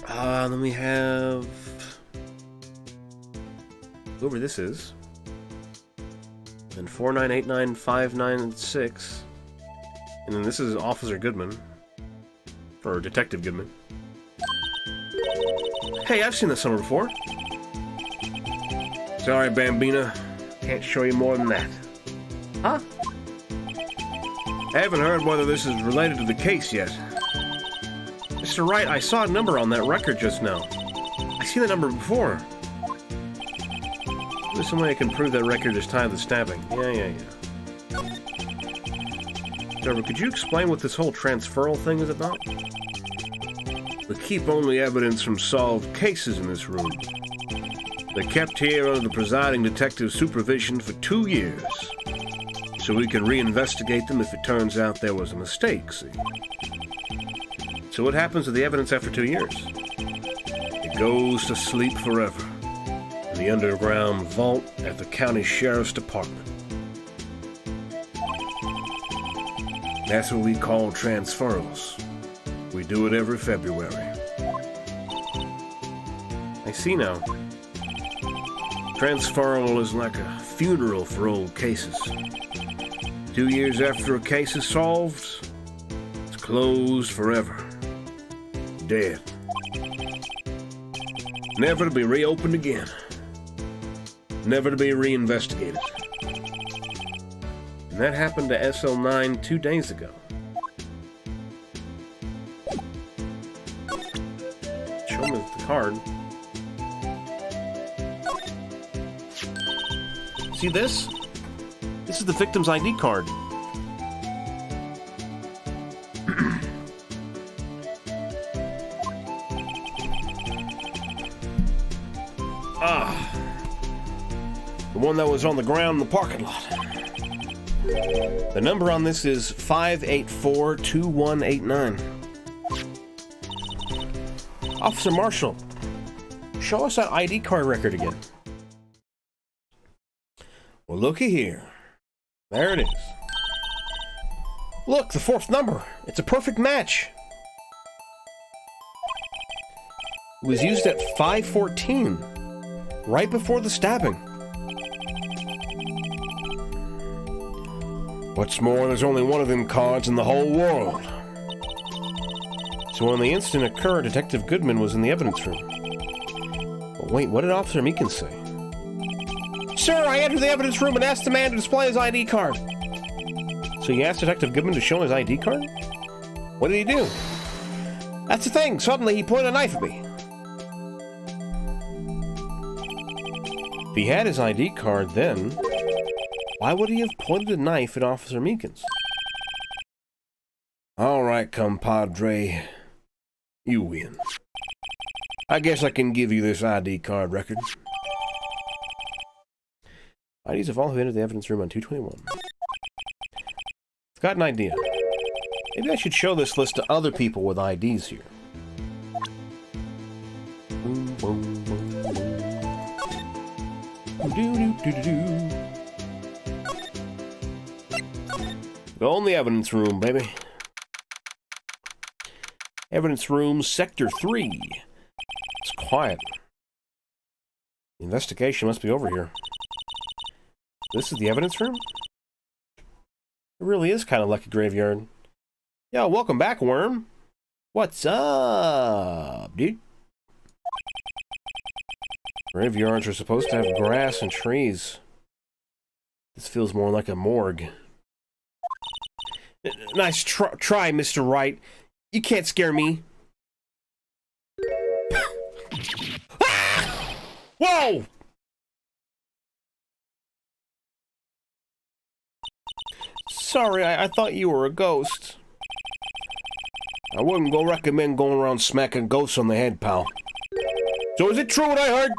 S1: Then we have whoever this is. And 4989596. And then this is Officer Goodman. Or Detective Goodman. Hey, I've seen this number before. Sorry, Bambina. Can't show you more than that. Huh? I haven't heard whether this is related to the case yet. Mr. Wright, I saw a number on that record just now. I've seen the number before. There's some way I can prove that record is tied to the stabbing. Yeah. Trevor, could you explain what this whole transferal thing is about? We keep only evidence from solved cases in this room. They're kept here under the presiding detective's supervision for 2 years, so we can reinvestigate them if it turns out there was a mistake, see? So what happens to the evidence after 2 years? It goes to sleep forever in the underground vault at the county sheriff's department. That's what we call transferals. We do it every February. I see now. Transferal is like a funeral for old cases. 2 years after a case is solved, it's closed forever. Dead. Never to be reopened again. Never to be reinvestigated. And that happened to SL9 2 days ago. Show me the card. See this? This is the victim's ID card. The one that was on the ground in the parking lot. The number on this is 584-2189. Officer Marshall, show us that ID card record again. Well, looky here. There it is. Look, the 4th number. It's a perfect match. It was used at 5:14, right before the stabbing. What's more, there's only one of them cards in the whole world. So when the incident occurred, Detective Goodman was in the evidence room. But wait, what did Officer Meekins say? Sir, I entered the evidence room and asked the man to display his ID card. So you asked Detective Goodman to show his ID card? What did he do? That's the thing, suddenly he pointed a knife at me. If he had his ID card then, why would he have pointed a knife at Officer Meekins? All right, compadre. You win. I guess I can give you this ID card record. IDs of all who entered the evidence room on 221. I've got an idea. Maybe I should show this list to other people with IDs here. Boom, boom, boom, boom. Do-do-do-do-do. Go in the evidence room, baby. Evidence room, Sector 3. It's quiet. The investigation must be over here. This is the evidence room? It really is kind of like a graveyard. Yo, welcome back, Worm. What's up, dude? Graveyards are supposed to have grass and trees. This feels more like a morgue. Nice try, Mr. Wright. You can't scare me. Ah! Whoa! Sorry, I thought you were a ghost. I wouldn't recommend going around smacking ghosts on the head, pal. So is it true what I heard?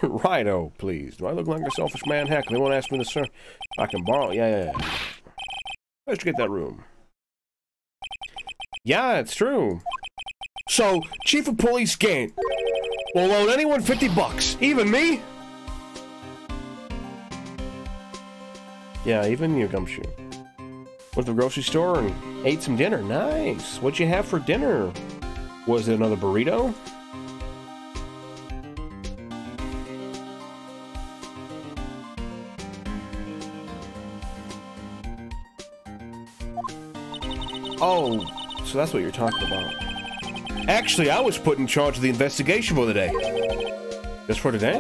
S1: Righto, please. Do I look like a selfish man? Heck, they won't ask me to, sir. I can borrow. Yeah. Let's get that room. Yeah, it's true. So, Chief of Police Gant will loan anyone $50, even me? Yeah, even you, Gumshoe. Went to the grocery store and ate some dinner. Nice. What'd you have for dinner? Was it another burrito? Oh, so that's what you're talking about. Actually, I was put in charge of the investigation for the day. Just for today?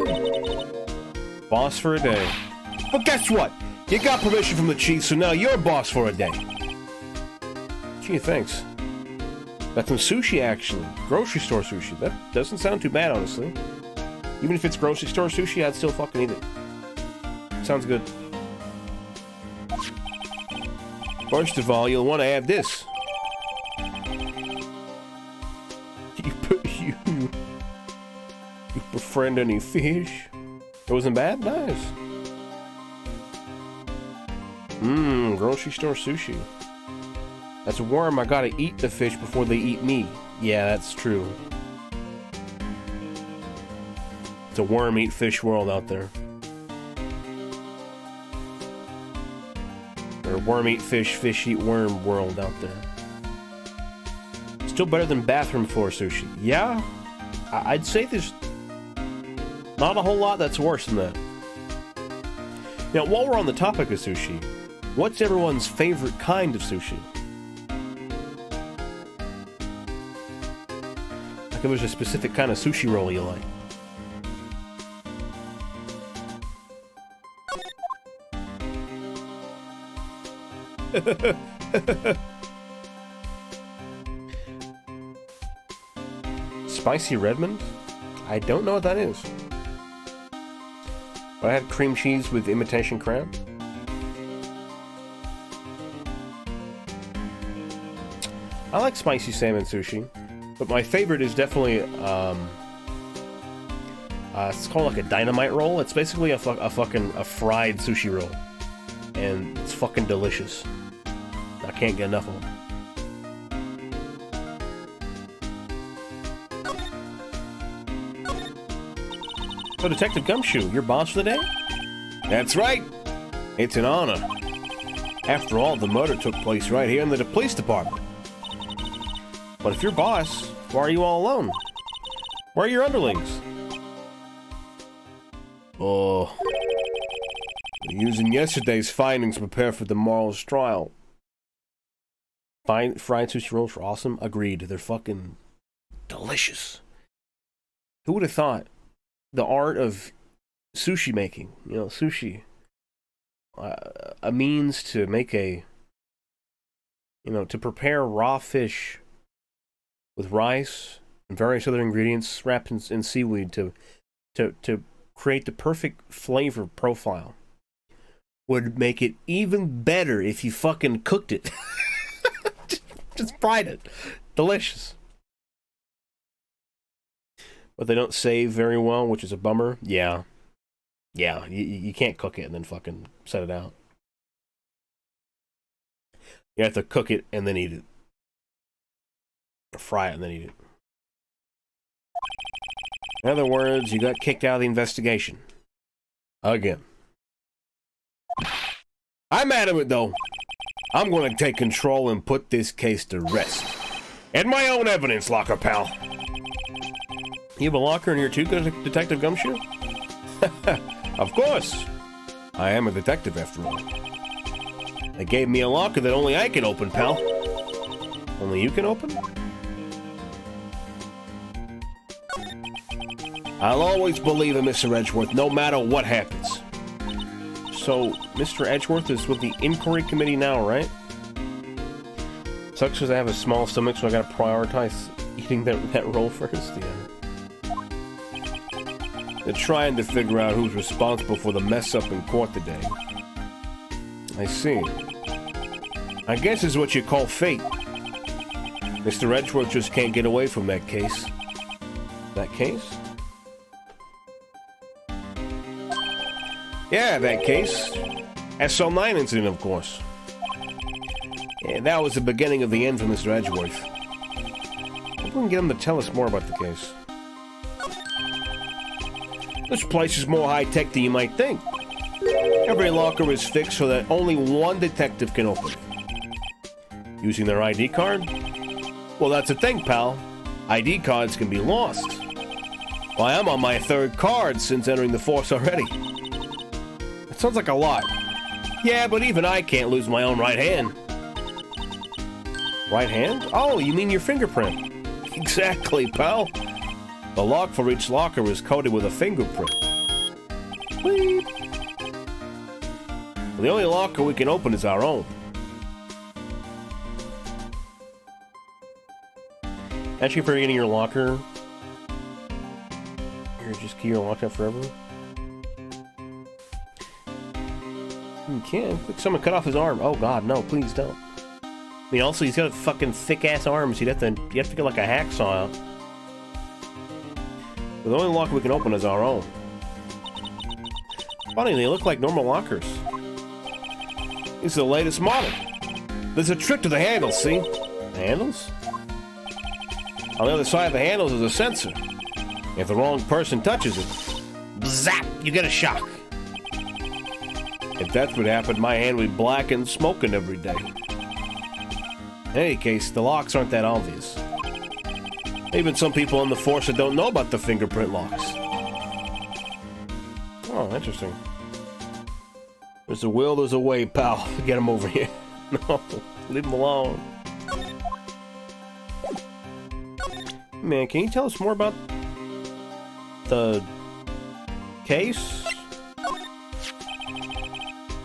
S1: Boss for a day. But guess what? You got permission from the chief, so now you're boss for a day. Gee, thanks. Got some sushi, actually. Grocery store sushi. That doesn't sound too bad, honestly. Even if it's grocery store sushi, I'd still fucking eat it. Sounds good. First of all, you'll want to add this. You befriend any fish? It wasn't bad? Nice. Grocery store sushi. That's a worm. I gotta eat the fish before they eat me. Yeah, that's true. It's a worm eat fish world out there. Or worm eat fish, fish eat worm world out there. Still better than bathroom floor sushi. Yeah, I'd say there's not a whole lot that's worse than that. Now, while we're on the topic of sushi, what's everyone's favorite kind of sushi? Like if there's a specific kind of sushi roll you like. Spicy Redmond? I don't know what that is. But I had cream cheese with imitation crab. I like spicy salmon sushi, but my favorite is definitely it's called like a dynamite roll. It's basically a fried sushi roll, and it's fucking delicious. I can't get enough of them. So, Detective Gumshoe, your boss for the day? That's right. It's an honor. After all, the murder took place right here in the police department. But if you're boss, why are you all alone? Where are your underlings? Oh, we're using yesterday's findings to prepare for tomorrow's trial. Fried sushi rolls are awesome. Agreed. They're fucking delicious. Who would have thought? The art of sushi making, you know, sushi, a means to make to prepare raw fish with rice and various other ingredients wrapped in seaweed to create the perfect flavor profile would make it even better if you fucking cooked it. just fried it. Delicious. But they don't save very well, which is a bummer. Yeah. Yeah, you can't cook it and then fucking set it out. You have to cook it and then eat it. Or fry it and then eat it. In other words, you got kicked out of the investigation. Again. I'm adamant, though. I'm going to take control and put this case to rest. And my own evidence, locker pal. You have a locker in here too, Detective Gumshoe? Of course. I am a detective after all. They gave me a locker that only I can open, pal. Only you can open? I'll always believe in Mr. Edgeworth, no matter what happens. So, Mr. Edgeworth is with the inquiry committee now, right? Sucks because I have a small stomach, so I gotta prioritize eating that roll first, yeah. They're trying to figure out who's responsible for the mess-up in court today. I see. I guess it's what you call fate. Mr. Edgeworth just can't get away from that case. That case? Yeah, that case. SL9 incident, of course. Yeah, that was the beginning of the end for Mr. Edgeworth. Maybe we can get him to tell us more about the case. This place is more high-tech than you might think. Every locker is fixed so that only one detective can open it. Using their ID card? Well, that's the thing, pal. ID cards can be lost. Well, I am on my third card since entering the force already. That sounds like a lot. Yeah, but even I can't lose my own right hand. Right hand? Oh, you mean your fingerprint? Exactly, pal. The lock for each locker is coated with a fingerprint. Beep. Well, the only locker we can open is our own. Actually, for getting your locker, here, just keep your lock up forever. You can. Like someone cut off his arm. Oh God, no! Please don't. I mean, also he's got fucking thick ass arms. You have to get like a hacksaw out. But the only locker we can open is our own. Funny, they look like normal lockers. This is the latest model. There's a trick to the handles. See? The handles? On the other side of the handles is a sensor. If the wrong person touches it, zap! You get a shock. If that's what happened, my hand would be black and smoking every day. In any case, the locks aren't that obvious. Even some people on the force that don't know about the fingerprint locks. Oh, interesting. There's a will, there's a way, pal. Get him over here. No, leave him alone. Man, can you tell us more about the case?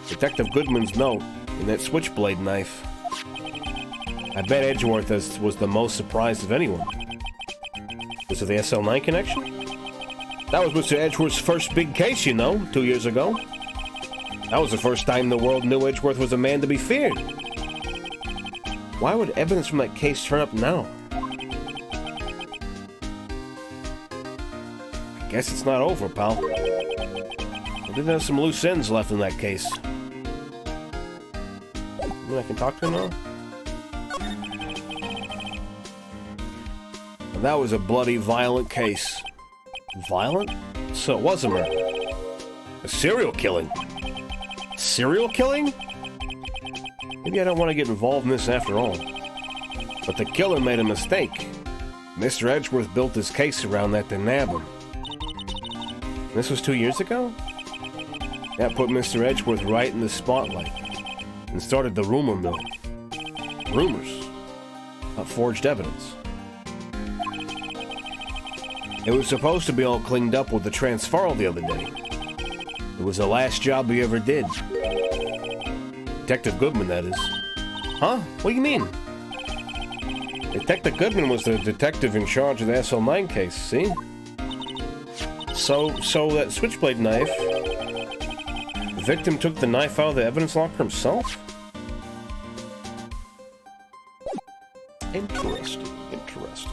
S1: Detective Goodman's note and that switchblade knife. I bet Edgeworth was the most surprised of anyone. Was it the SL9 connection? That was Mr. Edgeworth's first big case, you know, 2 years ago. That was the first time the world knew Edgeworth was a man to be feared. Why would evidence from that case turn up now? I guess it's not over, pal. I did have some loose ends left in that case. I can talk to him now? And that was a bloody, violent case. Violent? So it was a murder. A serial killing. Serial killing? Maybe I don't want to get involved in this after all. But the killer made a mistake. Mr. Edgeworth built his case around that to nab him. This was 2 years ago? That put Mr. Edgeworth right in the spotlight. And started the rumor mill. Rumors. Not forged evidence. It was supposed to be all cleaned up with the transferal the other day. It was the last job he ever did. Detective Goodman, that is. Huh? What do you mean? Detective Goodman was the detective in charge of the SL9 case, see? So that switchblade knife... The victim took the knife out of the evidence locker himself? Interesting, interesting.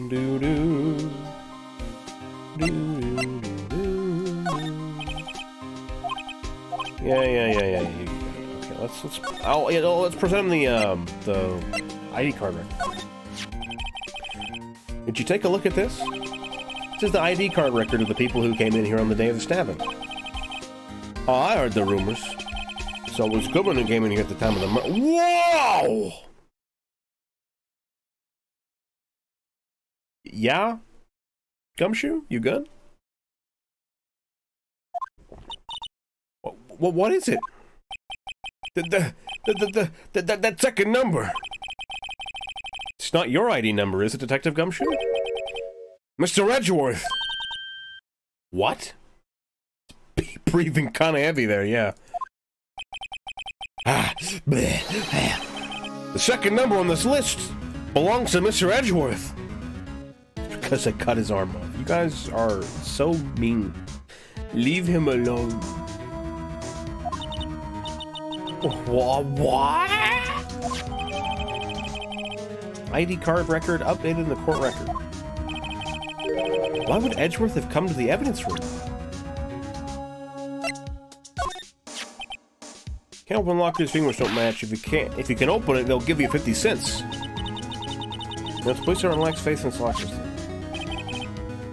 S1: Doo-doo. Doo-doo-doo-doo. Yeah. Okay, let's present him the ID card record. Did you take a look at this? This is the ID card record of the people who came in here on the day of the stabbing. Oh, I heard the rumors. So it was Goodman who came in here at the time of the murder. Whoa! Yeah? Gumshoe? You good? What is it? That second number. It's not your ID number, is it, Detective Gumshoe? Mr. Edgeworth! What? Breathing kind of heavy there, yeah. The second number on this list belongs to Mr. Edgeworth. Because I cut his arm off. You guys are so mean. Leave him alone. What? ID card record updated in the court record. Why would Edgeworth have come to the evidence room? Can't open lockers, fingers don't match. If you can open it, they'll give you 50 cents. Let's place our relaxed faith in lockers.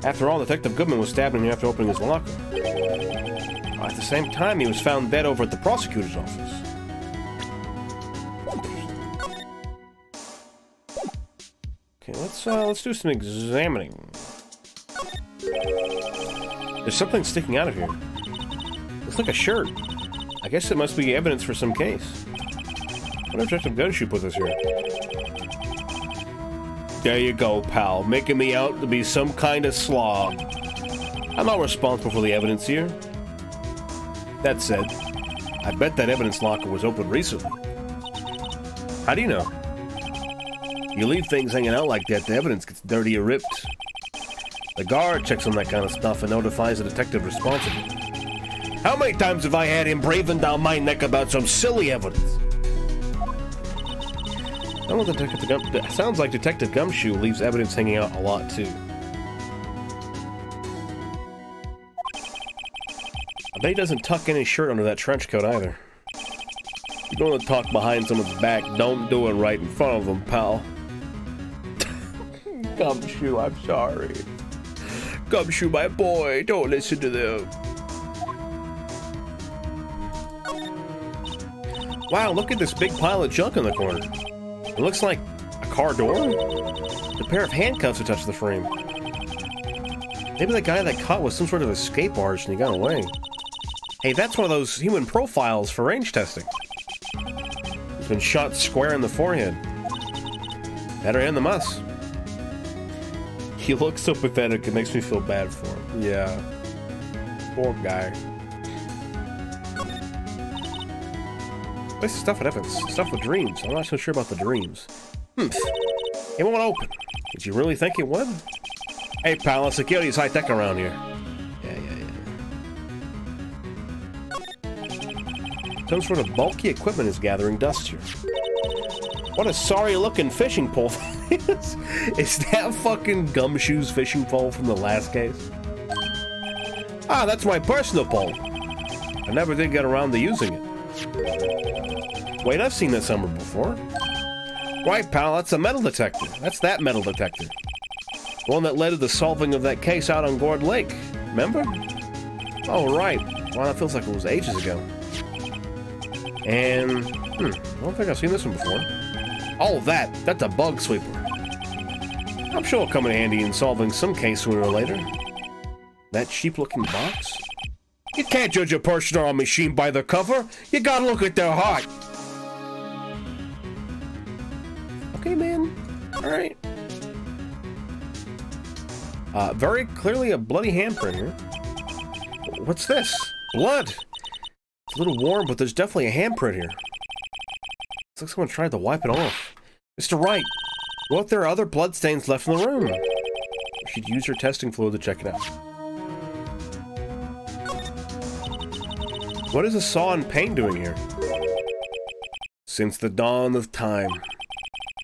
S1: After all, Detective Goodman was stabbed him after opening his locker. At the same time, he was found dead over at the prosecutor's office. Okay, let's do some examining. There's something sticking out of here. Looks like a shirt. I guess it must be evidence for some case. What if Detective Gumshoe put this here? There you go, pal. Making me out to be some kind of slob. I'm not responsible for the evidence here. That said, I bet that evidence locker was opened recently. How do you know? You leave things hanging out like that, the evidence gets dirty or ripped. The guard checks on that kind of stuff and notifies the detective responsible. How many times have I had him braving down my neck about some silly evidence? Sounds like Detective Gumshoe leaves evidence hanging out a lot, too. I bet he doesn't tuck any shirt under that trench coat, either. You don't want to talk behind someone's back. Don't do it right in front of them, pal. Gumshoe, I'm sorry. Gumshoe, my boy, don't listen to them. Wow, look at this big pile of junk in the corner. It looks like a car door? A pair of handcuffs attached to the frame. Maybe the guy that caught was some sort of escape artist and he got away. Hey, that's one of those human profiles for range testing. He's been shot square in the forehead. Better end than us. He looks so pathetic, it makes me feel bad for him. Yeah. Poor guy. This is stuff with evidence. Stuff with dreams. I'm not so sure about the dreams. It won't open. Did you really think it would? Hey, pal, security's high-tech around here. Yeah. Some sort of bulky equipment is gathering dust here. What a sorry-looking fishing pole that is. Is that fucking Gumshoe's fishing pole from the last case? Ah, that's my personal pole. I never did get around to using it. Wait, I've seen this somewhere before. Right, pal, that's a metal detector. That's that metal detector. The one that led to the solving of that case out on Gourd Lake. Remember? Oh, right. Well, that feels like it was ages ago. And, I don't think I've seen this one before. Oh, that's a bug sweeper. I'm sure it'll come in handy in solving some case sooner or later. That cheap-looking box? You can't judge a person or a machine by the cover. You gotta look at their heart. Okay, man. Alright. Very clearly a bloody handprint here. What's this? Blood! It's a little warm, but there's definitely a handprint here. Looks like someone tried to wipe it off. Mr. Wright, what if there are other bloodstains left in the room? You should use your testing fluid to check it out. What is a saw and paint doing here? Since the dawn of time,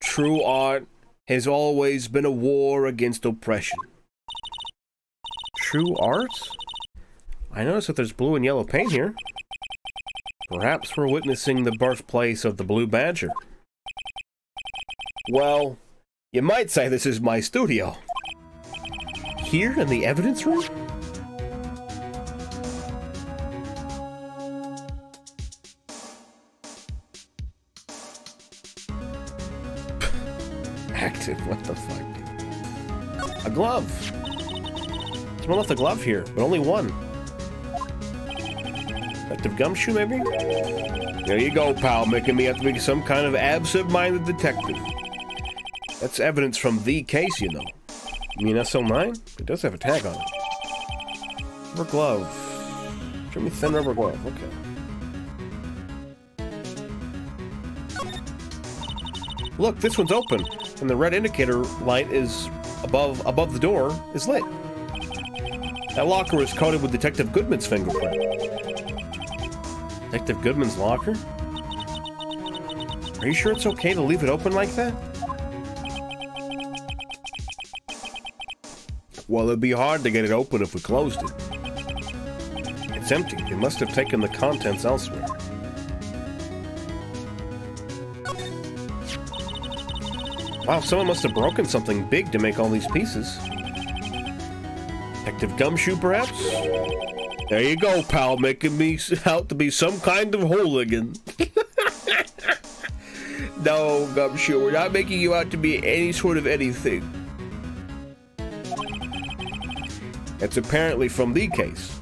S1: true art has always been a war against oppression. True art? I notice that there's blue and yellow paint here. Perhaps we're witnessing the birthplace of the Blue Badger. Well, you might say this is my studio. Here in the evidence room? Active, what the fuck? A glove! Someone left a glove here, but only one. Detective Gumshoe, maybe? There you go, pal, making me have to be some kind of absent-minded detective. That's evidence from the case, you know. You mean SL9? It does have a tag on it. Rubber glove. Show me thin rubber glove, okay. Look, this one's open, and the red indicator light is above the door is lit. That locker is coated with Detective Goodman's fingerprint. Detective Goodman's locker? Are you sure it's okay to leave it open like that? Well, it'd be hard to get it open if we closed it. It's empty. They must have taken the contents elsewhere. Wow, someone must have broken something big to make all these pieces. Radioactive gumshoe, perhaps? There you go, pal, making me out to be some kind of hooligan. No, Gumshoe, we're not making you out to be any sort of anything. It's apparently from the case.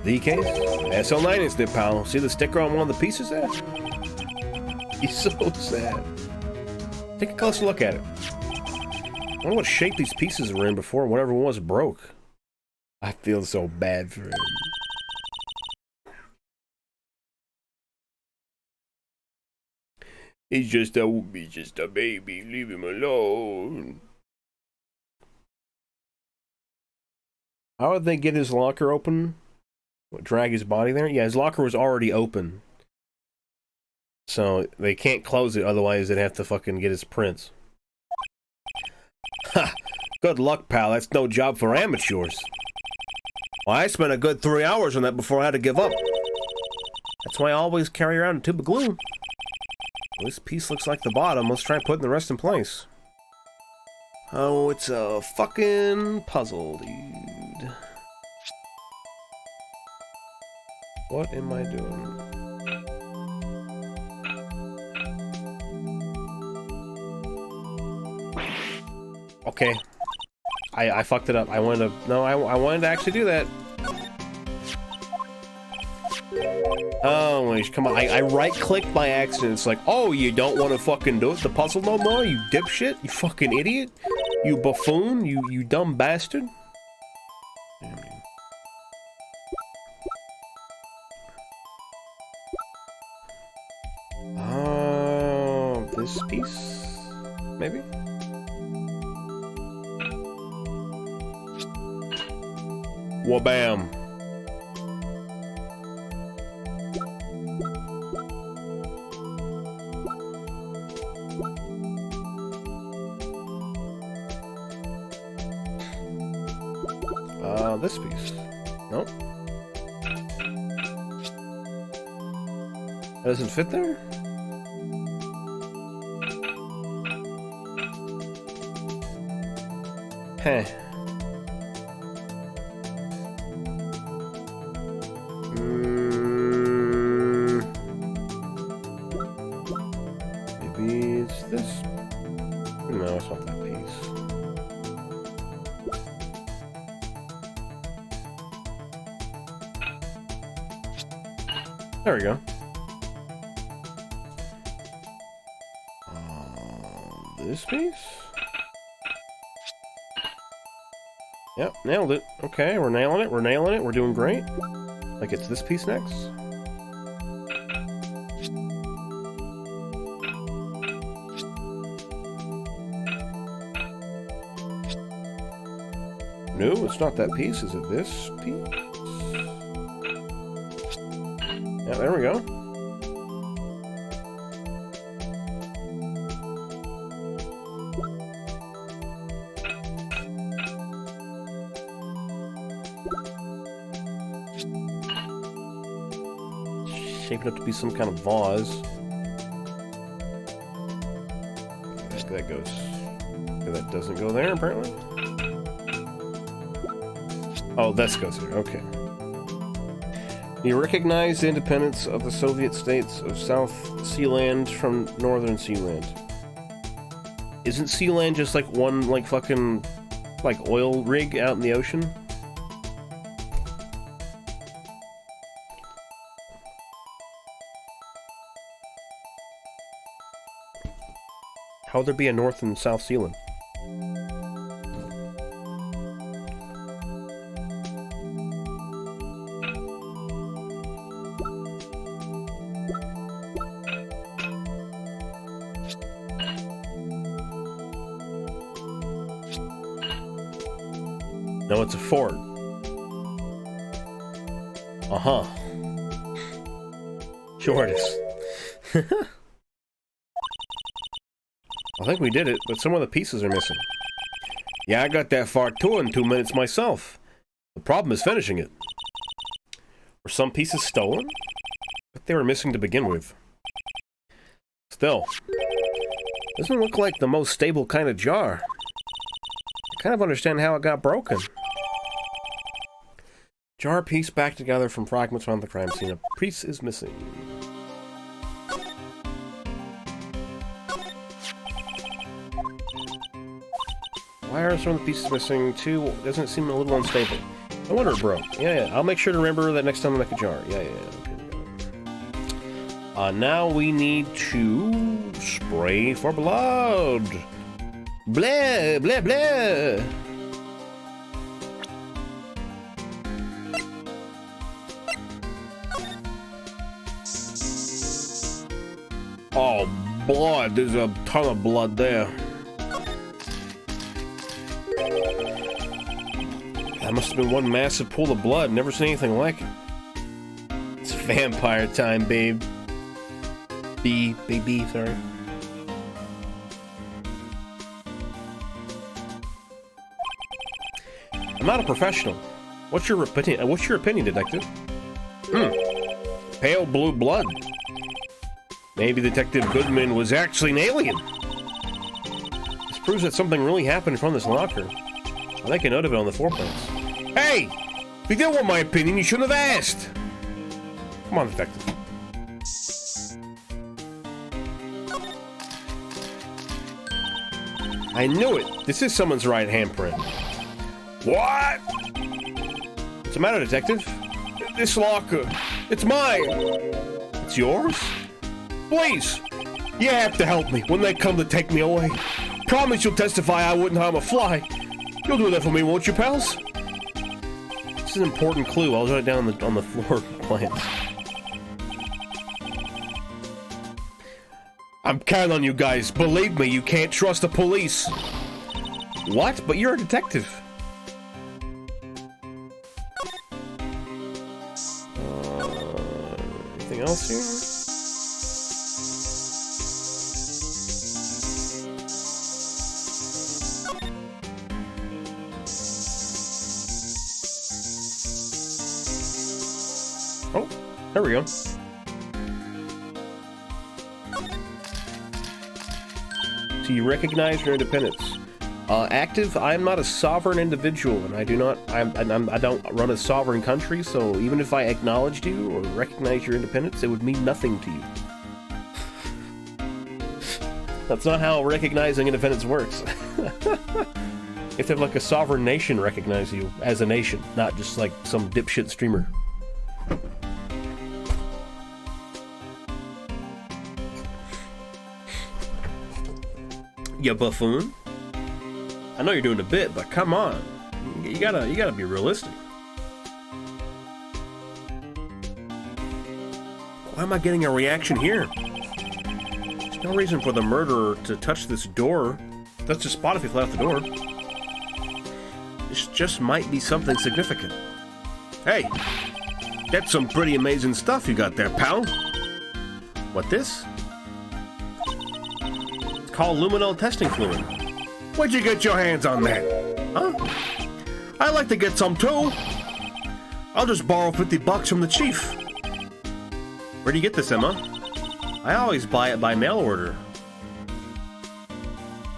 S1: The case? SL9 is there, pal. See the sticker on one of the pieces there? He's so sad. Take a closer look at it. I wonder what shape these pieces were in before whatever was broke. I feel so bad for him. He's just a baby. Leave him alone. How would they get his locker open? What, drag his body there? Yeah, his locker was already open. So they can't close it, otherwise they'd have to fucking get his prints. Ha! Good luck, pal. That's no job for amateurs. Well, I spent a good 3 hours on that before I had to give up. That's why I always carry around a tube of glue. This piece looks like the bottom. Let's try putting the rest in place. Oh, it's a fucking puzzle, dude. What am I doing? Okay. I fucked it up. I wanted to... No, I wanted to actually do that. Oh, come on. I right-clicked by accident. It's like, oh, you don't want to fucking do it? The puzzle no more? You dipshit? You fucking idiot? You buffoon? You dumb bastard? Oh, this piece? Maybe? Wabam. This piece. Nope. That doesn't fit there? Heh. Maybe it's this? No, it's not that piece. There we go. This piece? Yep, nailed it. Okay, we're nailing it, we're nailing it, we're doing great. Like it's this piece next? No, it's not that piece. Is it this piece? Yeah, there we go. Shaping up to be some kind of vase. That goes. That doesn't go there, apparently. Oh, this goes here. Okay. You recognize the independence of the Soviet states of South Sealand from Northern Sealand. Isn't Sealand just like one, like, fucking, like, oil rig out in the ocean? How would there be a North and South Sealand? No, it's a fort. Uh-huh. Sure it is. I think we did it, but some of the pieces are missing. Yeah, I got that far too in 2 minutes myself. The problem is finishing it. Were some pieces stolen? But they were missing to begin with. Still, doesn't look like the most stable kind of jar. I kind of understand how it got broken. Jar piece back together from fragments around the crime scene. A piece is missing. Why are some of the pieces missing? Two doesn't seem a little unstable. I wonder it broke. Yeah. I'll make sure to remember that next time I make a jar. Yeah. Okay. Now we need to spray for blood. Blah, blah, blah. Oh, blood. There's a ton of blood there. That must have been one massive pool of blood. Never seen anything like it. It's vampire time, babe. Baby, sorry. I'm not a professional. What's your opinion, detective? Pale blue blood. Maybe Detective Goodman was actually an alien. This proves that something really happened from this locker. I'll make a note of it on the floor plans. Hey! If you didn't want my opinion, you shouldn't have asked! Come on, detective. I knew it! This is someone's right handprint. What? What's the matter, detective? This locker, it's mine! It's yours? Please! You have to help me when they come to take me away. Promise you'll testify I wouldn't harm a fly. You'll do that for me, won't you, pals? This is an important clue. I'll write it down on the floor plans. I'm counting on you guys. Believe me, you can't trust the police. What? But you're a detective. Anything else here? Oh, there we go. So you recognize your independence. Active, I am not a sovereign individual, and I don't run a sovereign country, so even if I acknowledged you or recognized your independence, it would mean nothing to you. That's not how recognizing independence works. You have to have like a sovereign nation recognize you as a nation, not just like some dipshit streamer. You buffoon. I know you're doing a bit, but come on. You gotta be realistic. Why am I getting a reaction here? There's no reason for the murderer to touch this door. That's a spot if he fell out the door. This just might be something significant. Hey, that's some pretty amazing stuff you got there, pal. What this? It's called luminol testing fluid. Where'd you get your hands on that? Huh? I'd like to get some too. I'll just borrow $50 from the chief. Where do you get this, Emma? I always buy it by mail order.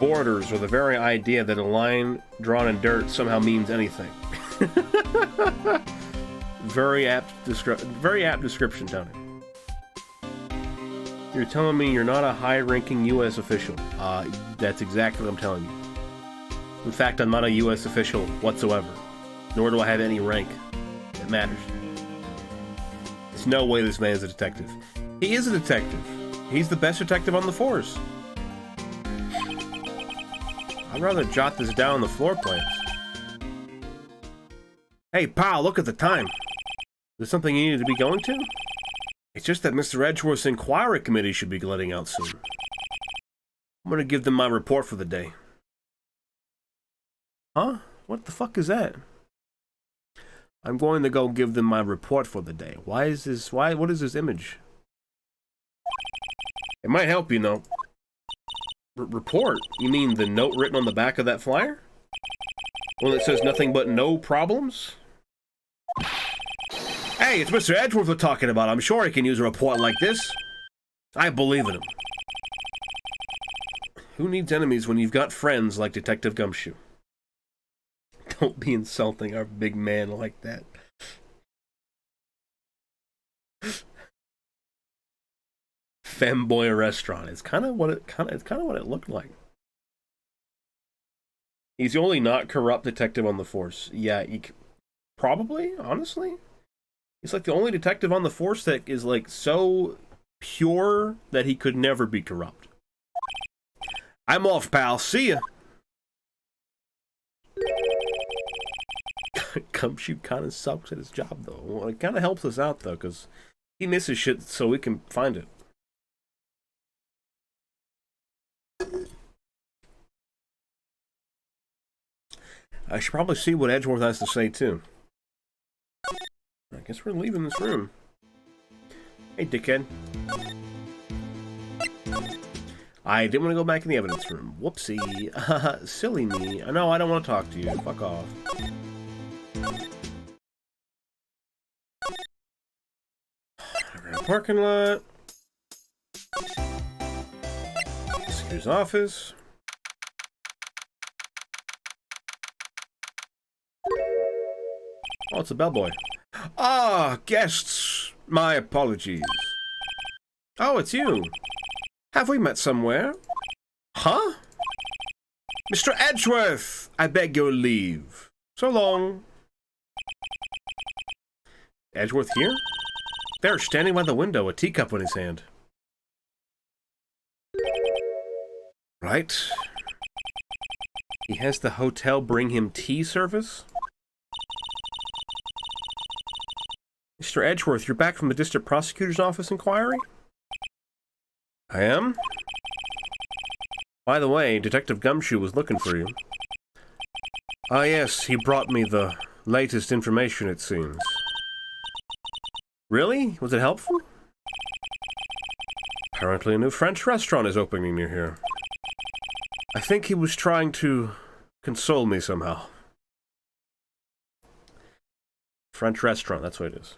S1: Borders, or the very idea that a line drawn in dirt somehow means anything. Very apt description, Tony. You're telling me you're not a high-ranking U.S. official. That's exactly what I'm telling you. In fact, I'm not a U.S. official whatsoever. Nor do I have any rank that matters. There's no way this man is a detective. He is a detective. He's the best detective on the force. I'd rather jot this down on the floor plans. Hey, pal, look at the time. Is there something you needed to be going to? It's just that Mr. Edgeworth's inquiry committee should be letting out soon. I'm gonna give them my report for the day. Huh? What the fuck is that? I'm going to go give them my report for the day. What is this image? It might help, you know. Report? You mean the note written on the back of that flyer? One that says nothing but no problems? Hey, it's Mr. Edgeworth we're talking about. I'm sure he can use a report like this. I believe in him. Who needs enemies when you've got friends like Detective Gumshoe? Don't be insulting our big man like that. femboy restaurant. It's kind of what it looked like. He's the only not corrupt detective on the force. Yeah, probably, honestly. He's like the only detective on the force that is like so pure that he could never be corrupt. I'm off, pal. See ya. Gumshoe kind of sucks at his job, though. Well, it kind of helps us out, though, because he misses shit so we can find it. I should probably see what Edgeworth has to say, too. I guess we're leaving this room. Hey, dickhead. I didn't want to go back in the evidence room. Whoopsie. Silly me. No, I don't want to talk to you. Fuck off. Parking lot. Prosecutor's office. Oh, it's a bellboy. Ah, guests. My apologies. Oh, it's you. Have we met somewhere? Huh? Mr. Edgeworth, I beg your leave. So long. Edgeworth here? There, standing by the window, a teacup in his hand. Right. He has the hotel bring him tea service? Mr. Edgeworth, you're back from the district prosecutor's office inquiry? I am? By the way, Detective Gumshoe was looking for you. Ah, yes, he brought me the latest information, it seems. Really? Was it helpful? Apparently a new French restaurant is opening near here. I think he was trying to console me somehow. French restaurant, that's what it is.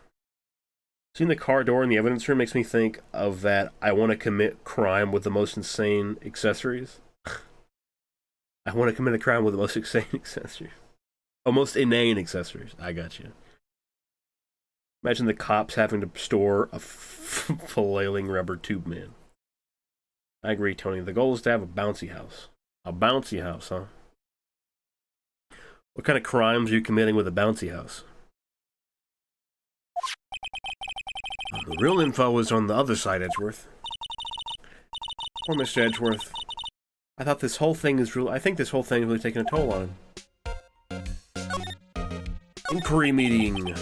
S1: Seeing the car door in the evidence room makes me think of that I want to commit crime with the most insane accessories. I want to commit a crime with the most insane accessories. Oh, most inane accessories. I got you. Imagine the cops having to store a flailing rubber tube man. I agree, Tony. The goal is to have a bouncy house. A bouncy house, huh? What kind of crimes are you committing with a bouncy house? The real info is on the other side, Edgeworth. Poor Mr. Edgeworth. I think this whole thing is really taking a toll on him. Inquiry meeting.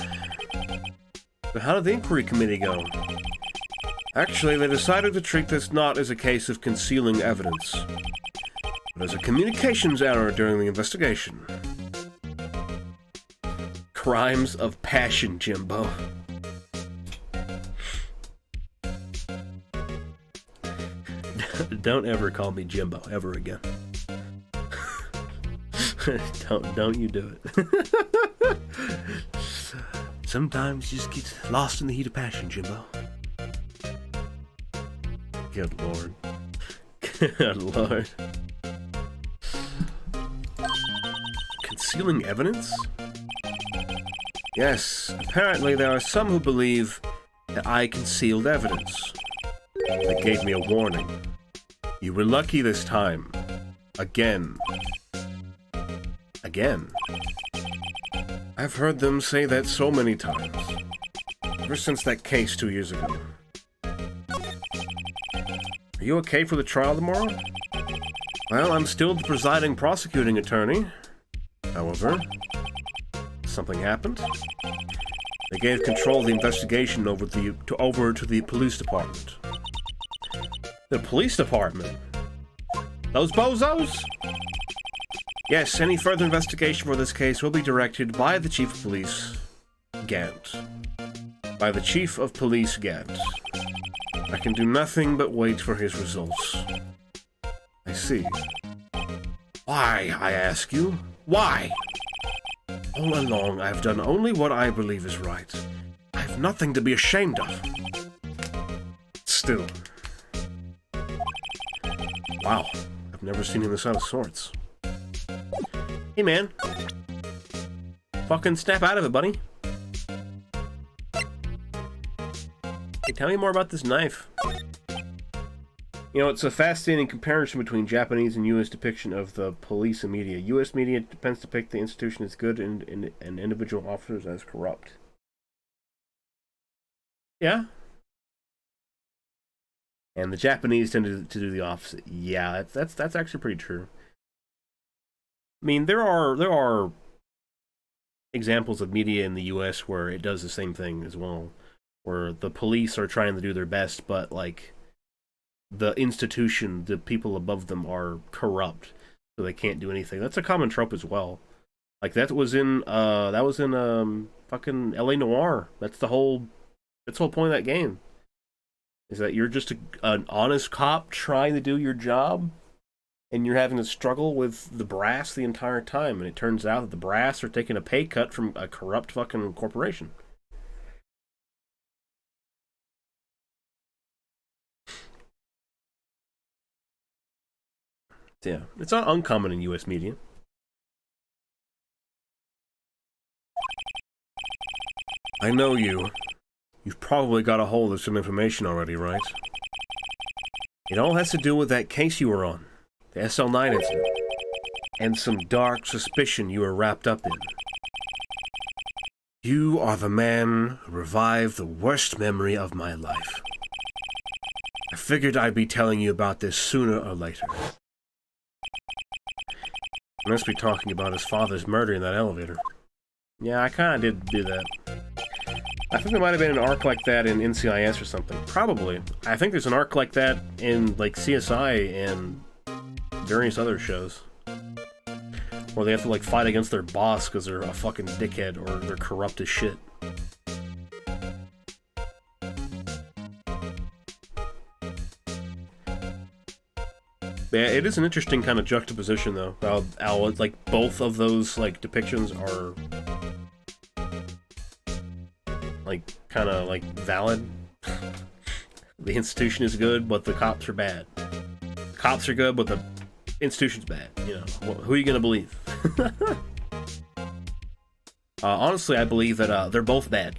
S1: But how did the inquiry committee go? Actually, they decided to treat this not as a case of concealing evidence, but as a communications error during the investigation. Crimes of passion, Jimbo. Don't ever call me Jimbo, ever again. Don't you do it. Sometimes you just get lost in the heat of passion, Jimbo. Good lord. Good lord. Concealing evidence? Yes, apparently there are some who believe that I concealed evidence. They gave me a warning. You were lucky this time. Again. Again. I've heard them say that so many times. Ever since that case 2 years ago. Are you okay for the trial tomorrow? Well, I'm still the presiding prosecuting attorney. However, something happened. They gave control of the investigation over to the police department. The police department? Those bozos? Yes, any further investigation for this case will be directed by the Chief of Police, Gant. By the Chief of Police, Gant. I can do nothing but wait for his results. I see. Why, I ask you? Why? All along, I've done only what I believe is right. I have nothing to be ashamed of. Still. Wow, I've never seen him this out of sorts. Hey, man. Fucking snap out of it, buddy. Hey, tell me more about this knife. You know, it's a fascinating comparison between Japanese and U.S. depiction of the police and media. U.S. media tends to depict the institution as good and individual officers as corrupt. Yeah. And the Japanese tend to do the opposite. Yeah, that's actually pretty true. I mean, there are examples of media in the U.S. where it does the same thing as well, where the police are trying to do their best, but like the institution, the people above them are corrupt, so they can't do anything. That's a common trope as well. Like that was in fucking L.A. Noire. That's the whole point of that game. Is that you're just an honest cop trying to do your job, and you're having to struggle with the brass the entire time, and it turns out that the brass are taking a pay cut from a corrupt fucking corporation. Yeah, it's not uncommon in U.S. media. I know you. You've probably got a hold of some information already, right? It all has to do with that case you were on, the SL9 incident, and some dark suspicion you were wrapped up in. You are the man who revived the worst memory of my life. I figured I'd be telling you about this sooner or later. He must be talking about his father's murder in that elevator. Yeah, I kinda did do that. I think there might have been an arc like that in NCIS or something. Probably. I think there's an arc like that in, like, CSI and various other shows. Where they have to, like, fight against their boss because they're a fucking dickhead or they're corrupt as shit. Yeah, it is an interesting kind of juxtaposition, though. How like, both of those, like, depictions are, like, kind of, like, valid. The institution is good, but the cops are bad. The cops are good, but the institution's bad. You know, who are you gonna believe? Honestly, I believe that they're both bad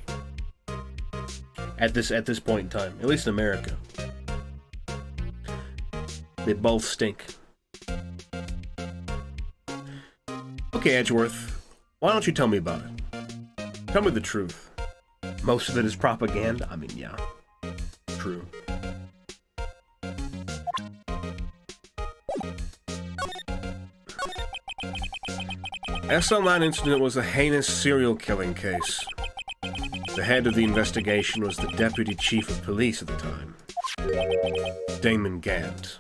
S1: at this point in time, at least in America. They both stink. Okay, Edgeworth, why don't you tell me about it? Tell me the truth. Most of it is propaganda? I mean, yeah. True. SL9 incident was a heinous serial killing case. The head of the investigation was the deputy chief of police at the time, Damon Gant.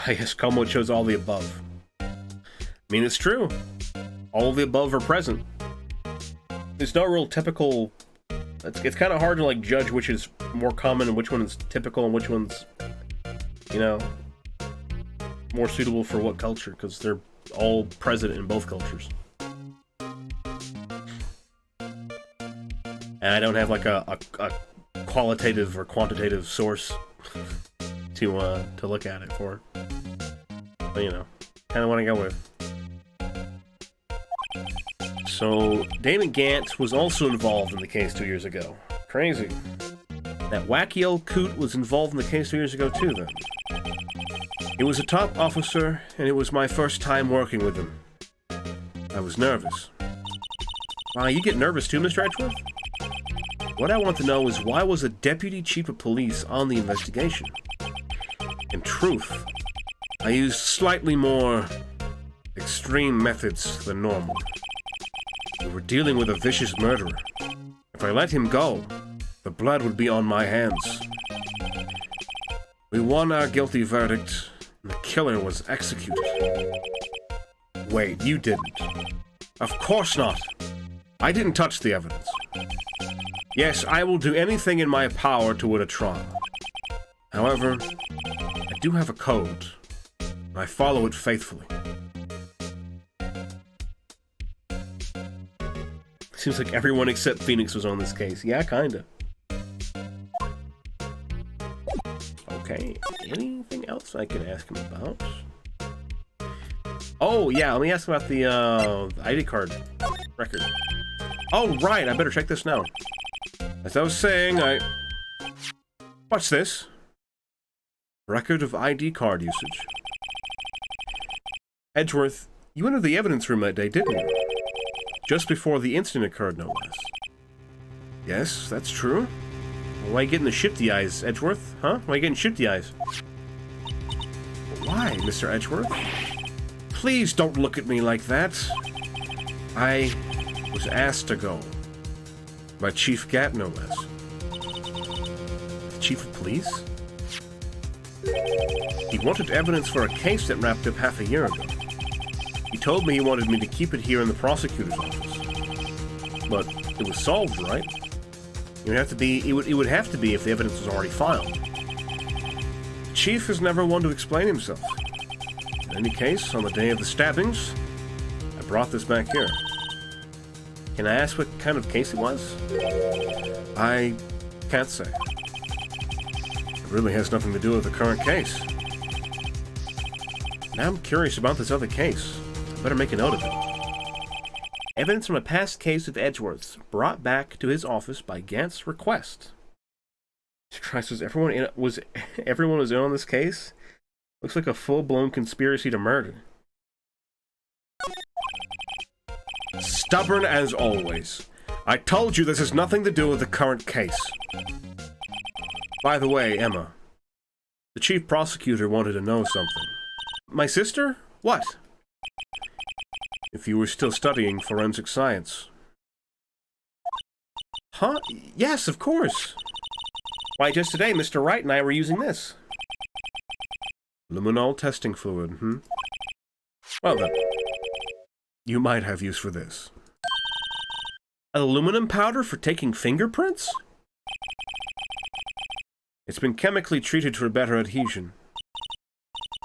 S1: I guess Como chose all the above. I mean, it's true. All of the above are present. There's no real typical... It's kind of hard to, like, judge which is more common and which one is typical and which one's, you know, more suitable for what culture, because they're all present in both cultures. And I don't have, like, a qualitative or quantitative source to look at it for. But, you know, kind of want to go with. So, Damon Gant was also involved in the case 2 years ago. Crazy. That wacky old coot was involved in the case 2 years ago too, then. He was a top officer, and it was my first time working with him. I was nervous. Wow, you get nervous too, Mr. Edgeworth? What I want to know is why was a deputy chief of police on the investigation? In truth, I used slightly more extreme methods than normal. We were dealing with a vicious murderer. If I let him go, the blood would be on my hands. We won our guilty verdict, and the killer was executed. Wait, you didn't? Of course not! I didn't touch the evidence. Yes, I will do anything in my power to win a trial. However, I do have a code, and I follow it faithfully. Seems like everyone except Phoenix was on this case. Yeah, kinda. Okay, anything else I can ask him about? Oh, yeah, let me ask him about the ID card record. Oh, right, I better check this now. As I was saying, What's this? Record of ID card usage. Edgeworth, you entered the evidence room that day, didn't you? Just before the incident occurred, no less. Yes, that's true. Why are you getting the shifty eyes, Edgeworth? Huh? Why are you getting shifty eyes? Why, Mr. Edgeworth? Please don't look at me like that. I was asked to go. By Chief Gat, no less. The Chief of Police? He wanted evidence for a case that wrapped up half a year ago. He told me he wanted me to keep it here in the prosecutor's office. But it was solved, right? It would have to be if the evidence was already filed. The Chief is never one to explain himself. In any case, on the day of the stabbings, I brought this back here. Can I ask what kind of case it was? I can't say. It really has nothing to do with the current case. Now I'm curious about this other case. I better make a note of it. Evidence from a past case of Edgeworth's brought back to his office by Gant's request. Christ, was everyone in on this case? Looks like a full-blown conspiracy to murder. Stubborn as always. I told you this has nothing to do with the current case. By the way, Emma, the chief prosecutor wanted to know something. My sister? What? If you were still studying forensic science. Huh? Yes, of course. Why, just today, Mr. Wright and I were using this. Luminol testing fluid, Well then, you might have use for this. Aluminum powder for taking fingerprints? It's been chemically treated for better adhesion.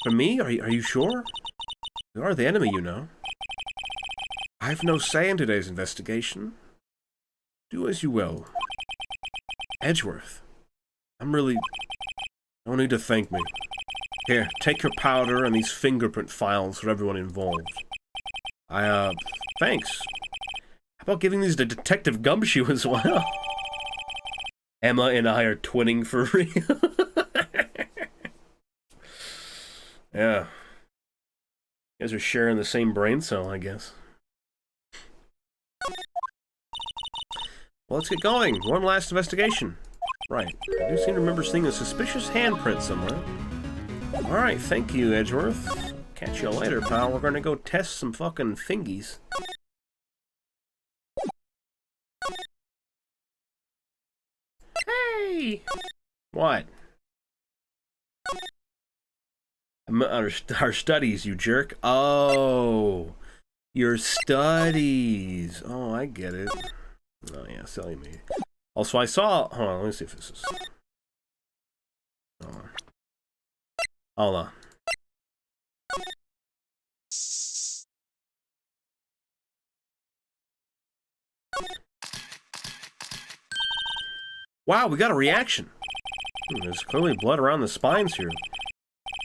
S1: For me? Are you sure? You are the enemy, you know. I've no say in today's investigation. Do as you will. Edgeworth, no need to thank me. Here, take your powder and these fingerprint files for everyone involved. Thanks. How about giving these to Detective Gumshoe as well? Emma and I are twinning for real. Yeah. You guys are sharing the same brain cell, I guess. Well, let's get going. One last investigation. Right. I do seem to remember seeing a suspicious handprint somewhere. Alright, thank you, Edgeworth. Catch you later, pal. We're gonna go test some fucking fingies. Hey! What? Our studies, you jerk. Oh! Your studies! Oh, I get it. Oh, yeah, silly me. Also, I saw... Hold on, let me see if this is... Hold on. Hold on. Wow, we got a reaction. There's clearly blood around the spines here.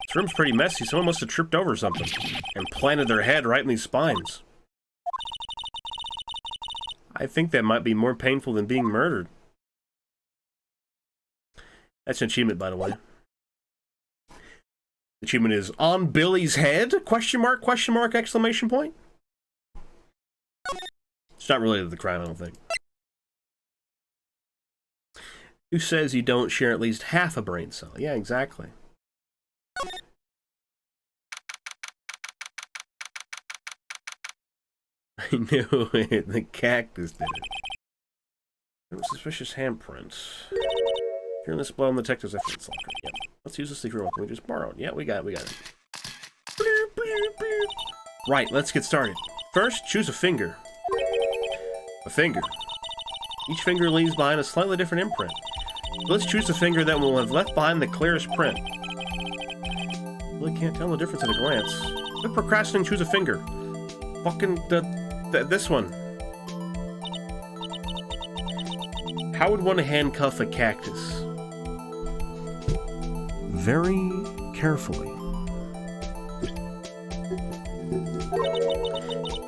S1: This room's pretty messy. Someone must have tripped over something and planted their head right in these spines. I think that might be more painful than being murdered. That's an achievement, by the way. The achievement is on Billy's head? Question mark, exclamation point? It's not related to the crime, I don't think. Who says you don't share at least half a brain cell? Yeah, exactly. I knew it. The cactus did it. Suspicious handprints. Here, let's blow on the detective's evidence locker. Yep. Let's use the secret weapon we just borrowed. Yeah, we got it. Right, let's get started. First, choose a finger. A finger. Each finger leaves behind a slightly different imprint. Let's choose the finger that will have left behind the clearest print. Really can't tell the difference at a glance. Quit procrastinating, choose a finger. Fucking this one. How would one handcuff a cactus? Very carefully.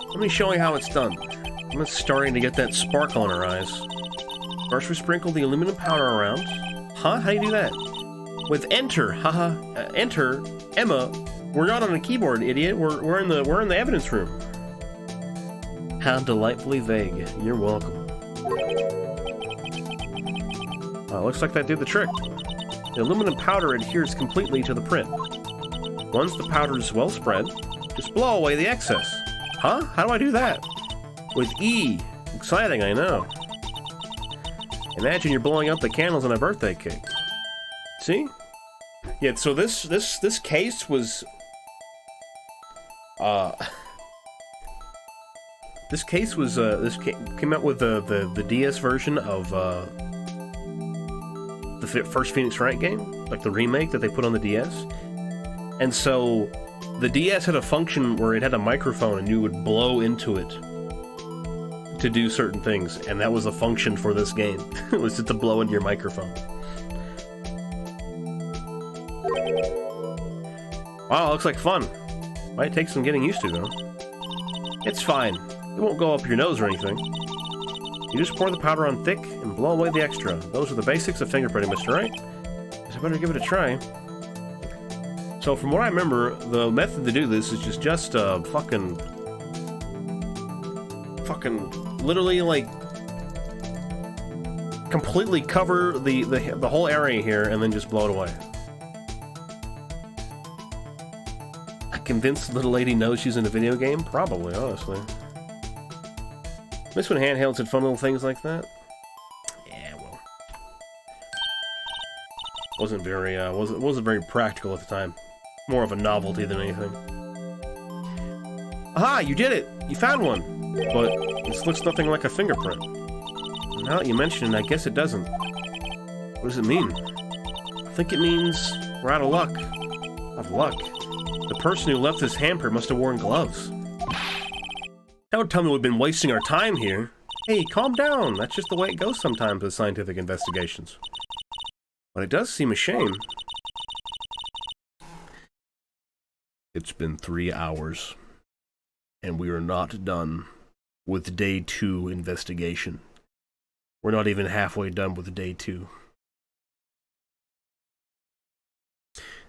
S1: Let me show you how it's done. Emma's starting to get that sparkle in her eyes. First, we sprinkle the aluminum powder around. Huh? How do you do that? with enter, haha, enter, Emma. We're not on a keyboard, idiot. We're in the evidence room. How delightfully vague. You're welcome. Looks like that did the trick. The aluminum powder adheres completely to the print. Once the powder is well spread, just blow away the excess. Huh? How do I do that? With E. Exciting, I know. Imagine you're blowing out the candles on a birthday cake. See? Yeah, so this case was this came out with the DS version of the first Phoenix Wright game, like the remake that they put on the DS. And so the DS had a function where it had a microphone and you would blow into it to do certain things, and that was a function for this game. It was just to blow into your microphone. Wow, looks like fun. Might take some getting used to, though. It's fine. It won't go up your nose or anything. You just pour the powder on thick and blow away the extra. Those are the basics of fingerprinting, Mr. Wright. Guess I better give it a try. So from what I remember, the method to do this is just fucking literally, like, completely cover the whole area here and then just blow it away. I convinced the little lady knows she's in a video game? Probably, honestly. Miss when handhelds had fun little things like that. Yeah, well, wasn't very practical at the time. More of a novelty than anything. Aha! You did it! You found one! But this looks nothing like a fingerprint. Now that you mention it, I guess it doesn't. What does it mean? I think it means we're out of luck. Out of luck? The person who left this handprint must have worn gloves. That would tell me we've been wasting our time here. Hey, calm down. That's just the way it goes sometimes with scientific investigations. But it does seem a shame. It's been 3 hours, and we are not done with day 2 investigation. We're not even halfway done with day 2.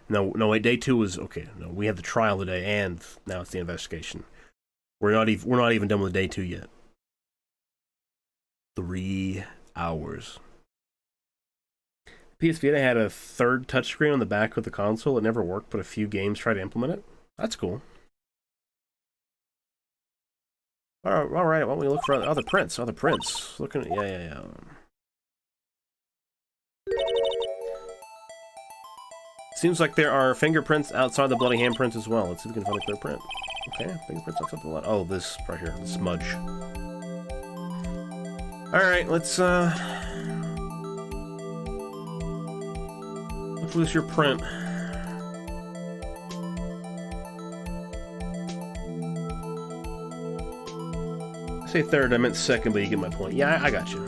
S1: No, wait, day 2 was okay. No, we had the trial today, and now it's the investigation. We're not even done with day 2 yet. 3 hours. PS Vita had a third touchscreen on the back of the console. It never worked, but a few games tried to implement it. That's cool. All right. Why don't we look for other prints? Other prints. Looking at yeah. Seems like there are fingerprints outside the bloody handprints as well. Let's see if we can find a clear print. Okay, fingerprints outside the blood. Oh, this right here, the smudge. All right, let's lose your print. I say third, I meant second, but you get my point. Yeah, I got you.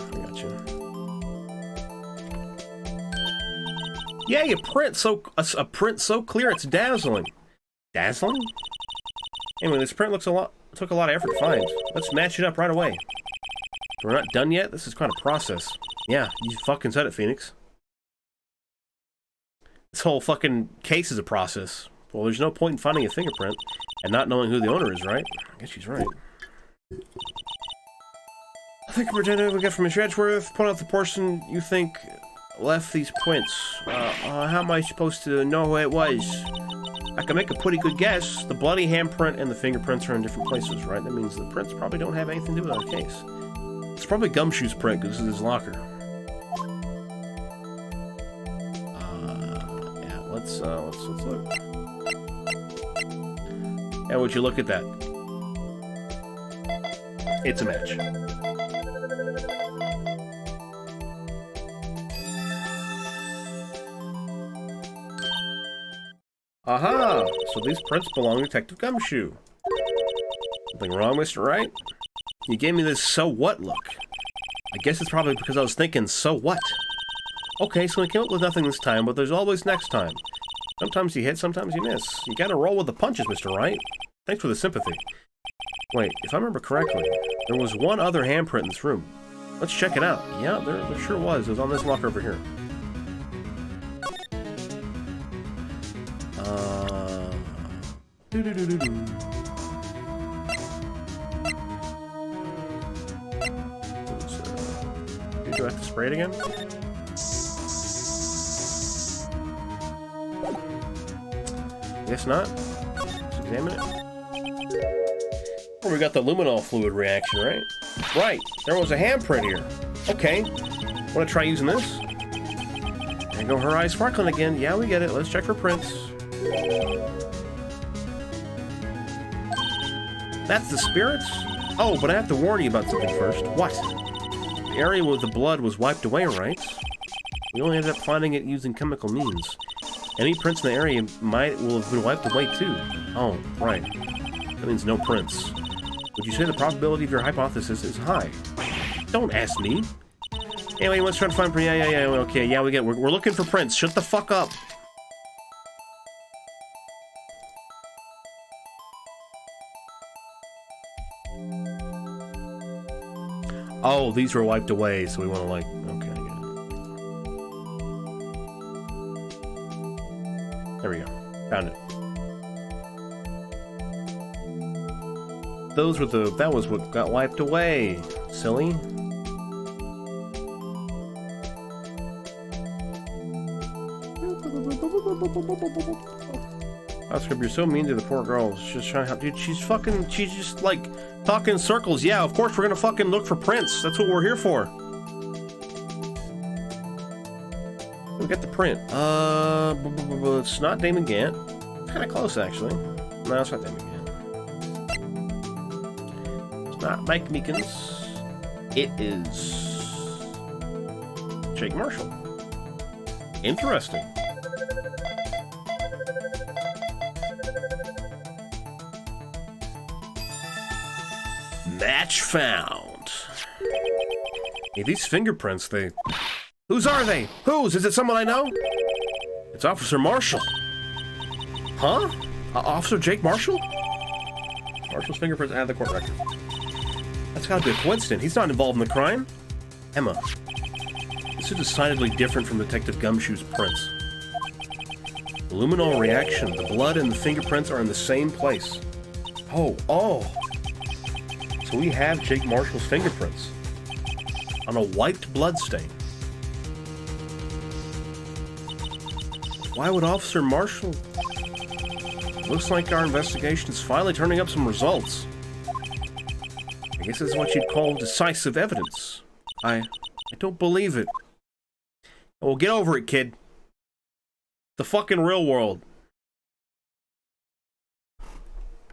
S1: Yeah, you print a print so clear it's dazzling. Dazzling? Anyway, this print took a lot of effort to find. Let's match it up right away. We're not done yet? This is quite a process. Yeah, you fucking said it, Phoenix. This whole fucking case is a process. Well, there's no point in finding a fingerprint and not knowing who the owner is, right? I guess she's right. I think pretend we got from Mr. Edgeworth. Point out the person you think left these prints. How am I supposed to know who it was? I can make a pretty good guess. The bloody handprint and the fingerprints are in different places, right? That means the prints probably don't have anything to do with our case. It's probably Gumshoe's print because this is his locker. Yeah, let's look. Yeah, would you look at that? It's a match. Aha! So these prints belong to Detective Gumshoe. Something wrong, Mr. Wright? You gave me this so what look. I guess it's probably because I was thinking, so what? Okay, so we came up with nothing this time, but there's always next time. Sometimes you hit, sometimes you miss. You gotta roll with the punches, Mr. Wright. Thanks for the sympathy. Wait, if I remember correctly, there was one other handprint in this room. Let's check it out. Yeah, there sure was. It was on this locker over here. Do-do-do-do-do. Do I have to spray it again? Guess not. Let's examine it. Oh, we got the luminol fluid reaction, right? Right, there was a handprint here. Okay, wanna try using this? There you go, her eyes sparkling again. Yeah, we get it. Let's check for prints. That's the spirits? Oh, but I have to warn you about something first. What? The area where the blood was wiped away, right? We only ended up finding it using chemical means. Any prints in the area will have been wiped away too. Oh, right. That means no prints. Would you say the probability of your hypothesis is high? Don't ask me. Anyway, let's try to find... Yeah, okay, yeah, we're looking for prints. Shut the fuck up. Oh, these were wiped away, so we want to, like... Okay, I get it. There we go. Found it. Those were the... That was what got wiped away. Silly. Oscar, you're so mean to the poor girl. She's just trying to help. Dude, she's just, like, talking in circles. Yeah, of course we're gonna fucking look for prints. That's what we're here for. We got the print. It's not Damon Gant. Kind of close, actually. No, it's not Damon Gant. It's not Mike Meekins. It is Jake Marshall. Interesting. Match found. Hey, these fingerprints, Whose are they? Whose? Is it someone I know? It's Officer Marshall. Huh? Officer Jake Marshall? Marshall's fingerprints add the court record. That's gotta be a coincidence. He's not involved in the crime. Emma. This is decidedly different from Detective Gumshoe's prints. The luminol reaction. The blood and the fingerprints are in the same place. Oh. So we have Jake Marshall's fingerprints on a wiped blood stain. Why would Officer Marshall... Looks like our investigation is finally turning up some results. I guess this is what you'd call decisive evidence. I don't believe it. Well, get over it, kid. The fucking real world.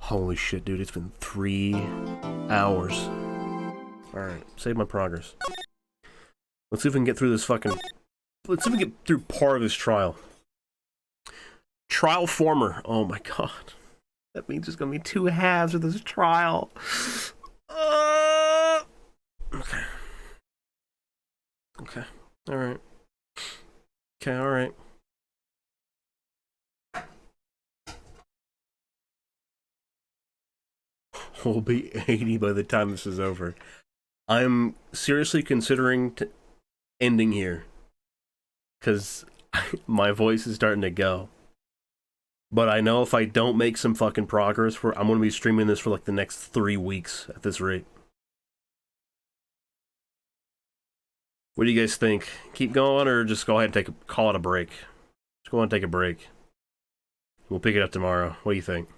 S1: Holy shit, dude, it's been 3 hours. Alright, save my progress. Let's see if we can get through this fucking... Let's see if we can get through part of this trial. Trial former. Oh my god. That means there's gonna be 2 halves of this trial. Okay. Okay. Alright. Okay, alright. We'll be 80 by the time this is over. I'm seriously considering ending here. Because my voice is starting to go. But I know if I don't make some fucking progress, I'm going to be streaming this for like the next 3 weeks at this rate. What do you guys think? Keep going or just go ahead and call it a break? Just go ahead and take a break. We'll pick it up tomorrow. What do you think?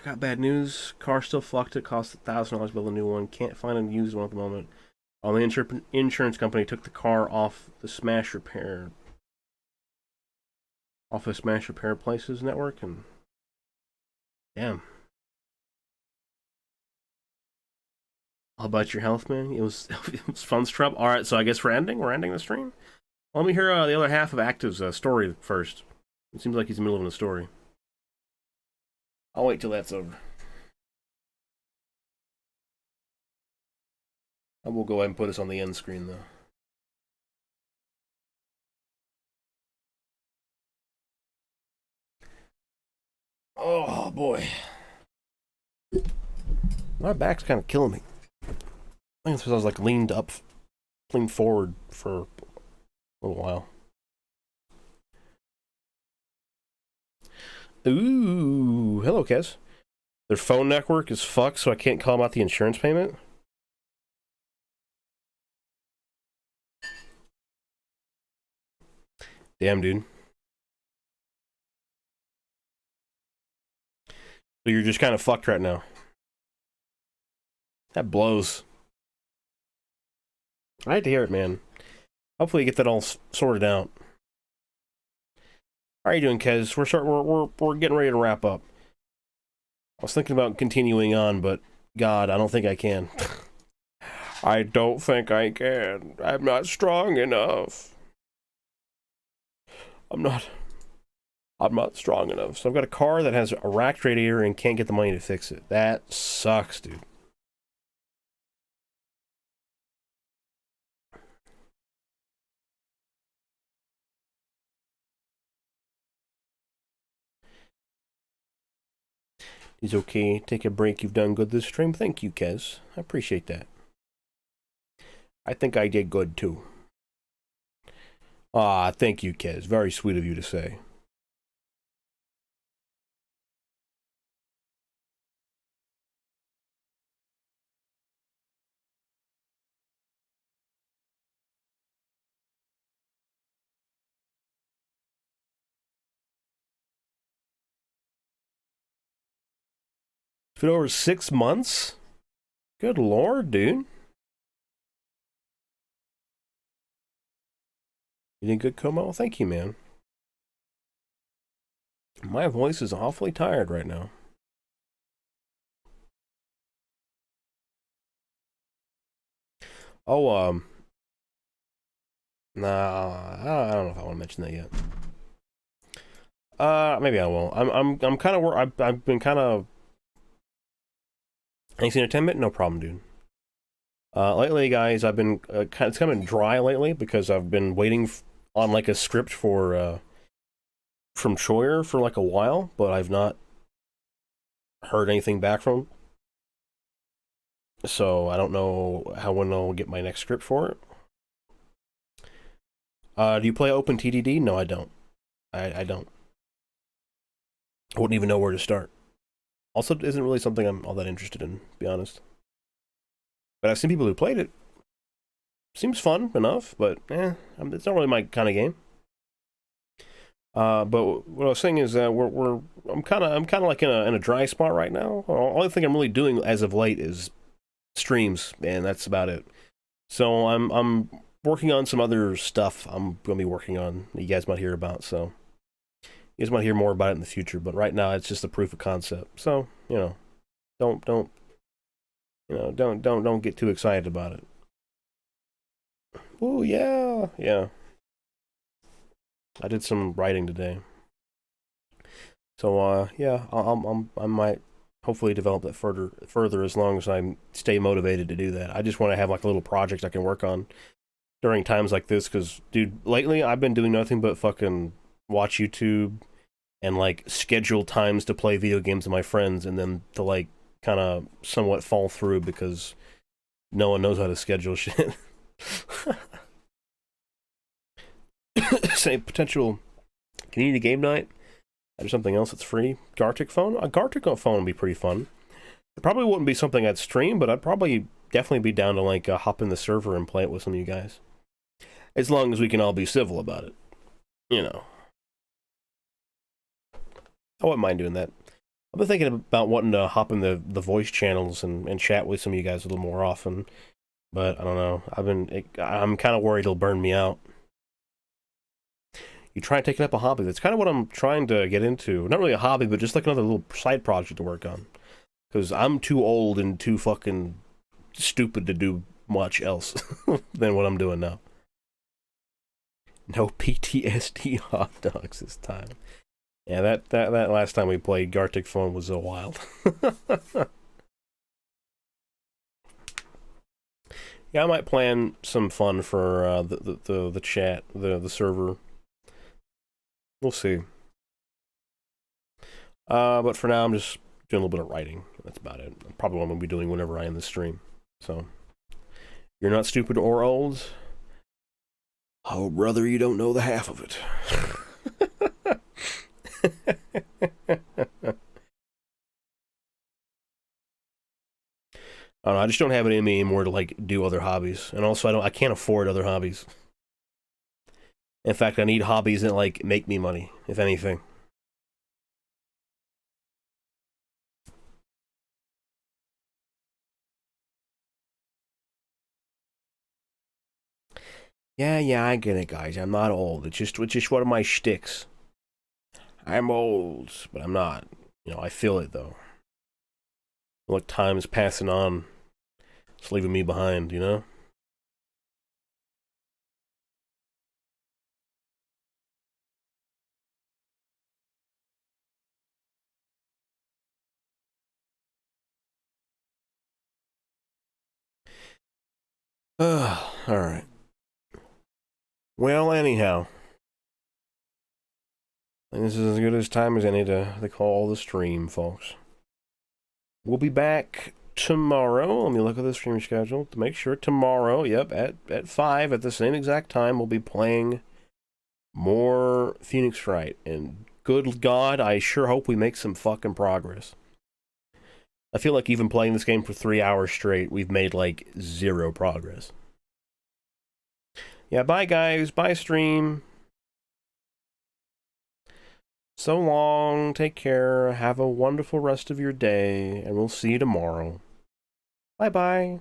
S1: Got bad news. Car still fucked. It cost $1,000 to build a new one. Can't find a used one at the moment. The insurance company took the car off the smash repair places network, and damn. How about your health, man? It was fun trouble. All right, so I guess we're ending the stream. Let me hear the other half of Active's story first. It seems like he's in the middle of a story. I'll wait till that's over. I will go ahead and put this on the end screen, though. Oh, boy. My back's kind of killing me. I think it's because I was like leaned forward for a little while. Ooh, hello, Kez. Their phone network is fucked, so I can't call them out the insurance payment. Damn, dude. So you're just kind of fucked right now. That blows. I hate to hear it, man. Hopefully you get that all sorted out. How are you doing, Kez? We're getting ready to wrap up. I was thinking about continuing on, but God, I don't think I can. I don't think I can. I'm not strong enough. I'm not strong enough. So I've got a car that has a racked radiator and can't get the money to fix it. That sucks, dude. He's okay. Take a break. You've done good this stream. Thank you, Kez. I appreciate that. I think I did good, too. Ah, thank you, Kez. Very sweet of you to say. It's been over 6 months? Good lord, dude. You did good, Como? Thank you, man. My voice is awfully tired right now. Oh, nah, I don't know if I want to mention that yet. Maybe I will. I'm kind of I've been kind of. Ain't seen a 10-minute? No problem, dude. Lately, guys, I've been it's kind of been dry lately because I've been waiting on like a script for from Troyer for like a while, but I've not heard anything back from him. So I don't know when I'll get my next script for it. Do you play OpenTDD? No, I don't. I don't. I wouldn't even know where to start. Also, isn't really something I'm all that interested in, to be honest. But I've seen people who played it. Seems fun enough, but it's not really my kind of game. But what I was saying is that I'm kind of like in a dry spot right now. Only thing I'm really doing as of late is streams, and that's about it. So I'm working on some other stuff. I'm gonna be working on that you guys might hear about. So you guys might hear more about it in the future. But right now, it's just a proof of concept. So don't get too excited about it. Oh yeah. I did some writing today. So yeah, I might hopefully develop that further as long as I stay motivated to do that. I just want to have like a little project I can work on during times like this, because dude, lately I've been doing nothing but fucking watch YouTube and like schedule times to play video games with my friends, and then to like kind of somewhat fall through because no one knows how to schedule shit. Say potential community game night or something else that's free. Gartic phone? A Gartic phone would be pretty fun. It probably wouldn't be something I'd stream, but I'd probably definitely be down to like hop in the server and play it with some of you guys. As long as we can all be civil about it. I wouldn't mind doing that. I've been thinking about wanting to hop in the voice channels and chat with some of you guys a little more often. But I don't know. I'm kind of worried it'll burn me out. You try and take up a hobby. That's kind of what I'm trying to get into. Not really a hobby, but just like another little side project to work on. Because I'm too old and too fucking stupid to do much else than what I'm doing now. No PTSD hot dogs this time. Yeah, that last time we played Gartic Phone was so wild. Yeah, I might plan some fun for the chat, the server. We'll see. But for now, I'm just doing a little bit of writing. that's about it. Probably what I'm going to be doing whenever I end the stream. So, you're not stupid or old. Oh, brother, you don't know the half of it. I don't know, I just don't have it in me anymore to like do other hobbies, and also I can't afford other hobbies. In fact, I need hobbies that like make me money, if anything. Yeah, I get it, guys. I'm not old. It's just one of my shticks. I'm old, but I'm not. You know, I feel it though. Like time is passing on, it's leaving me behind. You know. All right. Well, anyhow, I think this is as good as time as any to call the stream, folks. We'll be back tomorrow. Let me look at the stream schedule to make sure. Tomorrow, yep, at 5 at the same exact time, we'll be playing more Phoenix Wright. And good God, I sure hope we make some fucking progress. I feel like even playing this game for 3 hours straight, we've made like 0 progress. Yeah, bye guys, bye stream. So long, take care, have a wonderful rest of your day, and we'll see you tomorrow. Bye-bye.